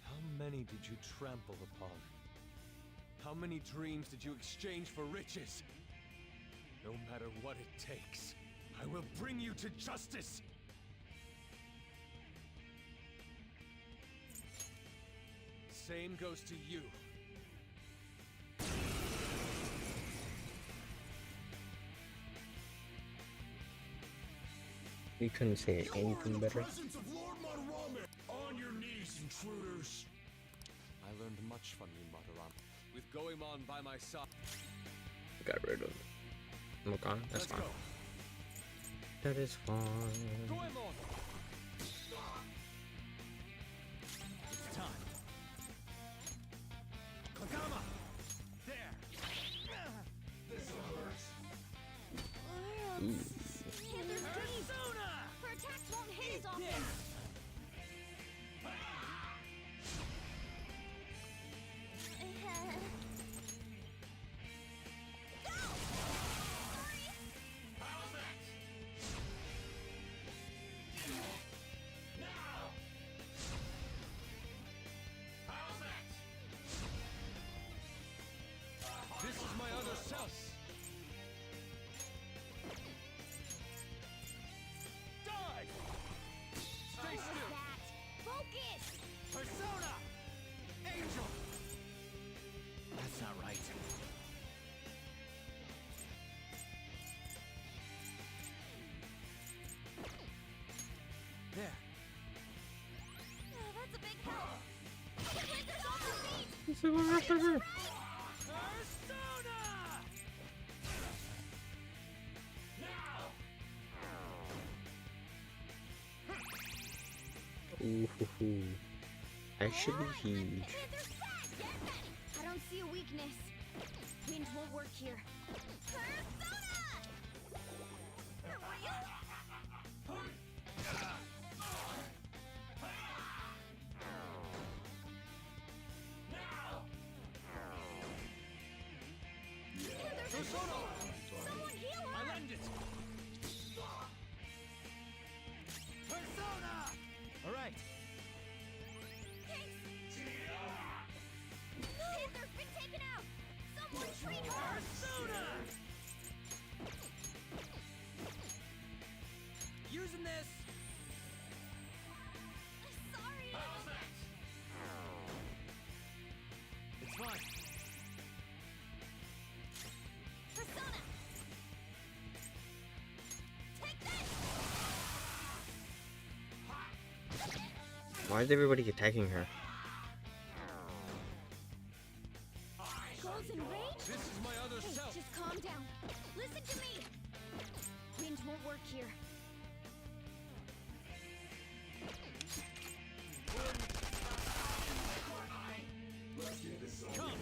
How many did you trample upon? How many dreams did you exchange for riches? No matter what it takes, I will bring you to justice! Same goes to you. You couldn't say anything better. Presence of Lord Madarame! On your knees, intruders! I learned much from you, Madarame. With Goemon by my side. Got rid of Mokan. That's Let's fine. go. That is fine. Goemon! It's time. Kagama! There! This'll hurt. Ooh. Persona! Her attacks won't hit as often! This is my other self! Die! Stay still! Focus! Persona! Angel! That's not right. There. Oh, that's a big help! The blizzard's on her feet! Persona! Ooh, hoo, hoo. Actually huge. I don't see a weakness. Wind won't work here. Persona! For real? Persona! Someone heal her! I lend it! Persona! Alright. Panther's been taken out! Someone treat her! Persona! Using this! Sorry! It's fine. Persona! Take this! Why is everybody attacking her? Goals in range? This is my other Hey, self! just calm down. Listen to me! Wind won't work here. Come!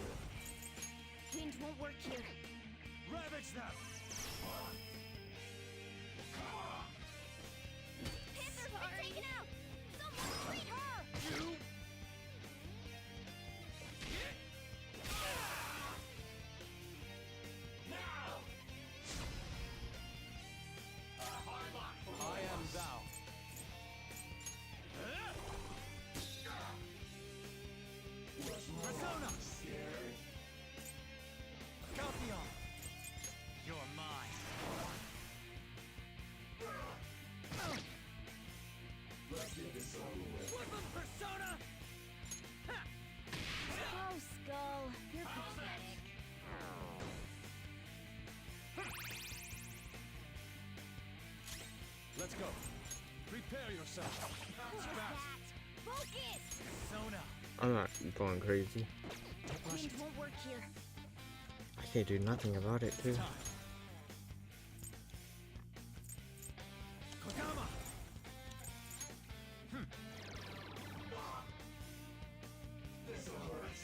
Wind won't work here. Ravage them! Panther's been taken out! Someone treat her! You! I am thou. Persona! Caltheon! yourself. Focus! Sona. I'm not going crazy. Wind won't work here. I can't do nothing about it, too. Kodama. This hurts.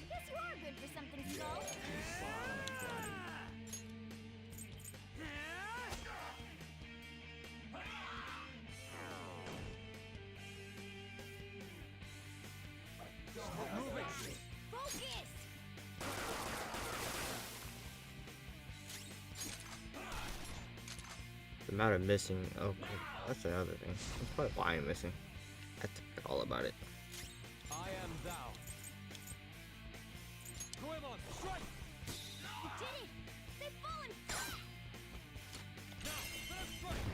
Guess you are good for something, Skull. Stop moving. Focus! The amount of missing. Oh, that's the other thing. That's probably why I'm missing. I forgot all about it. I am thou. Goemon, strike! You did it! They've fallen! Now, let us strike!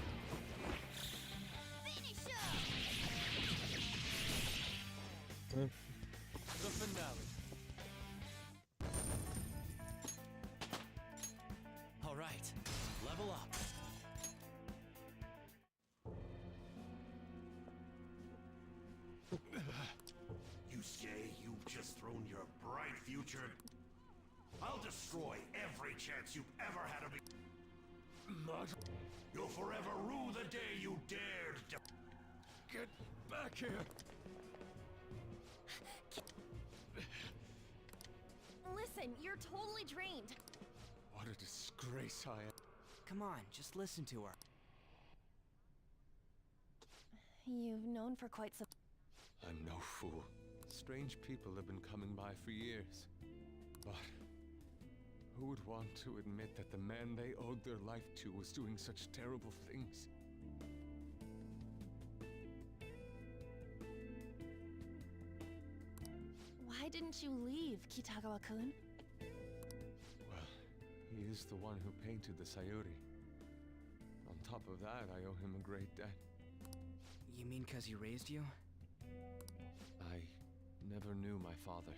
Finish him! The finale. All right, level up. Yusuke, you've just thrown your bright future. I'll destroy every chance you've ever had of me. You'll forever rue the day you dared to Get back here! Listen, you're totally drained. What a disgrace I am. Come on, just listen to her. You've known for quite some... I'm no fool. Strange people have been coming by for years. But who would want to admit that the man they owed their life to was doing such terrible things? Why didn't you leave, Kitagawa-kun? Well, he is the one who painted the Sayuri. On top of that, I owe him a great debt. You mean 'cause he raised you? I never knew my father.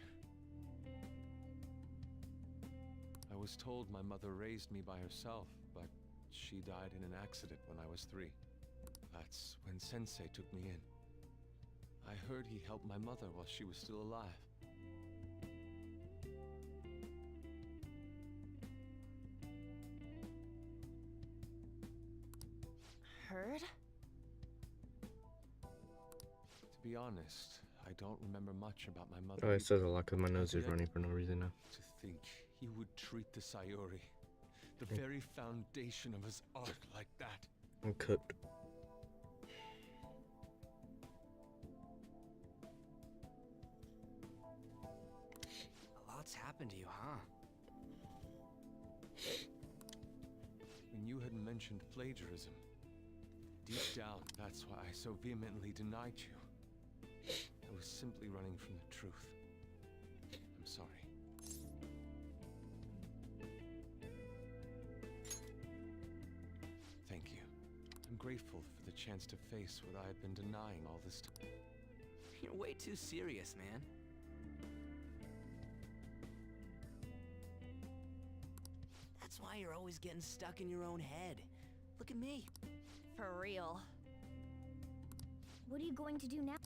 I was told my mother raised me by herself, but she died in an accident when I was 3. That's when Sensei took me in. I heard he helped my mother while she was still alive. Heard? To be honest, I don't remember much about my mother. Oh, it says a lot because my nose is running for no reason now. To think he would treat the Sayuri, the very foundation of his art, like that. I'm cooked. A lot's happened to you, huh? When you had mentioned plagiarism, deep down, that's why I so vehemently denied you. I was simply running from the truth. I'm sorry. Thank you. I'm grateful for the chance to face what I had been denying all this time. You're way too serious, man. That's why you're always getting stuck in your own head. Look at me. For real. What are you going to do now?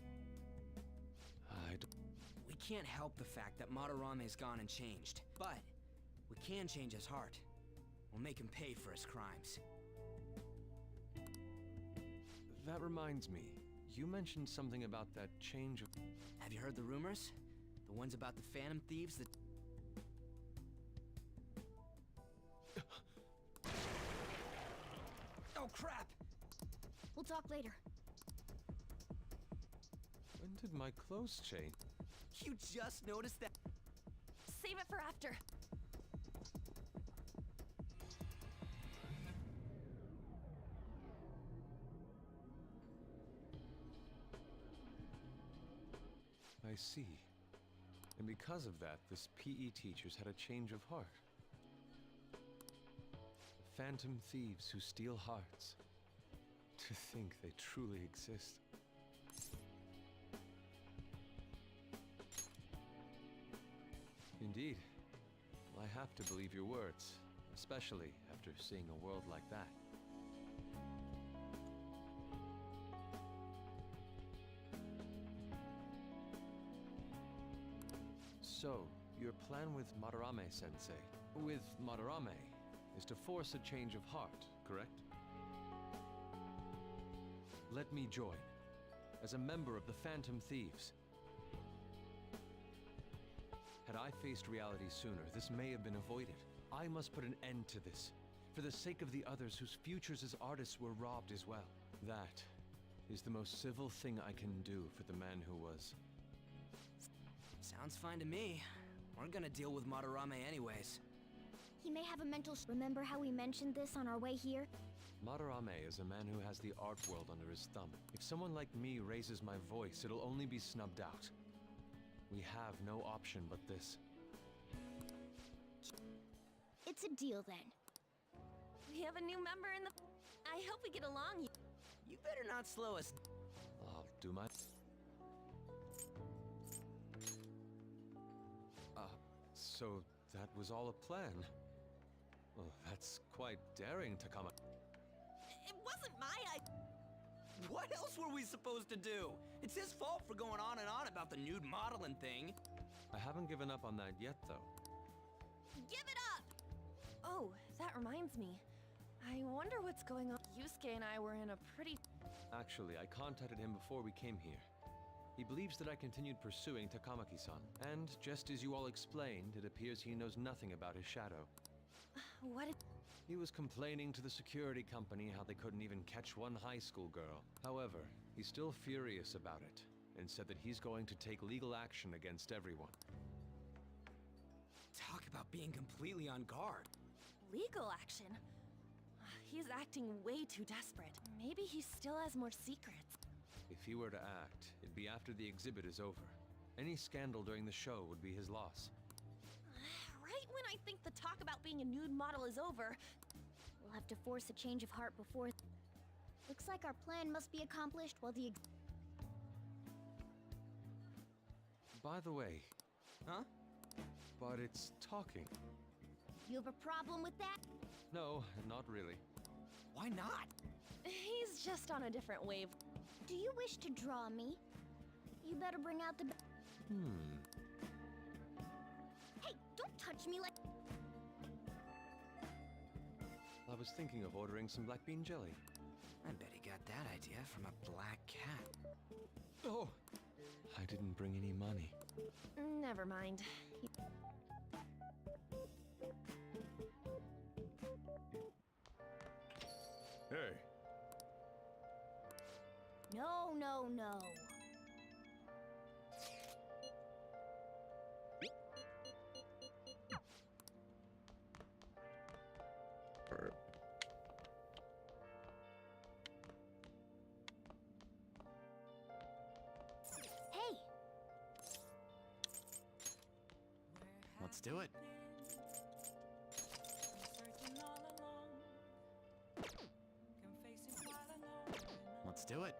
We can't help the fact that Madarame's gone and changed, but we can change his heart. We'll make him pay for his crimes. That reminds me, you mentioned something about that change of... Have you heard the rumors? The ones about the Phantom Thieves that... Oh crap! We'll talk later. When did my clothes change? You just noticed that? Save it for after. I see. And because of that, this PE teacher's had a change of heart. Phantom thieves who steal hearts. To think they truly exist. Indeed. Well, I have to believe your words, especially after seeing a world like that. So, your plan with Madarame-sensei, with Madarame, is to force a change of heart, correct? Let me join, as a member of the Phantom Thieves. Had I faced reality sooner, this may have been avoided. I must put an end to this, for the sake of the others whose futures as artists were robbed as well. That is the most civil thing I can do for the man who was. Sounds fine to me. We're gonna deal with Madarame anyways. He may have a mental. Remember how we mentioned this on our way here? Madarame is a man who has the art world under his thumb. If someone like me raises my voice, it'll only be snubbed out. We have no option but this. It's a deal then. We have a new member in the... I hope we get along. You better not slow us. I'll do my... So that was all a plan. Well, that's quite daring, Takama. It wasn't my idea. What else were we supposed to do? It's his fault for going on and on about the nude modeling thing. I haven't given up on that yet, though. Give it up! Oh, that reminds me. I wonder what's going on. Yusuke and I were in a pretty... Actually, I contacted him before we came here. He believes that I continued pursuing Takamaki-san. And just as you all explained, it appears he knows nothing about his shadow. What did... He was complaining to the security company how they couldn't even catch one high school girl. However, he's still furious about it, and said that he's going to take legal action against everyone. Talk about being completely on guard. Legal action? He's acting way too desperate. Maybe he still has more secrets. If he were to act, it'd be after the exhibit is over. Any scandal during the show would be his loss. Right when I think the talk about being a nude model is over... We'll have to force a change of heart before... Looks like our plan must be accomplished while the... By the way... Huh? But it's talking. You have a problem with that? No, not really. Why not? He's just on a different wave. Do you wish to draw me? You better bring out the... Hey, don't touch me like... I was thinking of ordering some black bean jelly. I bet he got that idea from a black cat. Oh! I didn't bring any money. Never mind. Hey. No, no, no. Hey! Let's do it. Let's do it.